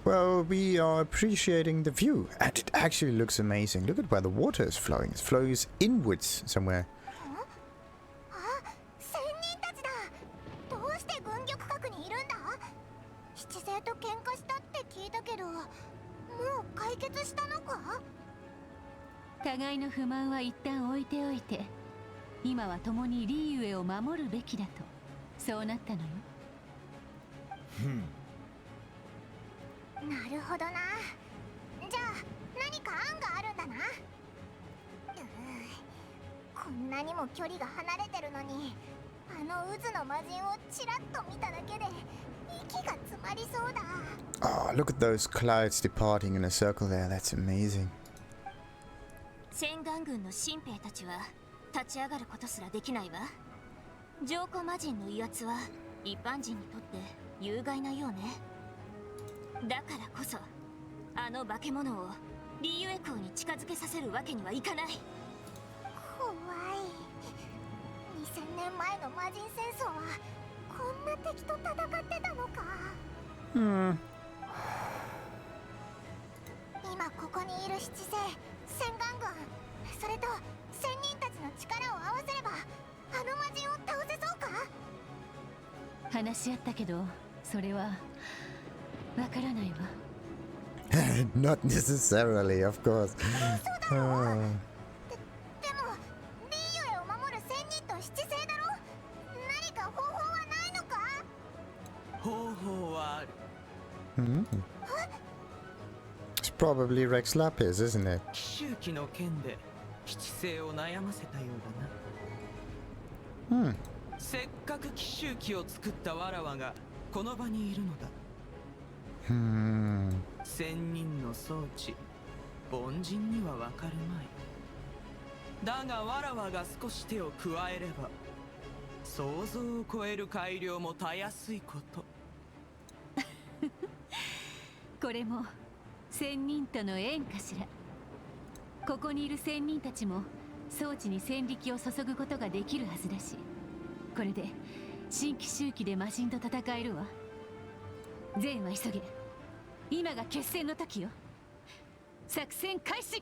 Well, we are appreciating the view, and it actually looks amazing. Look at where the water is flowing. It flows inwards somewhere. 仙人たちだ。どうして軍玉閣にいるんだ？七星と喧嘩したって聞いたけど、もう解決したのか？互いの不満は一旦置いておいて、今は共にリーユエを守るべきだと、そうなったのよ。なるほどな。じゃあ何か案があるんだな。こんなにも距離が離れてるのに、あの渦の魔人をちらっと見ただけで息が詰まりそうだ。Oh, look at those clouds departing in a circle there. That's amazing. 仙岩軍の新兵たちは立ち上がることすらできないわ。浄化魔人の威圧は一般人にとって有害なようね。だからこそあの化け物をリユエ港に近づけさせるわけにはいかない。怖い。2000年前の魔人戦争はこんな敵と戦ってたのか。今ここにいる七星、仙岩軍、それと仙人たちの力を合わせればあの魔人を倒せそうか？話し合ったけど、それはわからないわ。Not necessarily, of course. でもリーユエを守る仙人と七星だろ。何か方法はないのか？方法はある。It's probably Rex Lapis, isn't it? 奇襲記の件で七星を悩ませたようだな。せっかく奇襲記を作ったわらわがこの場にいるのだ。仙人の装置、凡人にはわかるまい。だがわらわが少し手を加えれば、想像を超える改良もたやすいこと。これも仙人との縁かしら。ここにいる仙人たちも装置に戦力を注ぐことができるはずだし、これで新奇襲記で魔人と戦えるわ。善は急げ。今が決戦の時よ。作戦開始。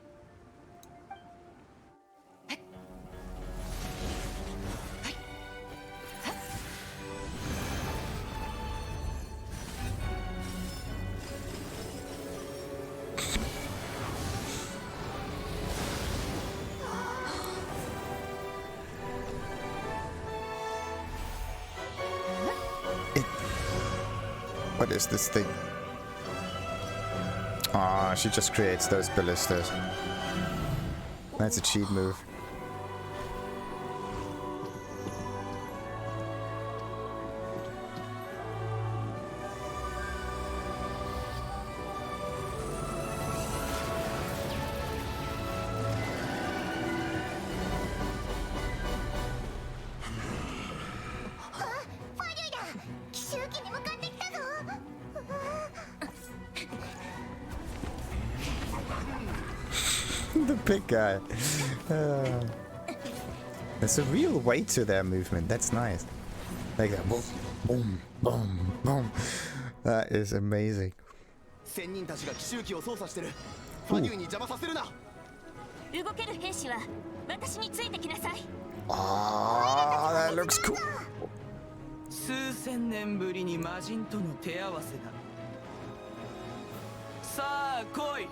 What is this thing? Ah, she just creates those ballistas. That's a cheat move. The big guy. There's a real weight to their movement. That's nice. Like that. Boom, boom, boom, boom. That is amazing. Ah, that looks cool. 数千年ぶりに魔人との手合わせだ。さあ来い。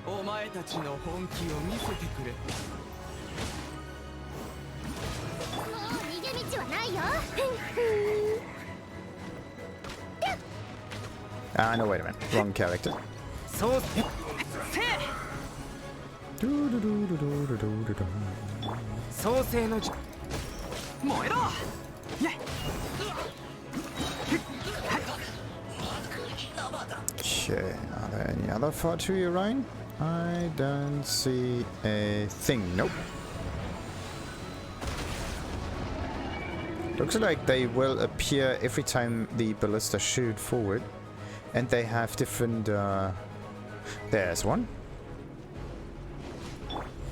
お前たちの本気を見せてくれ。もう逃げ道はないよ。Ah, no, wait a minute. Wrong character. そうせ。創世の燃えろ。Okay, are there any other Fatui around? I don't see a thing. Nope. Looks like they will appear every time the ballista shoot forward, and they have different. There's one.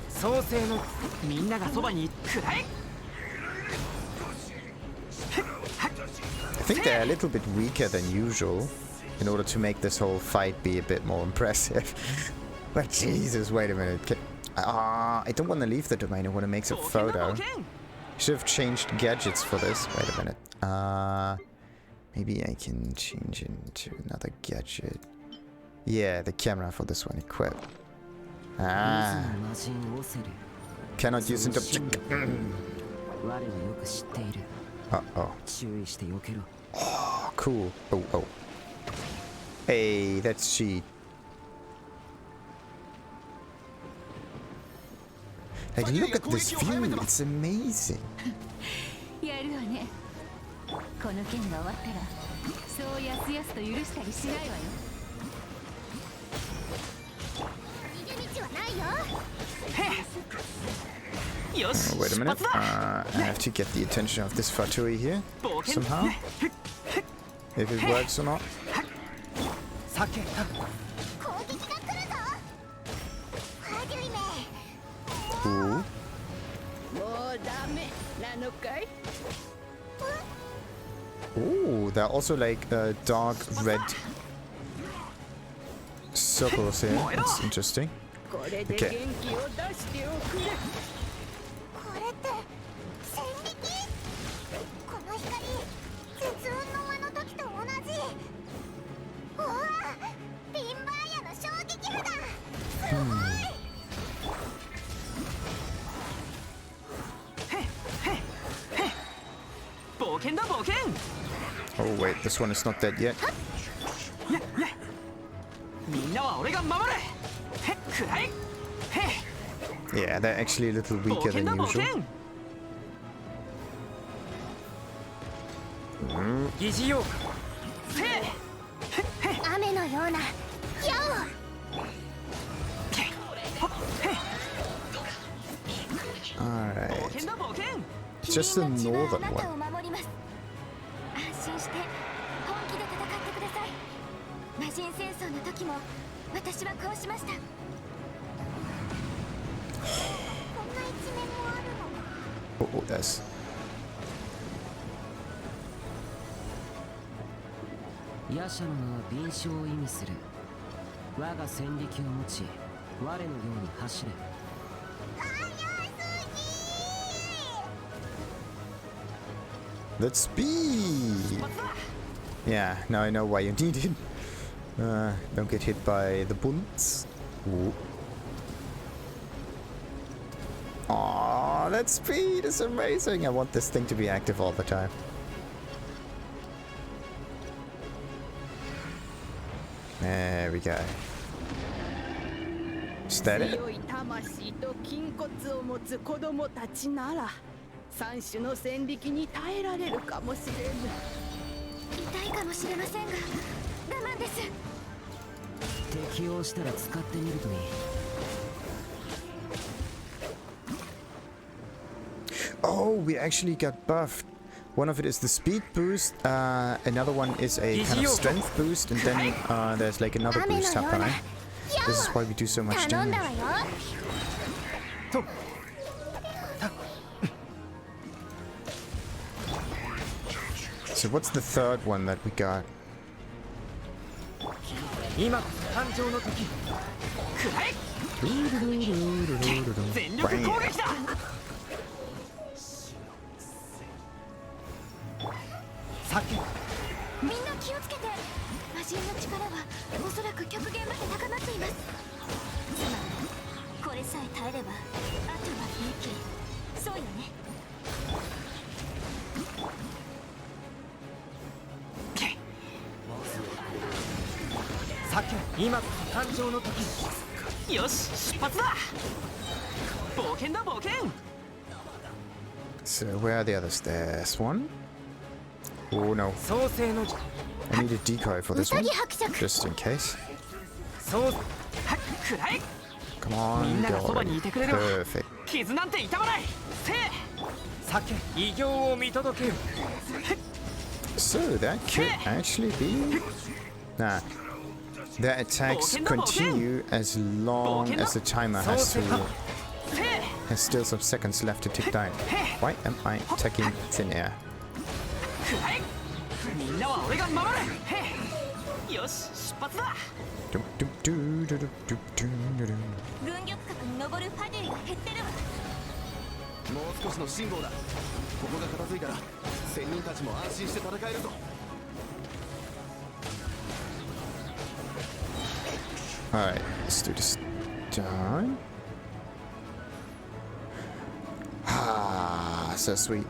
創世のみんながそばにくらえ。think they're a little bit weaker than usual in order to make this whole fight be a bit more impressive. But Jesus, wait a minute. I don't want to leave the domain. I want to make some photo. Should have changed gadgets for this. Wait a minute. Maybe I can change into another gadget. Yeah, the camera for this one. Equip. Cannot use it. Uh-oh. Oh, cool. Oh. Hey, that's cheat. Like, look at this view. It's amazing. Oh, wait a minute. I have to get the attention of this Fatui here somehow. If it works or not. Ooh. Ooh, there are also like dark red circles here. That's interesting. Okay. Oh wait, this one is not dead yet. Yeah, they're actually a little weaker than usual. Alright. Just the northern one. Oh, that's... Let's speed! Yeah, now I know why you need it. Don't get hit by the bullets. Aww, that speed is amazing! I want this thing to be active all the time. There we go. Is that it? Oh, we actually got buffed. One of it is the speed boost, another one is a kind of strength boost, and then there's like another boost happening. This is why we do so much damage. So what's the third one that we got? So where are the others? There's one. Oh no. I need a decoy for this one, just in case. Come on, go already. Perfect. So that could actually be... Nah. Their attacks continue as long as the timer has still some seconds left to tick down. Why am I attacking thin air? みんなは俺が守る。へよし、出発だ。軍玉閣に登るファデュイが減ってるわ。もう少しの辛抱だ。ここが片付いたら仙人たちも安心して戦えるぞ。Alright, let's do this done. Ah, so sweet.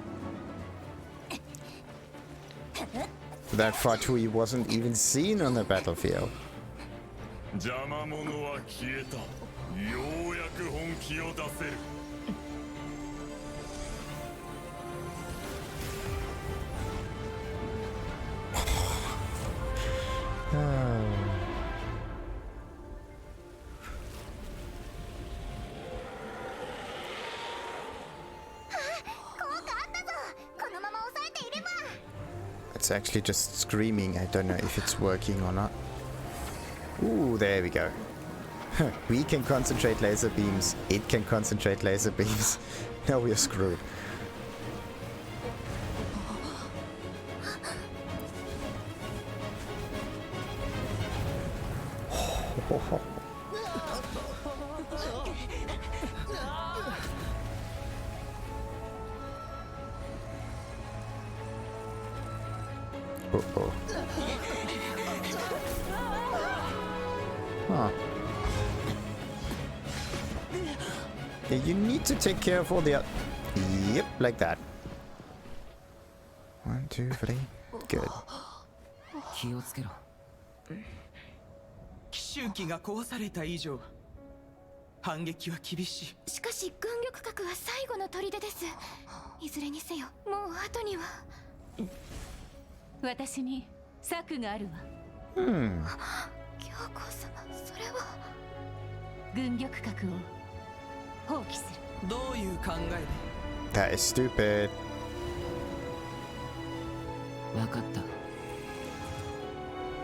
That Fatui wasn't even seen on the battlefield. 邪魔者は消えた。ようやく本気を出せる。It's actually just screaming. I don't know if it's working or not. Ooh, there we go. We can concentrate laser beams. It can concentrate laser beams. Now we're screwed. Uh-oh. Huh. Yeah, you need to take care of all the... Yep, like that. 1, 2, 3. Good. 気をつけろ。奇襲機が壊された以上、反撃は厳しい。しかし軍玉閣は最後の砦です。いずれにせよ、もう後には。私に策があるわ。教皇様、それは。軍玉閣を放棄する。どういう考えで That is stupid. 分かった。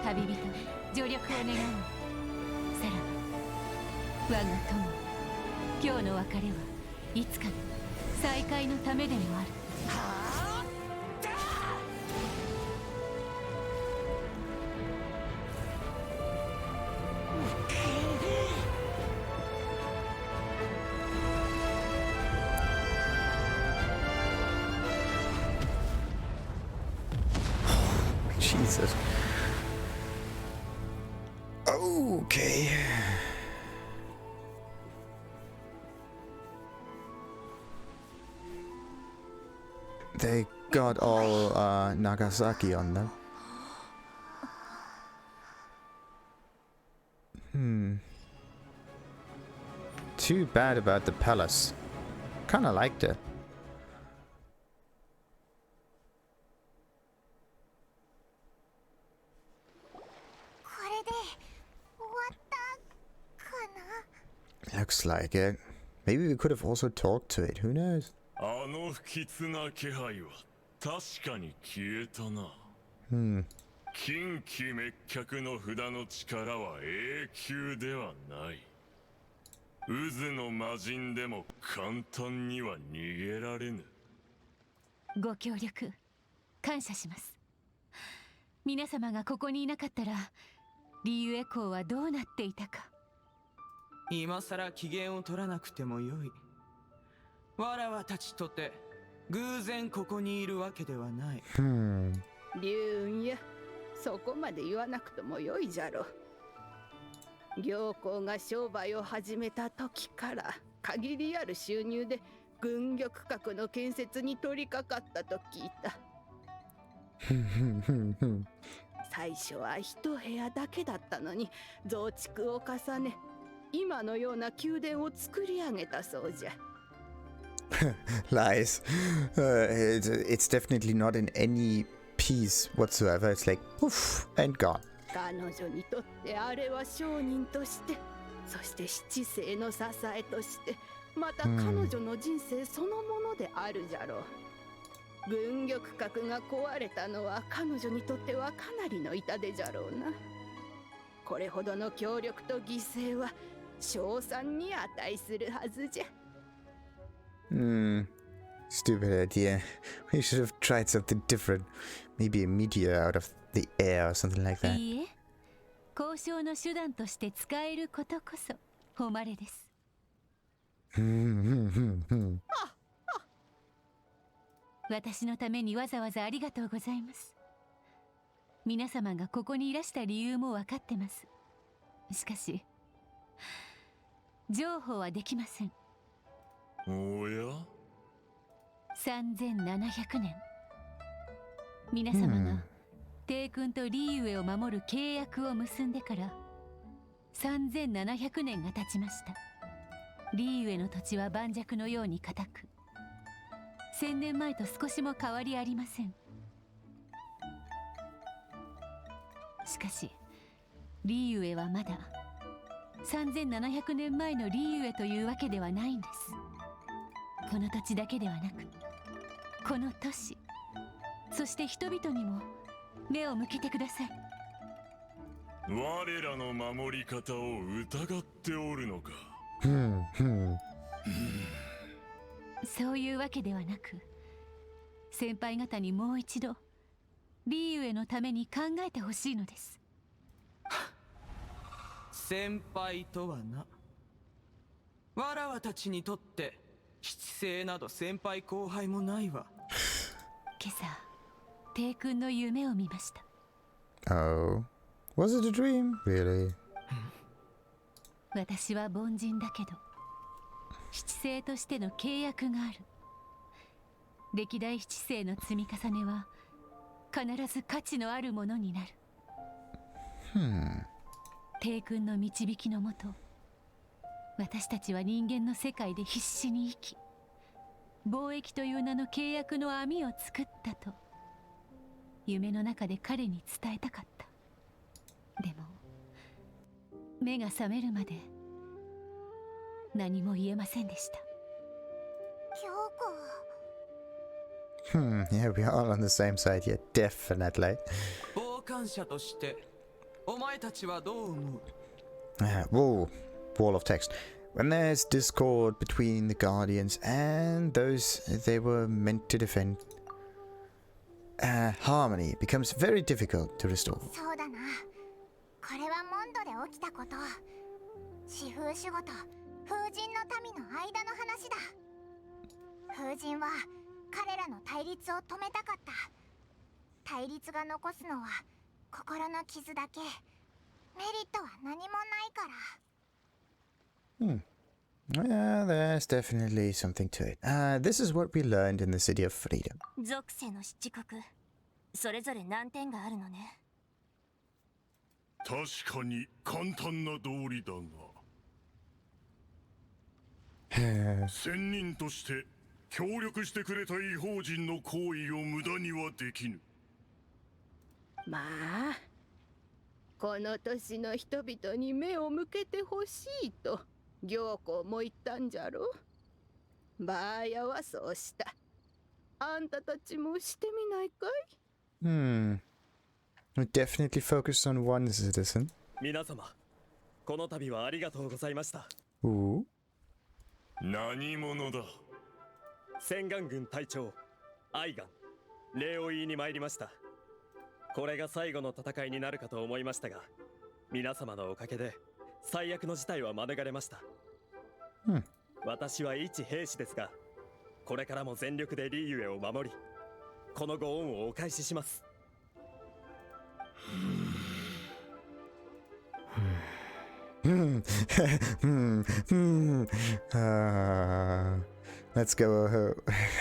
旅人、助力を願おう。さらば、我が友。今日の別れはいつかの再会のためでもある。Jesus. Okay. They got all Nagasaki on them. Too bad about the palace. Kinda liked it. Looks like it. Maybe we could have also talked to it. Who knows? あの不吉な気配は確かに消えたな。近畿滅却の札の力は永久ではない。渦の魔人でも簡単には逃げられぬ。ご協力感謝します。皆様がここにいなかったらリユエ公はどうなっていたか。今さら機嫌を取らなくてもよい。わらわたちとて偶然ここにいるわけではない。龍雲や、そこまで言わなくてもよいじゃろ。行幸が商売を始めた時から限りある収入で軍玉閣の建設に取り掛かったと聞いた。最初は一部屋だけだったのに増築を重ね、今のような宮殿を作り上げたそうじゃ。Lies. It's definitely not in any piece whatsoever. It's like poof and gone. 彼女にとってあれは商人として、そして七世の支えとして、また彼女の人生そのものであるじゃろう。軍玉閣が壊れたのは彼女にとってはかなりの痛手じゃろうな。これほどの協力と犠牲は称賛に値するはずじゃ。Stupid idea. We should have tried something different. Maybe a meteor out of the air or something like that. いいえ、交渉の手段として使えることこそ誉れです。私のためにわざわざありがとうございます。皆様がここにいらした理由も分かってます。しかし、譲歩はできません。おや3700年。皆様が帝君とリーウェを守る契約を結んでから3700年が経ちました。リーウェの土地は盤石のように固く、1000年前と少しも変わりありません。しかしリーウェはまだ3700年前のリーウェというわけではないんです。この土地だけではなく、この都市、そして人々にも目を向けてください。我らの守り方を疑っておるのか。そういうわけではなく、先輩方にもう一度リーウェのために考えてほしいのです。先輩とはな、わらわたちにとって七星など先輩後輩もないわ。今朝帝君の夢を見ました。Oh, was it a dream? Really? 私は凡人だけど七星としての契約がある。歴代七星の積み重ねは必ず価値のあるものになる。帝君の導きのもと、私たちは人間の世界で必死に生き、貿易という名の契約の網を作ったと夢の中で彼に伝えたかった。でも目が覚めるまで何も言えませんでした。Yeah, we are all on the same side here, definitely. 傍観者としてお前たちはどう思う？ Whoa, wall of text. When there's discord between the Guardians and those they were meant to defend, harmony becomes very difficult to restore. そうだな。これはモンドで起きたこと。四風守護と風神の民の間の話だ。風神は彼らの対立を止めたかった。対立が残すのは心の傷だけ。メリットは何もないから。Yeah, there's definitely something to it. This is what we learned in the City of Freedom. 属性の七国、それぞれ難点があるのね。確かに簡単な道理だが仙人として協力してくれた異邦人の行為を無駄にはできぬ。まあ、この年の人々に目を向けてほしいと行幸も言ったんじゃろ。バーヤはそうした。あんたたちもしてみないかい？We definitely focus on one citizen. 皆様、この度はありがとうございました。Ooh. 何者だ？洗顔軍隊長、アイガン、礼を言いに参りました。これが最後の戦いになるかと思いましたが、皆様のおかげで最悪の事態は免れました。私は一兵士ですが、これからも全力でリーユエを守り、このご恩をお返しします。Let's go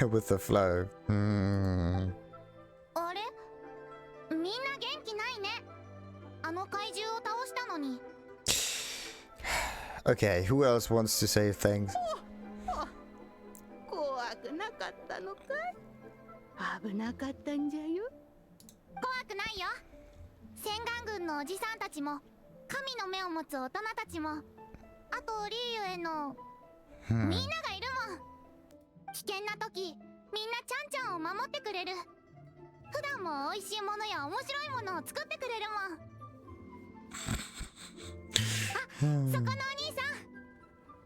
with the flow. あれ？みんな元気ないね。あの怪獣を倒したのに。Okay, who else wants to say things? 怖くなかったのかい？危なかったんじゃよ。怖くないよ。洗顔軍のおじさんたちも、神の目を持つ大人たちも、あとリーユへのみんながいるもん。危険な時、みんなちゃんちゃんを守ってくれる。普段も美味しいものや面白いものを作ってくれるもん。あ、そこのお兄さん、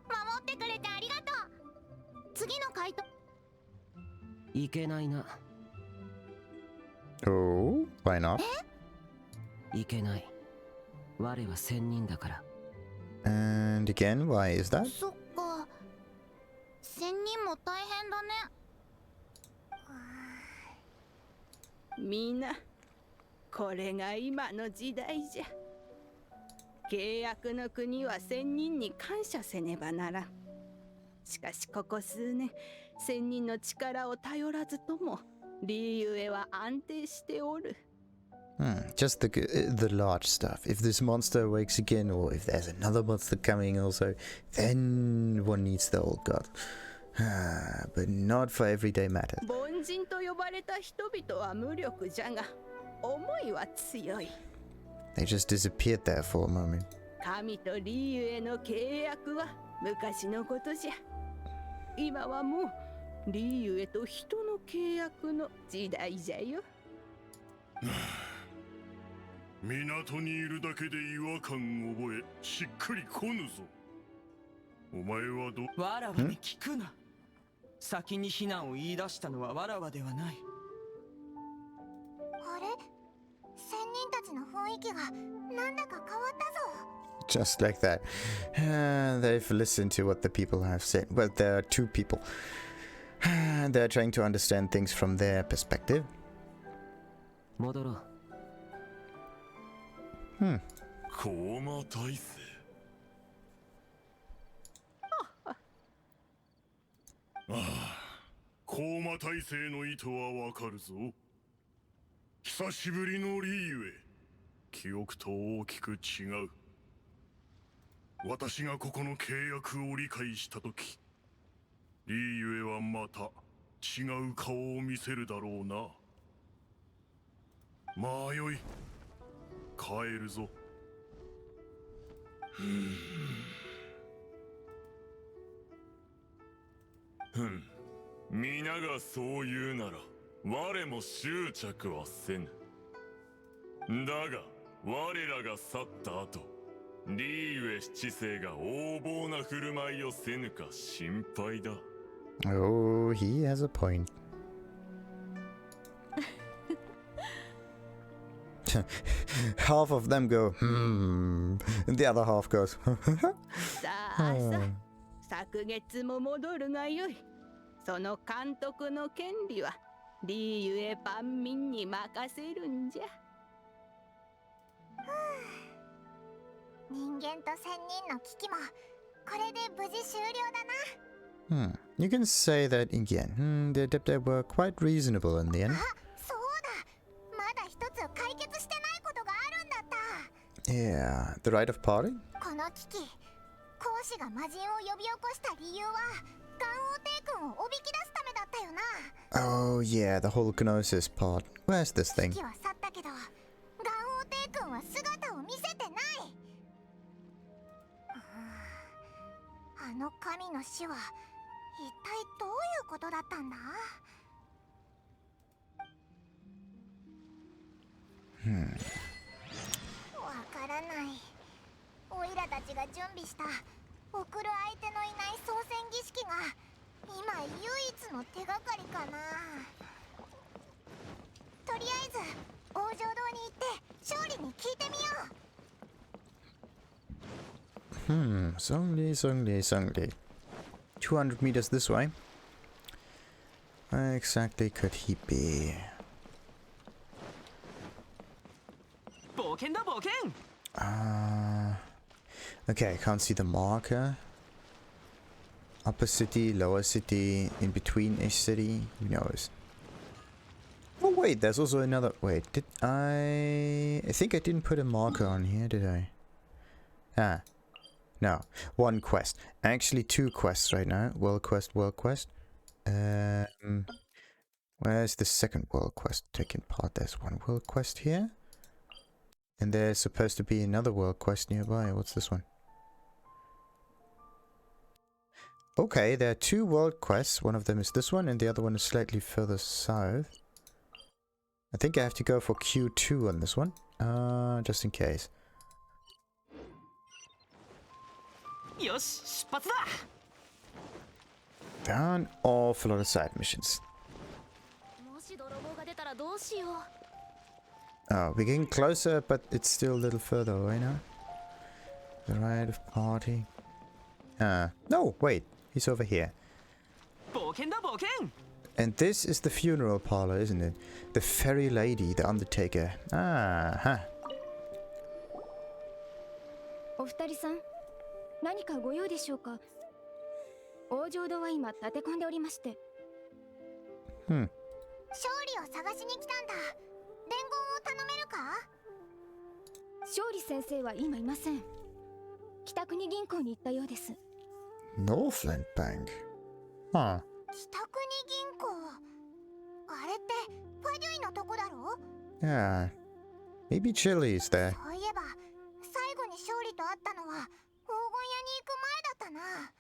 守ってくれてありがとう。次の回答。いけないな。Oh, why not? いけない。我は仙人だから。And again, why is that? そっか。仙人も大変だね。みんな、これが今の時代じゃ。契約の国は仙人に感謝せねばならん。しかしここ数年、仙人の力を頼らずとも、リユエは安定しておる。Just the large stuff. If this monster awakes again, or if there's another monster coming also, then one needs the old god. But not for everyday matters. 凡人と呼ばれた人々は無力じゃが、思いは強い。They just disappeared there for a moment. 神とリユエの契約は昔のことじゃ。今はもうリユエと人の契約の時代じゃよ。港にいるだけで違和感を覚え、しっくりこぬぞ。お前はどわらわに聞くな。先に避難を言い出したのはわらわではない。あれ、仙人たちの雰囲気がなんだか変わったぞ。 Just like that. They've listened to what the people have said. Well, there are two people. They're trying to understand things from their perspective. 戻ろう。高魔大勢。ああ、高魔大勢の意図はわかるぞ。久しぶりのリーユエ、記憶と大きく違う。私がここの契約を理解したとき、リーユエはまた違う顔を見せるだろうな。まあよい、帰るぞ。皆がそう言うなら我も執着はせぬ。だが我らが去った後、リーユエ七世が横暴な振る舞いをせぬか心配だ。Oh, he has a point. Half of them go, and the other half goes, さあさ、昨月も戻るがよい。その監督の権利はリーユエ万民に任せるんじゃ。人間と仙人の危機もこれで無事終了だな。You can say that again. The Adepti were quite reasonable in the end. あ、そうだ。まだ一つ解決してないことがあるんだった。Yeah, the rite of parting? この危機、講師が魔人を呼び起こした理由はガン王帝君をおびき出すためだったよな。Oh yeah, the whole gnosis part. Where's this thing? 危機は去ったけど、ガン王帝君は姿を見せてない。あの神の死は一体どういうことだったんだ？わからない。オイラたちが準備した送る相手のいない操船儀式が今唯一の手がかりかな。とりあえず王城堂に行って勝利に聞いてみよう。Zhongli. 200 meters this way. Where exactly could he be? Okay, I can't see the marker. Upper city, lower city, in between each city, who knows? Oh wait, there's also another... Wait, did I think I didn't put a marker on here, did I? Ah. No, one quest. Actually, two quests right now. World quest, world quest. Where's the second world quest taking part? There's one world quest here. And there's supposed to be another world quest nearby. What's this one? Okay, there are two world quests. One of them is this one, and the other one is slightly further south. I think I have to go for Q2 on this one. Just in case. There are an awful lot of side missions. たらどうしよう。 Oh, we're getting closer, but it's still a little further away now. The rite of party. No, wait. He's over here. And this is the funeral parlor, isn't it? The fairy lady, the undertaker. Ah, huh. お二人さん、何かご用でしょうか。王女堂は今立て込んでおりまして。勝利を探しに来たんだ。伝言を頼めるか。勝利先生は今いません。北国銀行に行ったようです。Northland Bank. Huh. 北国銀行。あれってファデュイのとこだろ。 Yeah. Maybe Childe is there. そういえば最後に勝利と会ったのは黄金屋に行く前だったな。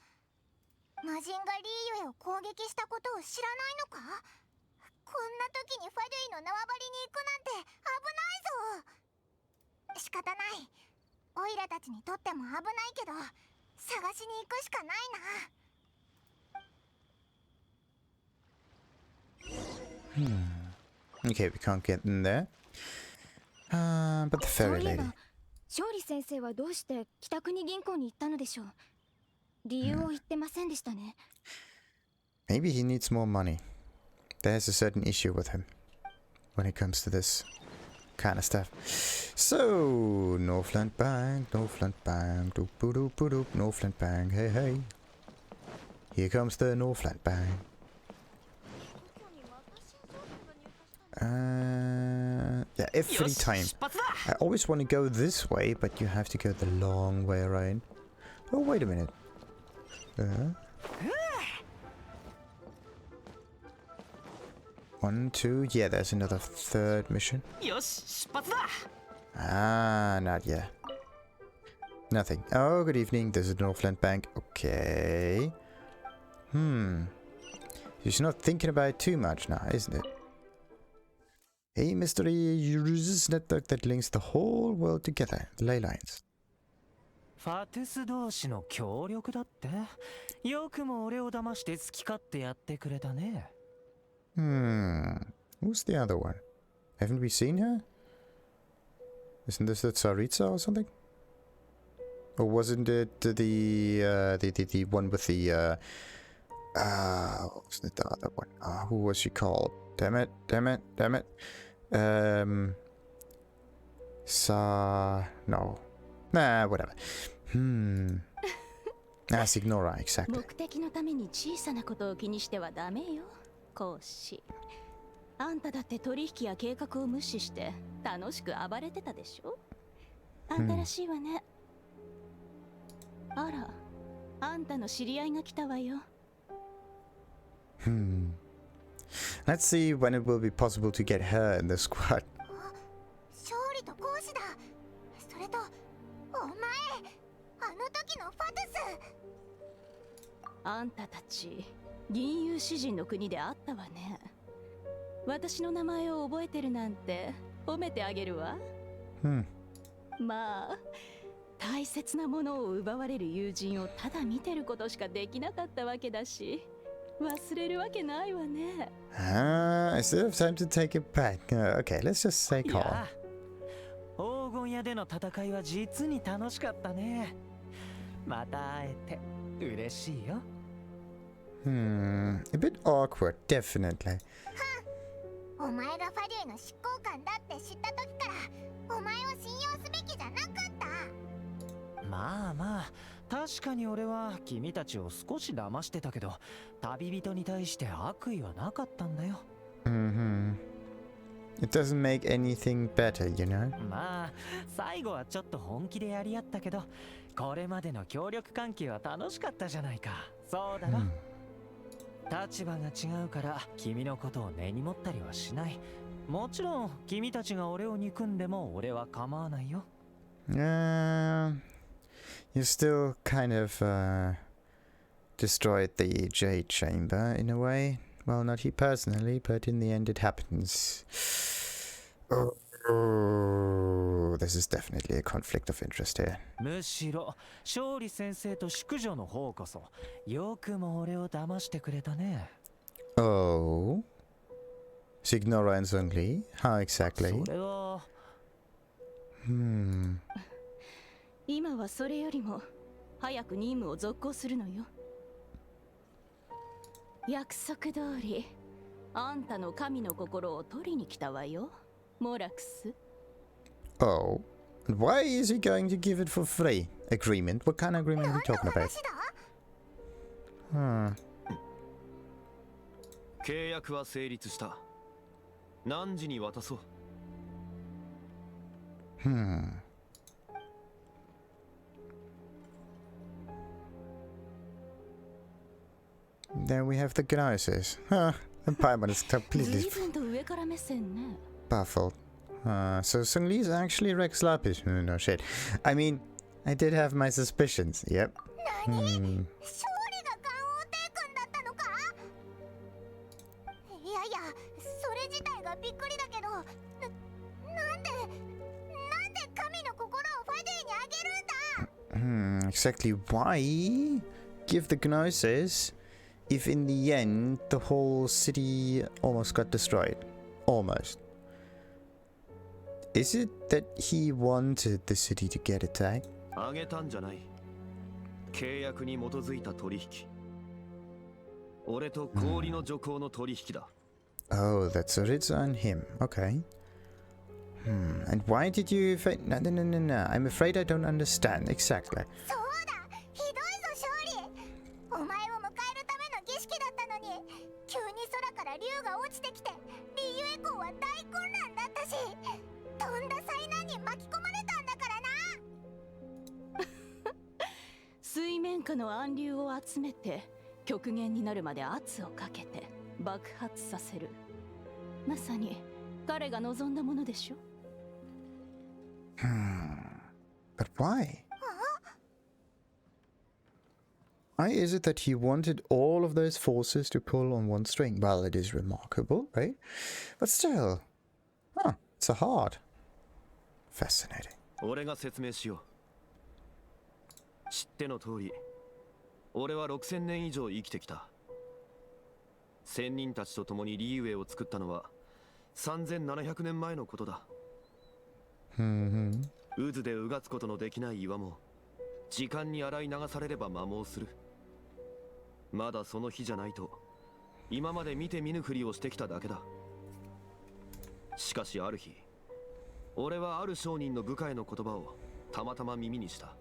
魔人がリーユエを攻撃したことを知らないのか。こんな時にファデュイの縄張りに行くなんて危ないぞ。仕方ない。オイラたちにとっても危ないけど探しに行くしかないな。Okay, we can't get in there. But the fairy lady. 勝利先生はどうして北国銀行に行ったのでしょう。理由を言ってませんでしたね。Maybe he needs more money. There's a certain issue with him when it comes to this kind of stuff. So, Northland Bank, Northland Bank, doop doop doop, Northland Bank, hey hey. Here comes the Northland Bank. Yeah, every time. I always want to go this way, but you have to go the long way around. Oh, wait a minute. 1, 2, yeah, there's another third mission. Ah, not yet. Nothing. Oh, good evening. This is Northland Bank. Okay. He's not thinking about it too much now, isn't it? A mystery uses network that links the whole world together. The ley lines. ファトゥス同士の協力だって。よくも俺を騙して好き勝手やってくれたね。Who's the other one? Haven't we seen her? Isn't this the Tsaritsa or something? Or wasn't it the one with the what was the other one? Who was she called? Damn it. No. Nah, whatever. Signora, exactly. 目的のために小さなことを気にしてはダメよ、講師。あんただって取引や計画を無視して楽しく暴れてたでしょ。あんたらしいわね。あら、あんたの知り合いが来たわよ。Let's see when it will be possible to get her in the squad. 勝利と講師だ。それとお前、あの時のファトゥス。あんたたち銀融詩人の国で会ったわね。私の名前を覚えてるなんて褒めてあげるわ。まあ大切なものを奪われる友人をただ見てることしかできなかったわけだし、忘れるわけないわね。I still have time to take it back. Okay, let's just say call. 黄金屋での戦いは実に楽しかったね。また会えて嬉しいよ。A bit awkward, definitely. お前がファデュイの執行官だって知った時からお前を信用すべきじゃなかった。まあまあ、確かに俺は君たちを少し騙してたけど、旅人に対して悪意はなかったんだよ。It doesn't make anything better, you know? まあ、最後はちょっと本気でやり合ったけど、これまでの協力関係は楽しかったじゃないか。そうだろ。立場が違うから君のことを根に持ったりはしない。もちろん君たちが俺を憎んでも俺は構わないよ。You still kind of destroyed the Jade Chamber in a way. Well, not he personally, but in the end it happens. Oh, this is definitely a conflict of interest here. むしろ勝利先生と淑女の方こそよくも俺を騙してくれたね。Oh, is to ignore and Zhongli? How exactly? それは 今はそれよりも早く任務を続行するのよ。約束通りあんたの神の心を取りに来たわよ、モラクス。 Oh, and why is he going to give it for free? Agreement? What kind of agreement are we talking about? 契約は成立した。何時に渡そう。Then we have the Gnosis. Huh, and Paimon is completely 随分と上から目線ね。 baffled. So Zhongli is actually Rex Lapis. No shit. I mean, I did have my suspicions. Yep. 勝利がガンオーテイ君だったのか。いやいや、それ自体がびっくりだけど、なんで神の心をファディにあげるんだ。 Exactly why give the Gnosis if in the end the whole city almost got destroyed? Almost. Is it that he wanted the city to get attacked? あげたんじゃない。契約に基づいた取引。俺と氷の女皇の取引だ。Oh, that's what it's on him. Okay. And why did you... No. I'm afraid I don't understand. Exactly. そうだ、ひどいぞ勝利。お前を迎えるための儀式だったのに、急に空から竜が落ちてきて、リユエ公は大混乱だったし、とんだ災難に巻き込まれたんだからな。水面下の暗流を集めて極限になるまで圧をかけて爆発させる。まさに彼が望んだものでしょ。But why? Why is it that he wanted all of those forces to pull on one string? Well, it is remarkable, right? But still, it's a heart. Fascinating. 俺が説明しよう。知っての通り、俺は6000年以上生きてきた。仙人たちと共にリーウェイを作ったのは3700年前のことだ。渦でうがつことのできない岩も時間に洗い流されれば摩耗する。まだその日じゃないと今まで見て見ぬふりをしてきただけだ。しかしある日、俺はある商人の部下への言葉をたまたま耳にした。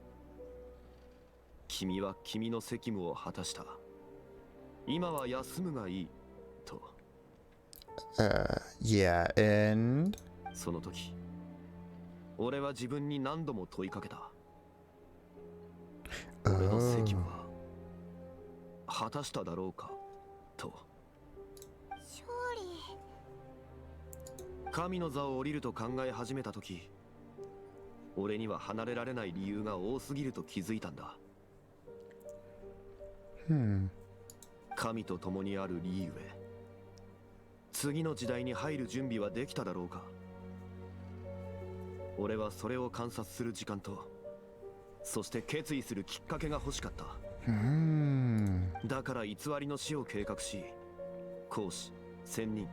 君は君の責務を果たした。今は休むがいいと。Yeah, and その時、俺は自分に何度も問いかけた。俺の責務は果たしただろうかと。勝利。神の座を降りると考え始めた時、俺には離れられない理由が多すぎると気づいたんだ。神と共にあるリーウェイ。次の時代に入る準備はできただろうか。俺はそれを観察する時間と、そして決意するきっかけが欲しかった。だから偽りの死を計画し、公使、仙人、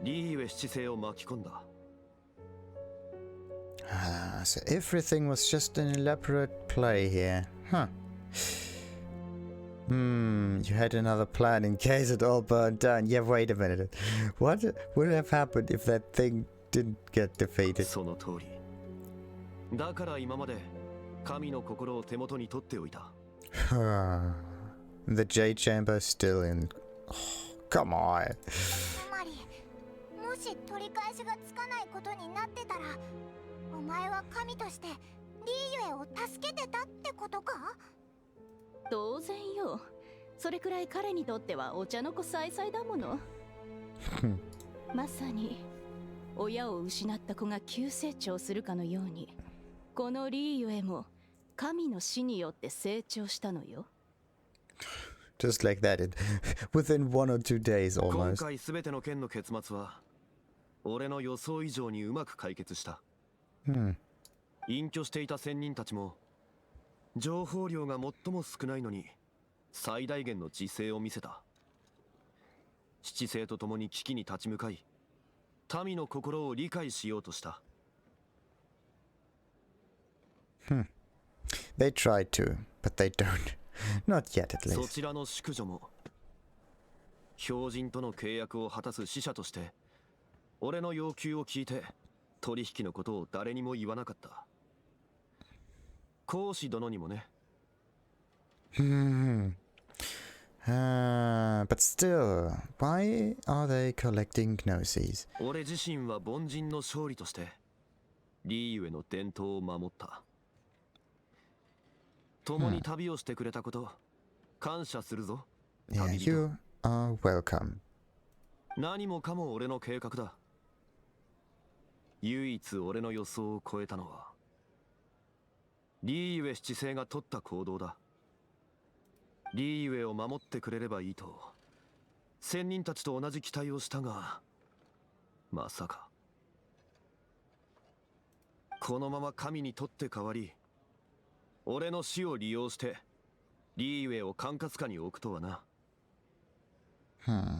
リーウェ七世を巻き込んだ。So everything was just an elaborate play here. Huh. You had another plan in case it all burned down. Yeah, wait a minute. What would have happened if that thing didn't get defeated? その通り。だから今まで神の心を手元に取っておいた。The Jade Chamber still in. Oh, come on. つまり、もし取り返しがつかないことになってたら、お前は神としてリーユエを助けてたってことか？当然よ。それくらい彼にとってはお茶の子さいさいだもの。まさに親を失った子が急成長するかのように、このリーユエも神の死によって成長したのよ。Just like that, within 1 or 2 days 今 almost. 回すべての件の結末は、俺の予想以上にうまく解決した。隠居していた仙人たちも、情報量が最も少ないのに最大限の自制を見せた。七星と共に危機に立ち向かい、民の心を理解しようとした。They try to, but they don't. Not yet, at least. そちらの淑女も標人との契約を果たす使者として俺の要求を聞いて取引のことを誰にも言わなかった。孔子殿にもね。But still, why are they collecting gnoses? 俺自身は凡人の勝利としてリーユへの伝統を守った。共に旅をしてくれたこと、感謝するぞ。Yeah, you are welcome. 何もかも俺の計画だ。唯一俺の予想を超えたのはリーユエ七世が取った行動だ。リーユエを守ってくれればいいと仙人たちと同じ期待をしたが、まさかこのまま神に取って代わり俺の死を利用してリーユエを管轄下に置くとはな。あんまりめ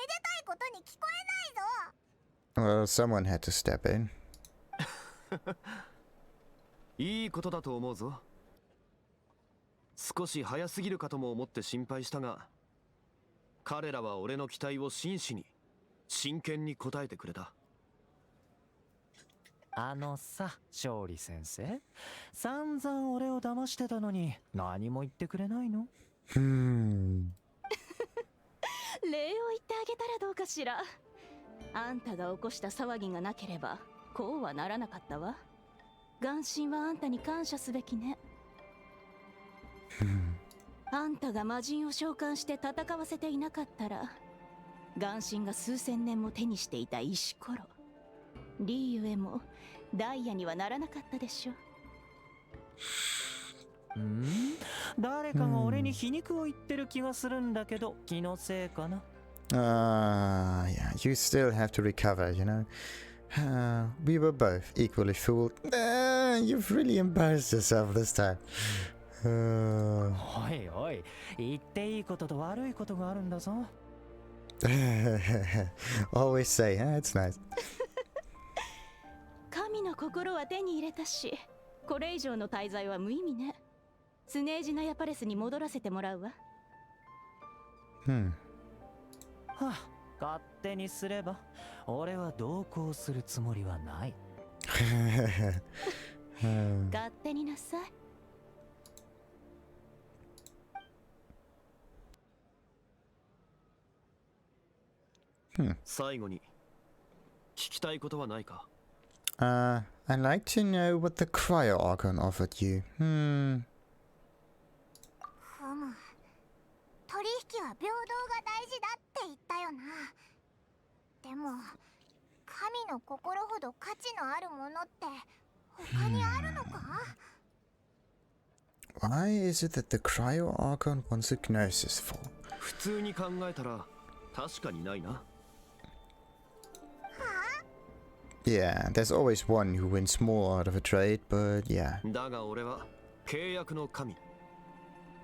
でたいことに聞こえないぞ。 Well, someone had to step in. いいことだと思うぞ。少し早すぎるかとも思って心配したが、彼らは俺の期待を真摯に真剣に応えてくれた。さ、勝利先生、散々俺を騙してたのに何も言ってくれないの？礼を言ってあげたらどうかしら。あんたが起こした騒ぎがなければこうはならなかったわ。眼神はあんたに感謝すべきね。あんたが魔人を召喚して戦わせていなかったら、眼神が数千年も手にしていた石ころ、リーユエもダイヤにはならなかったでしょ。誰かが俺に皮肉を言ってる気がするんだけど、気のせいかな。Yeah, you still have to recover, you know. We were both equally fooled. You've really embarrassed yourself this time. おいおい、言っていいことと悪いことがあるんだぞ。Always say, it's nice. 神の心は手に入れたし、これ以上の滞在は無意味ね。スネージナヤパレスに戻らせてもらうわ。勝手にすれば、俺は同行するつもりはない。勝手になさい。最後に聞きたいことはないか？ I'd like to know what the cryo organ offered you. 取引は平等が大事だって言ったよな。でも神の心ほど価値のあるものって他にあるのか？ Why is it that the cryo organ wants a gnosis for? 普通に考えたら確かにないな。Yeah, there's always one who wins more out of a trade, but yeah. だが俺は契約の神。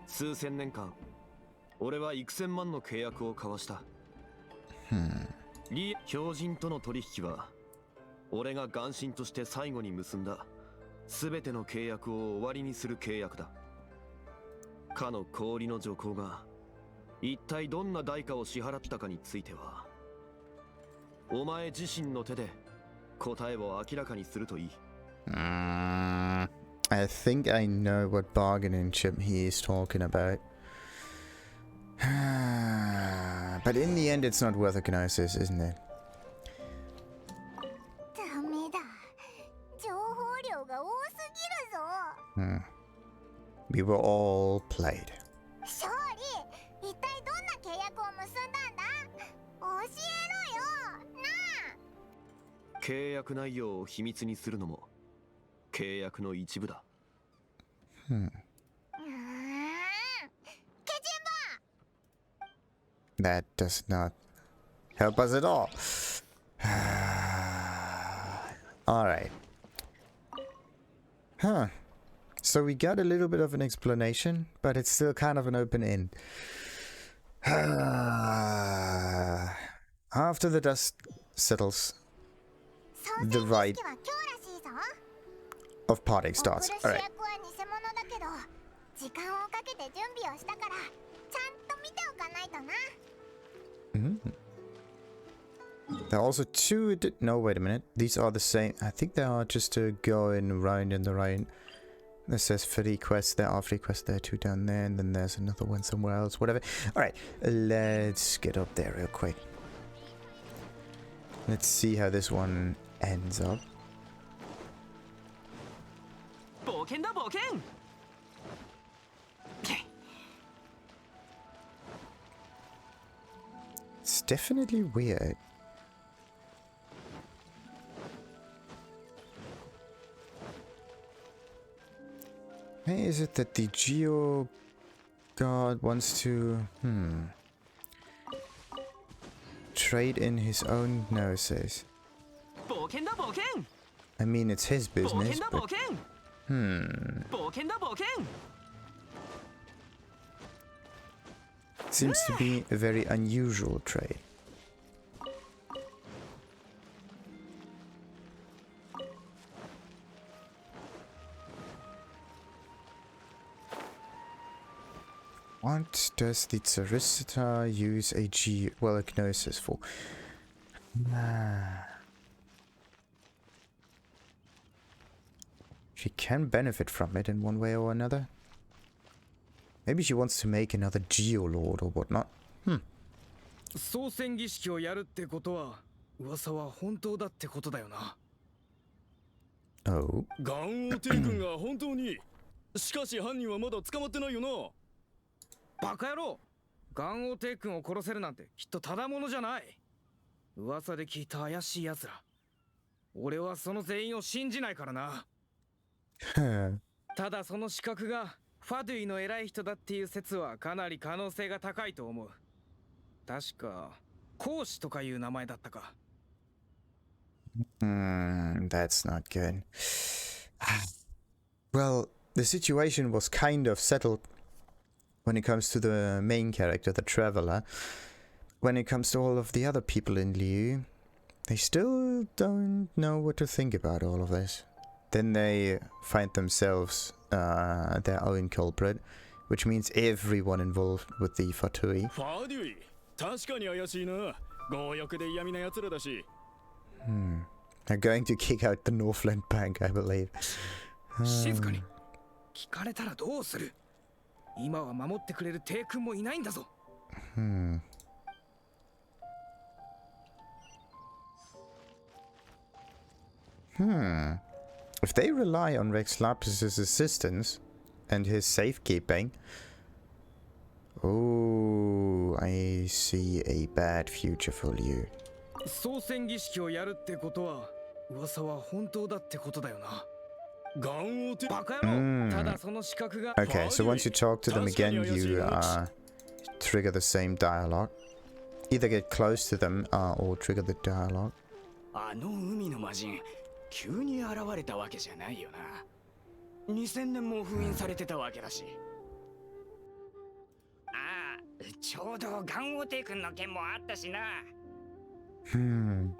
数千年間俺は幾千万の契約を交わした。標人との取引は俺が眼神として最後に結んだ全ての契約を終わりにする契約だ。かの氷の女皇が一体どんな代価を支払ったかについてはお前自身の手で答えを明らかにするといい。I think I know what bargaining chip he is talking about. But in the end, it's not worth a gnosis, isn't it? ダメだ。情報量が多すぎるぞ。We were all played. 勝利、一体どんな契約を結んだんだ？教えろよ、なあ。契約内容を秘密にするのも契約の一部だ。That does not help us at all. Alright. So we got a little bit of an explanation, but it's still kind of an open end. After the dust settles, the rite of parting starts. Alright. There are also two... No, wait a minute. These are the same. I think they are just going around in the right. This says 3 quests. There are 3 quests. There are 2 down there. And then there's another one somewhere else. Whatever. Alright. Let's get up there real quick. Let's see how this one ends up. It's definitely weird. Why is it that the Geo God wants to trade in his own noses? I mean, it's his business, but seems to be a very unusual trade. What does the Tsarista use a gnosis for? She can benefit from it in one way or another. Maybe she wants to make another Geolord or whatnot. Oh. バカ野郎、元王帝君を殺せるなんてきっとただものじゃない。噂で聞いた怪しい奴ら。俺はその全員を信じないからな。ただその資格がファドゥイの偉い人だっていう説はかなり可能性が高いと思う。確か講師とかいう名前だったか。That's not good. Well, the situation was kind of settled when it comes to the main character, the Traveler. When it comes to all of the other people in Liyue, they still don't know what to think about all of this. Then they find themselves their own culprit, which means everyone involved with the Fatui. They're going to kick out the Northland Bank, I believe. 静かに聞かれたらどうする？今は守ってくれる帝君もいないんだぞ。If they rely on Rex Lapis' assistance and his safekeeping, oh, I see a bad future for you. 総選儀式をやるってことは噂は本当だってことだよな。 Okay, so once you talk to them again, you trigger the same dialogue. Either get close to them or trigger the dialogue. あの海の魔人、急に現れたわけじゃないよな。2000年も封印されてたわけだし。ああ、ちょうど元王帝君の件もあったしな。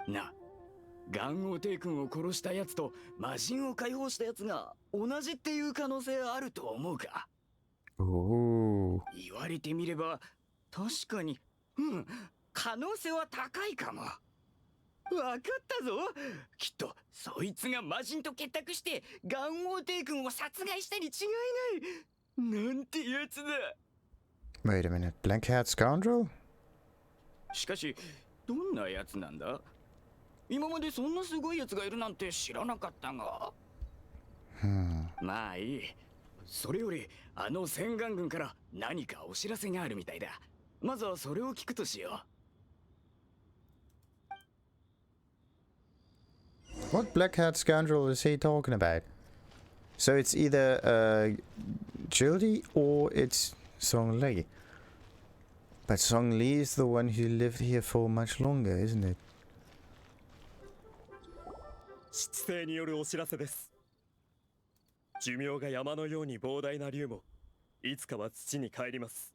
な。 元王帝君を殺したやつと魔人を解放したやつが同じっていう可能性あると思うか？言われてみれば確かに、可能性は高いかも。わかったぞ。きっとそいつが魔人と結託して元王帝君を殺害したに違いない。なんてやつだ。Wait a minute, black-haired scoundrel? しかしどんなやつなんだ？ 今までそんなすごいやつがいるなんて知らなかったが。まあいい。それよりあの洗顔軍から何かお知らせがあるみたいだ。まずはそれを聞くとしよう。What black-haired scoundrel is he talking about? So it's either Childe or it's Zhongli. But Zhongli is the one who lived here for much longer, isn't it? 七星によるお知らせです。寿命が山のように膨大な竜もいつかは土に帰ります。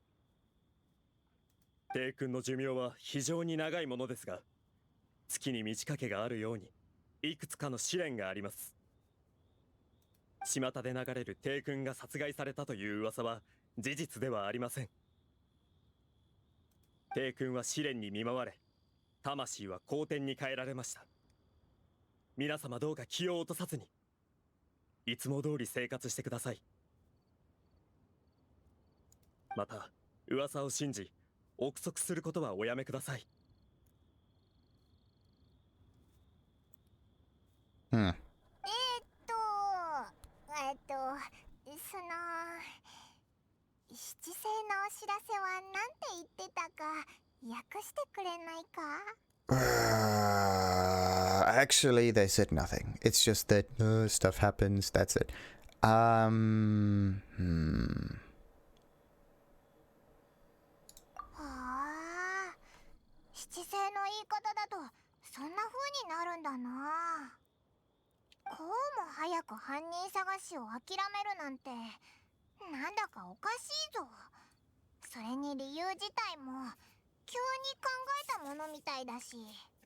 帝君の寿命は非常に長いものですが、月に満ち欠けがあるようにいくつかの試練があります。巷で流れる帝君が殺害されたという噂は事実ではありません。帝君は試練に見舞われ、魂は皇天に変えられました。皆様どうか気を落とさずに、いつも通り生活してください。また、噂を信じ、憶測することはおやめください。うん。その七星のお知らせはなんて言ってたか訳してくれないか？ Actually, they said nothing. It's just that stuff happens. That's it. ああ、七星の言い方だとそんな風になるんだな。こうも早く犯人探しを諦めるなんてなんだかおかしいぞ。それに理由自体も急に考えたものみたいだし。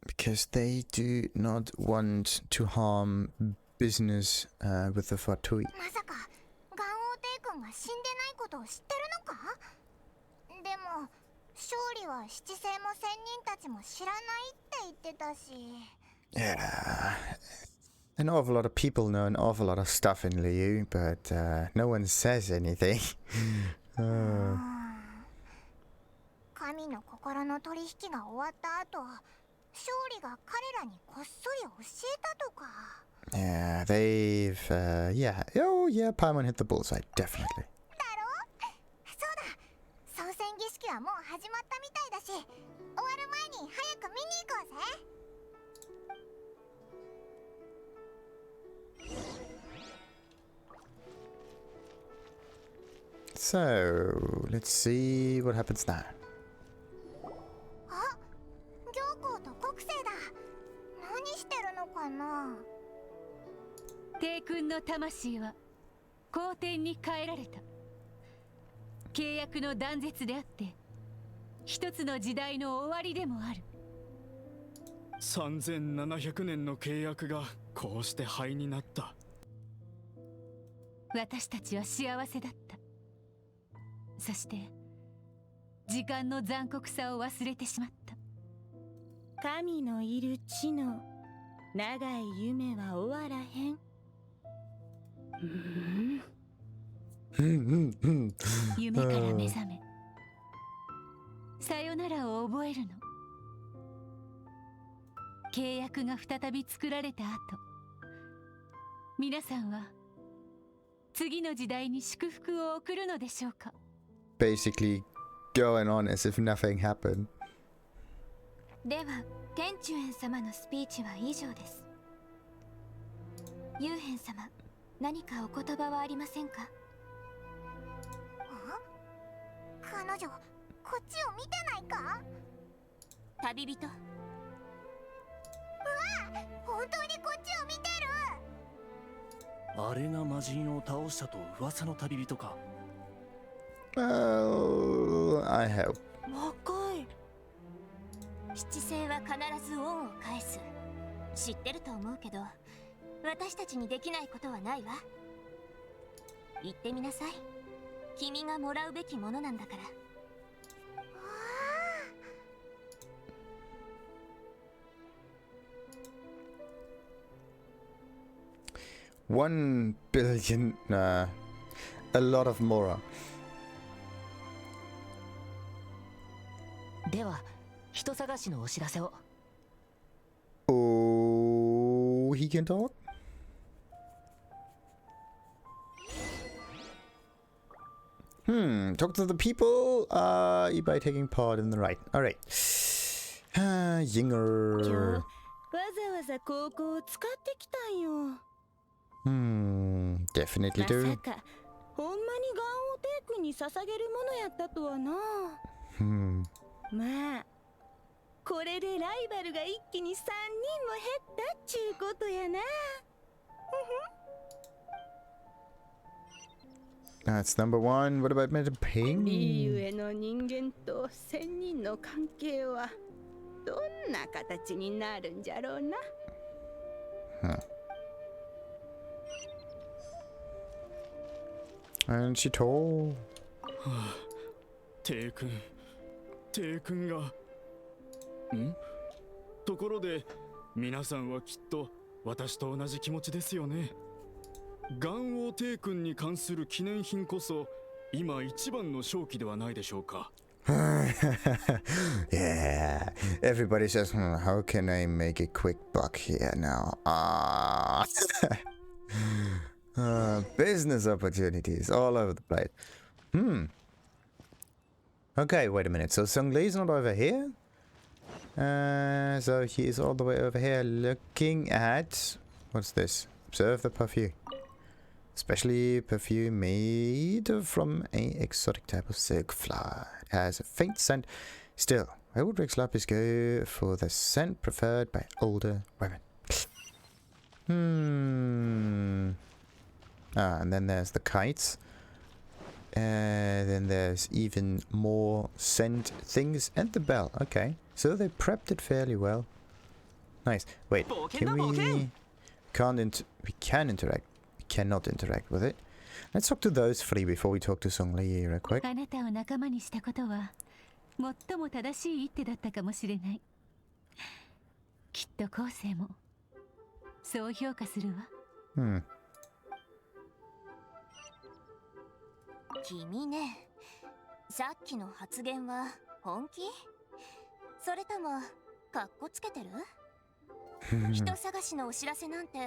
Because they do not want to harm business with the Fatui. まさかガン王帝君が死んでないことを知ってるのか？でも勝利は七星も仙人たちも知らないって言ってたし。Yeah. An awful lot of people know an awful lot of stuff in Liyue, but no one says anything. 神の心の取引が終わった後、勝利が彼らにこっそり教えたとか。Yeah, they've yeah. Oh yeah, Paimon hit the bullseye, definitely. だろ？そうだ。総選儀式はもう始まったみたいだし、終わる前に早く見に行こうぜ。So, let's see what happens now. あ、行幸と国政だ。何してるのかな？帝君の魂は皇天に変えられた。契約の断絶であって、一つの時代の終わりでもある。3700年の契約がこうして灰になった。私たちは幸せだった。そして時間の残酷さを忘れてしまった。神のいる地の長い夢は終わらへん。夢から目覚め、さよならを覚えるの。契約が再び作られた後、皆さんは次の時代に祝福を送るのでしょうか。Basically going on as if nothing happened. では天中園様のスピーチは以上です。幽変様、何かお言葉はありませんか？彼女、こっちを見てないか？旅人。うわ、本当にこっちを見てる。あれが魔人を倒したと噂の旅人か。Well, I hope. 若い。七星は必ず恩を返す。知ってると思うけど、私たちにできないことはないわ。言ってみなさい。君がもらうべきものなんだから。1 billion, a lot of Mora. では、人探しのお知らせを。Oh, he can talk? Talk to the people by taking part in the rite. Alright. Ying'er. わざわざ高校を使ってきたんよ。Definitely do. まさか、ほんまにガンオテイ君に捧げるものやったとはな。まあ、これでライバルが一気に3人も減ったっちゅうことやな。That's number one. What about Meta Ping? リーユへの人間と仙人の関係はどんな形になるんじゃろうな。And Shitou. テイ君がところで皆さんはきっと私と同じ気持ちですよね。元王テイ君に関する記念品こそ今一番の勝機ではないでしょうか。Yeah, everybody says, how can I make a quick buck here now? Business opportunities all over the place. Okay, wait a minute. So Zhongli's not over here? So he is all the way over here looking at... What's this? Observe the perfume. Especially perfume made from a exotic type of silk flower. It has a faint scent. Still, why would Rex Lapis go for the scent preferred by older women? And then there's the kites. Then there's even more scent things and the bell. Okay, so they prepped it fairly well. Nice. Wait, can we... We can interact. We cannot interact with it. Let's talk to those three before we talk to Zhongli real quick. あなたを仲間にしたことは最も正しい一手だったかもしれない。きっと後世もそう評価するわ。君ね、さっきの発言は本気？それともカッコつけてる？人探しのお知らせなんて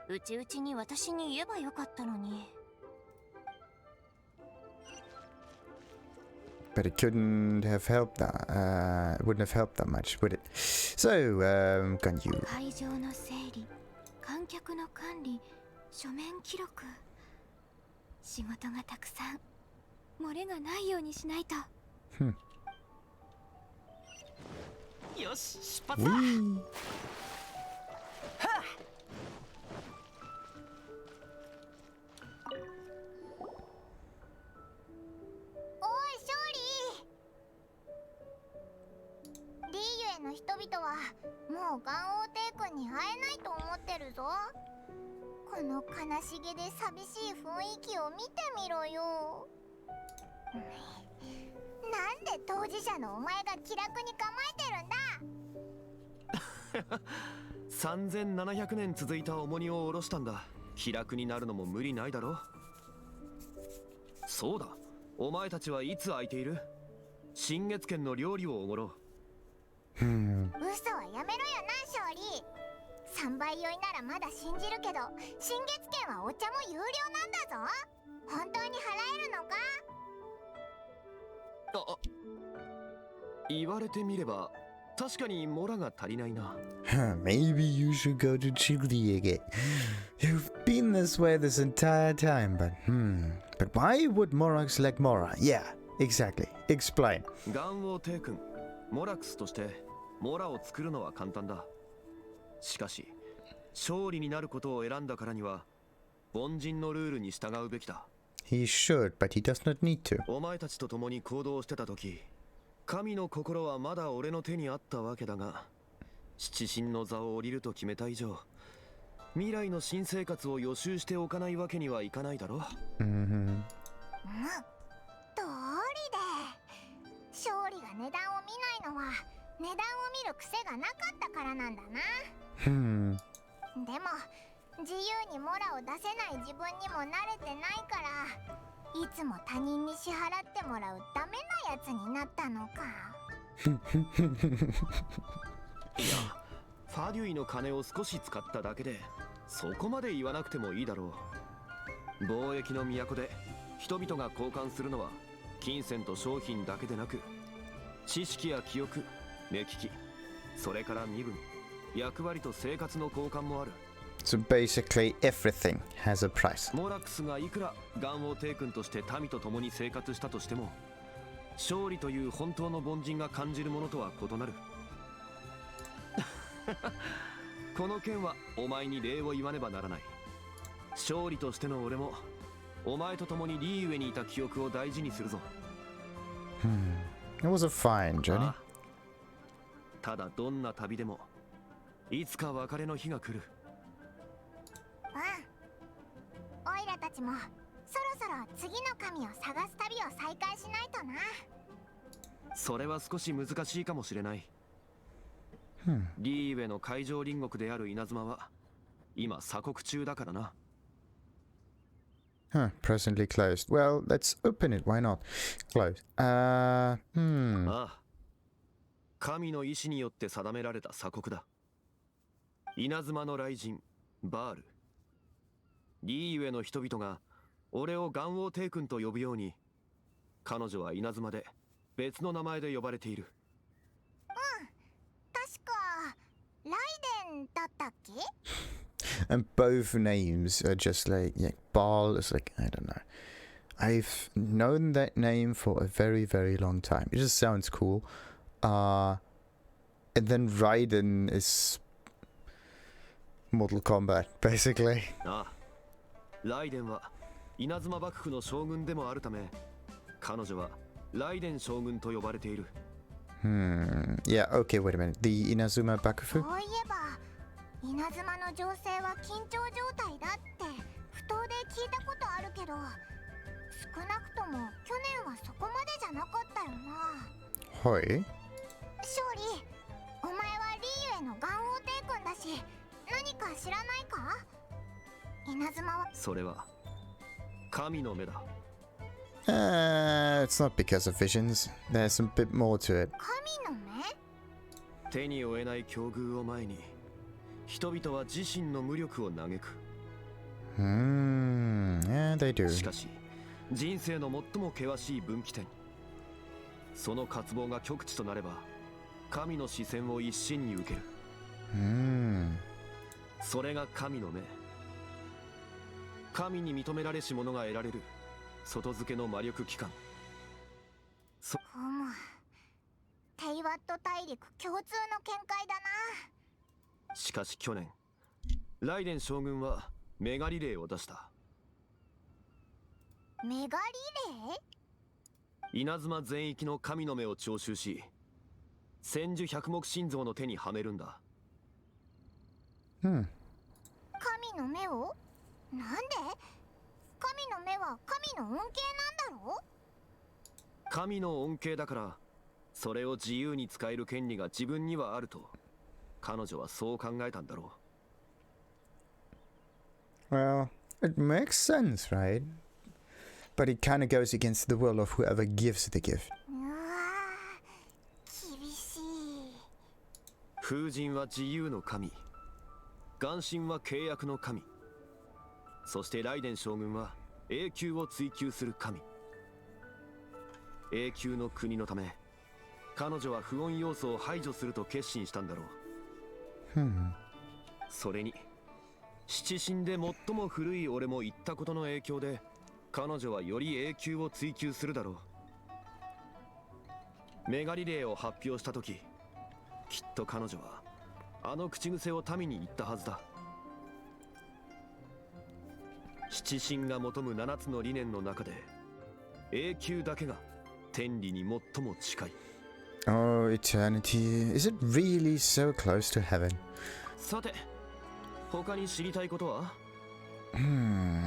内々に私に言えばよかったのに。But it couldn't have helped that. It wouldn't have helped that much, would it? So, Ganyu. 会場の整理、観客の管理、書面記録。仕事がたくさん。漏れがないようにしないと。よし、出発だ。の人々はもう元王帝君に会えないと思ってるぞ。この悲しげで寂しい雰囲気を見てみろよ。なんで当事者のお前が気楽に構えてるんだ。3700年続いた重荷を下ろしたんだ。気楽になるのも無理ないだろ。そうだ、お前たちはいつ空いている？新月軒の料理をおごろう。嘘はやめろよな、勝利。3倍酔いならまだ信じるけど、新月券はお茶も有料なんだぞ。本当に払えるのか？言われてみれば確かにモラが足りないな。Maybe you should go to Childe again. You've been this way this entire time, but why would Morak select Mora? Yeah, exactly. Explain. 元王帝君、モラクスとしてモラを作るのは簡単だ。しかし勝利になることを選んだからには凡人のルールに従うべきだ。He should, but he does not need to. お前たちと共に行動してた時、神の心はまだ俺の手にあったわけだが、七神の座を降りると決めた以上、未来の新生活を予習しておかないわけにはいかないだろ。どうりで勝利が値段を見ないのは値段を見る癖がなかったからなんだな。でも自由にモラを出せない自分にも慣れてないから、いつも他人に支払ってもらうダメなやつになったのか。いや、ファデュイの金を少し使っただけでそこまで言わなくてもいいだろう。貿易の都で人々が交換するのは金銭と商品だけでなく、知識や記憶、目利き、それから身分、役割と生活の交換もある。So basically everything has a price. モラクスがいくら元王帝君として民と共に生活したとしても、勝利という本当の凡人が感じるものとは異なる。この件はお前に礼を言わねばならない。勝利としての俺もお前と共にリーウェにいた記憶を大事にするぞ。It was a fine journey. ただどんな旅でもいつか別れの日が来る。オイラたちもそろそろ次の神を探す旅を再開しないとな。それは少し難しいかもしれない。リーウェの海上隣国である稲妻は今鎖国中だからな。Presently closed. Well, let's open it. Why not? Closed. ああ。神の意志によって定められた鎖国だ。稲妻の雷神、バール。リーウェの人々が俺を元王帝君と呼ぶように、彼女は稲妻で別の名前で呼ばれている。確かライデンだったっけ？ And both names are just like, yeah, Baal is like, I don't know. I've known that name for a very, very long time. It just sounds cool. And then Raiden is Mortal Kombat, basically. ああ、ライデンは稲妻幕府の将軍でもあるため、彼女はライデン将軍と呼ばれている。Yeah, okay, wait a minute. The Inazuma Bakufu? そういえば稲妻の情勢は緊張状態だって不当で聞いたことあるけど、少なくとも去年はそこまでじゃなかったよな。はい。勝利、お前はリーウェの元王帝君だし、何か知らないか？稲妻はそれは神の目だ。It's not because of visions. There's a bit more to it. 神の目？手に負えない境遇を前に、人々は自身の無力を嘆く。Yeah, they do. しかし、人生の最も険しい分岐点。その渇望が極致となれば、神の視線を一身に受ける。それが神の目。神に認められし者が得られる外付けの魔力機関。テイワット大陸共通の見解だな。しかし去年、ライデン将軍はメガリレーを出した。メガリレー？稲妻全域の神の目を徴収し、千手百目心臓の手にはめるんだ。神の目を？なんで？神の目は神の恩恵なんだろう？神の恩恵だから、それを自由に使える権利が自分にはあると、彼女はそう考えたんだろう。Well, it makes sense, right? But it kind of goes against the will of whoever gives the gift. 厳しい。風神は自由の神、元神は契約の神、そしてライデン将軍は永久を追求する神。永久の国のため、彼女は不穏要素を排除すると決心したんだろう。それに、七神で最も古い俺も言ったことの影響で、彼女はより永久を追求するだろう。メガリレーを発表した時、きっと彼女はあの口癖を民に言ったはずだ。七神が求む7つの理念の中で、永久だけが天理に最も近い。Oh, eternity. Is it really so close to heaven? さて、他に知りたいことは？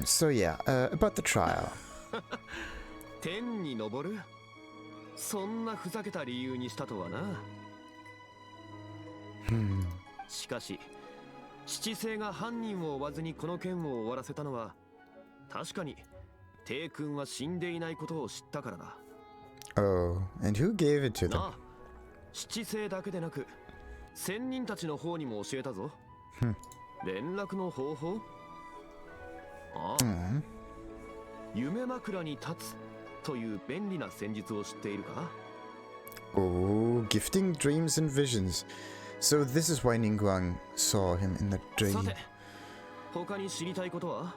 So yeah, about the trial. 天に昇る？そんなふざけた理由にしたとはな。しかし、七星が犯人を追わずにこの件を終わらせたのは、確かに帝君は死んでいないことを知ったからだ。Oh, and who gave it to them? 七星だけでなく、仙人たちの方にも教えたぞ。連絡の方法？ああ、夢枕に立つという便利な戦術を知っているか？ Oh, gifting dreams and visions. So this is why Ningguang saw him in the dream. さて、他に知りたいことは？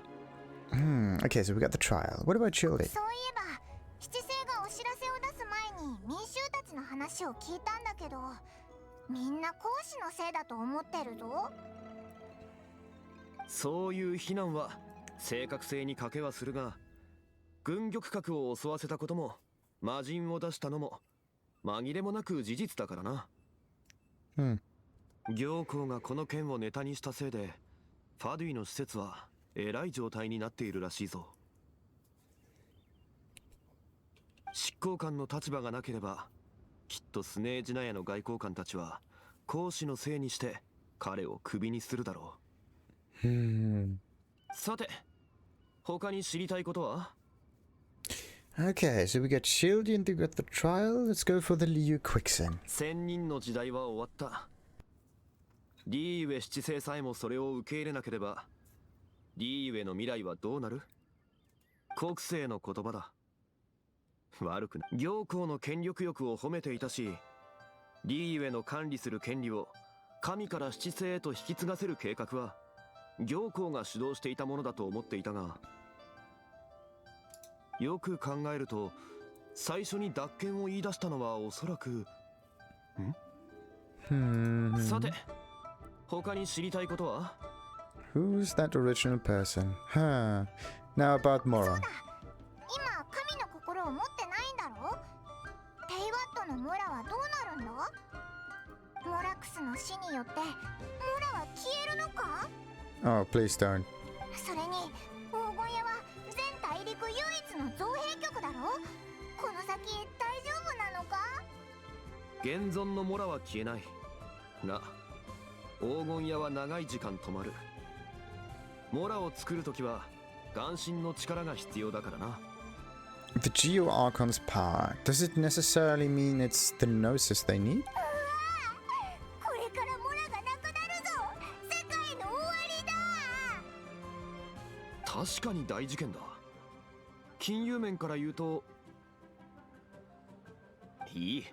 Okay, so we got the trial. What about Childe? そういえば、七星がお知らせを出す前に民衆たちの話を聞いたんだけど、みんな孔子のせいだと思ってるぞ。そういう非難は正確性に欠けはするが、軍玉閣を襲わせたことも魔人を出したのも紛れもなく事実だからな。行幸がこの件をネタにしたせいでファドゥイの施設はえらい状態になっているらしいぞ。執行官の立場がなければきっとスネージナヤの外交官たちは公使のせいにして彼をクビにするだろう。さて、他に知りたいことは？ Okay, so we got Childe and we got the trial. Let's go for the Liyue Quicksand. 千人の時代は終わった。リーユエ七世さえもそれを受け入れなければ、リーユエの未来はどうなる？国政の言葉だ。悪くない。行幸の権力欲を褒めていたし、リーユエの管理する権利を神から七世へと引き継がせる計画は、行幸が主導していたものだと思っていたが、よく考えると最初に奪権を言い出したのはおそらくさて、他に知りたいことは？ Who's that original person? Huh. Now about Mora. 今神の心を持ってないんだろ？テイワットのモラはどうなるんだ？モラクスの死によってモラは消えるのか？ Oh, please don't. それに黄金屋は全大陸唯一の造幣局だろ？この先大丈夫なのか？現存のモラは消えないが、黄金屋は長い時間止まる。モラを作るときは眼神の力が必要だからな。 The Geo Archon's power. Does it necessarily mean it's the Gnosis they need? これからモラがなくなるぞ！世界の終わりだ！確かに大事件だ。金融面から言うといい。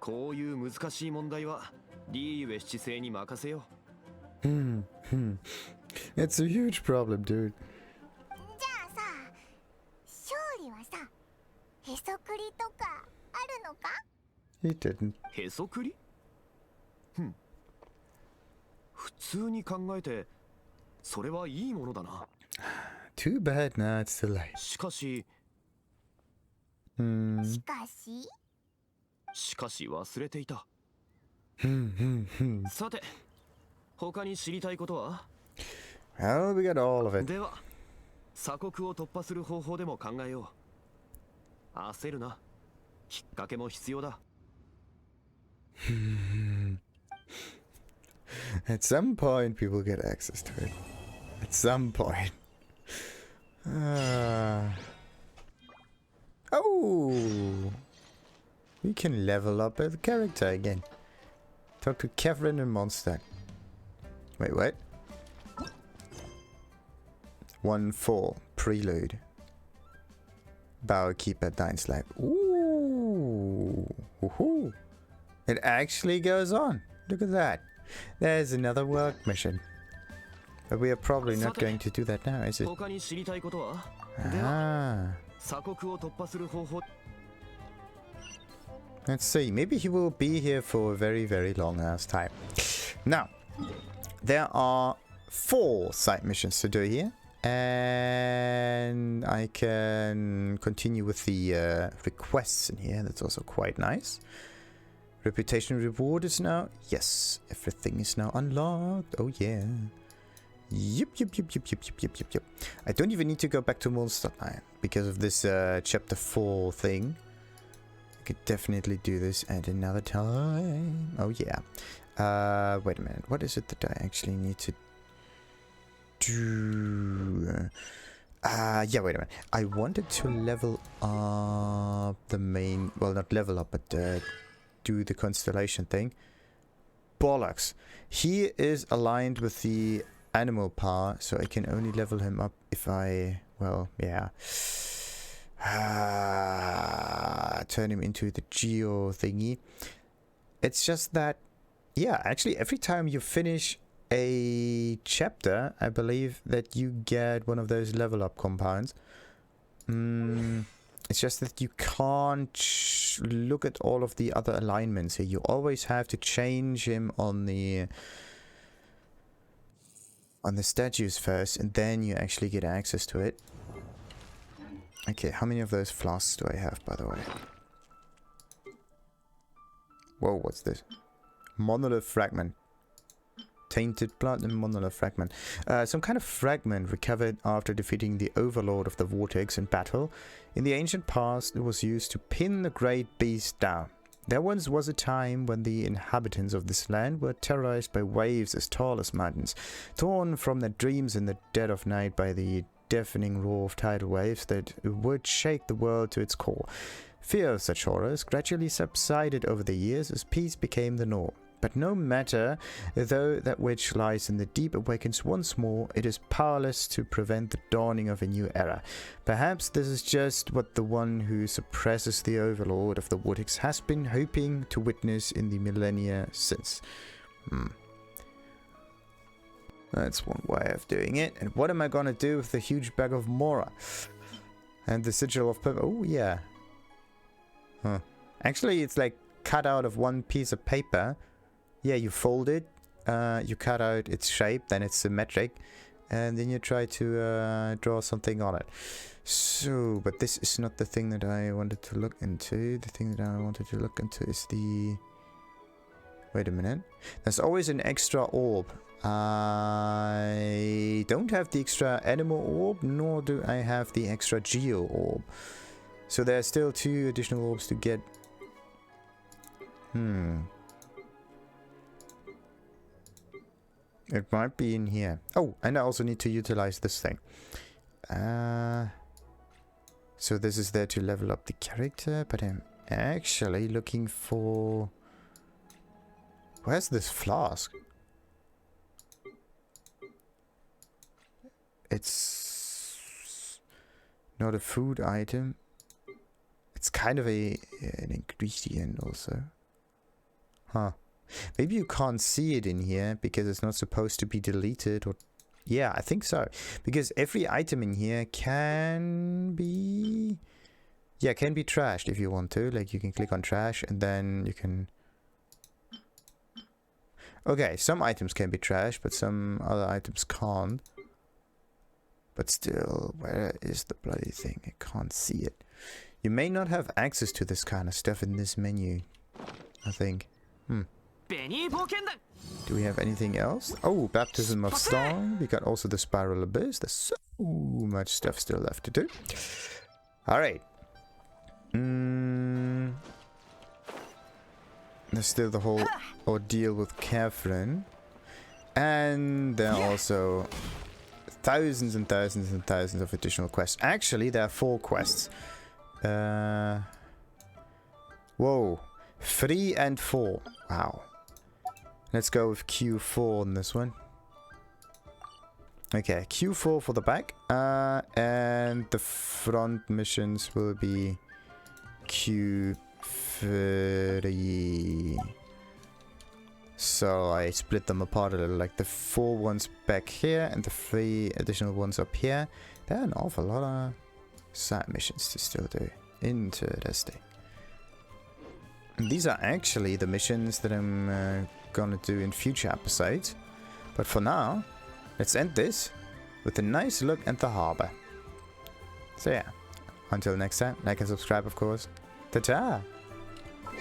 こういう難しい問題はリーユエ七世に任せよう。It's a huge problem, dude. じゃあさ、勝利はさ、へそくりとかあるのか？ He didn't. へそくり？普通に考えてそれはいいものだな。Too bad now it's too late. しかし忘れていた。さて、他に知りたいことは？ Well, we got all of it. では、鎖国を突破する方法でも考えよう。焦るな。きっかけも必要だ。At some point, people get access to it. At some point. Oh! We can level up a character again. Talk to Kevrin and Mondstadt. Wait, what? 1-4. Prelude. Bowkeeper Dine's Life. Ooh! Woohoo! It actually goes on. Look at that. There's another work mission. But we are probably not going to do that now, is it? Ah. Let's see. Maybe he will be here for a very, very long ass time. Now, there are 4 side missions to do here. And I can continue with the requests in here. That's also quite nice. Reputation reward is now... Yes, everything is now unlocked. Oh, yeah. Yep. I don't even need to go back to Mondstadt now because of this chapter 4 thing. I could definitely do this at another time. Oh, yeah. Wait a minute. What is it that I actually need to do? Yeah, wait a minute. I wanted to level up the main... Well, not level up, but do the constellation thing. Bollocks. He is aligned with the animal power, so I can only level him up if I... Well, yeah. Turn him into the Geo thingy. It's just that... Yeah, actually, every time you finish a chapter, I believe that you get one of those level up compounds. It's just that you can't look at all of the other alignments here. You always have to change him on the statues first, and then you actually get access to it. Okay, how many of those flasks do I have, by the way? Whoa, what's this? Monolith fragment. Tainted blood and monolith fragment. Some kind of fragment recovered after defeating the overlord of the vortex in battle. In the ancient past, it was used to pin the great beast down. There once was a time when the inhabitants of this land were terrorized by waves as tall as mountains, torn from their dreams in the dead of night by the deafening roar of tidal waves that would shake the world to its core. Fear of such horrors gradually subsided over the years as peace became the norm. But no matter, though that which lies in the deep awakens once more, it is powerless to prevent the dawning of a new era. Perhaps this is just what the one who suppresses the overlord of the vortex has been hoping to witness in the millennia since. That's one way of doing it. And what am I gonna do with the huge bag of Mora? And the sigil of purple? Oh, yeah. Huh. Actually, it's like cut out of one piece of paper. Yeah, you fold it, you cut out its shape, then it's symmetric, and then you try to draw something on it. So, but this is not the thing that I wanted to look into. The thing that I wanted to look into is the... Wait a minute. There's always an extra orb. I don't have the extra animal orb, nor do I have the extra geo orb. So there are still 2 additional orbs to get. It might be in here. Oh, and I also need to utilize this thing. So this is there to level up the character, but I'm actually looking for... Where's this flask? It's not a food item. It's kind of an ingredient also. Huh. Maybe you can't see it in here because it's not supposed to be deleted, or... Yeah, I think so. Because every item in here can be... Yeah, can be trashed if you want to. Like, you can click on trash and then you can... Okay, some items can be trashed, but some other items can't. But still, where is the bloody thing? I can't see it. You may not have access to this kind of stuff in this menu, I think. Do we have anything else? Oh, Baptism of Song. We got also the Spiral Abyss. There's so much stuff still left to do. Alright. There's still the whole ordeal with Catherine. And there are also thousands and thousands and thousands of additional quests. Actually, there are 4 quests. Whoa. 3 and 4. Wow. Let's go with Q4 on this one. Okay, Q4 for the back. And the front missions will be Q3. So I split them apart a little, like the 4 ones back here and the 3 additional ones up here. There are an awful lot of side missions to still do. Interesting. And these are actually the missions that I'm gonna do in future episodes. But for now, let's end this with a nice look at the harbor. So yeah, until next time, like and subscribe of course. Ta-ta!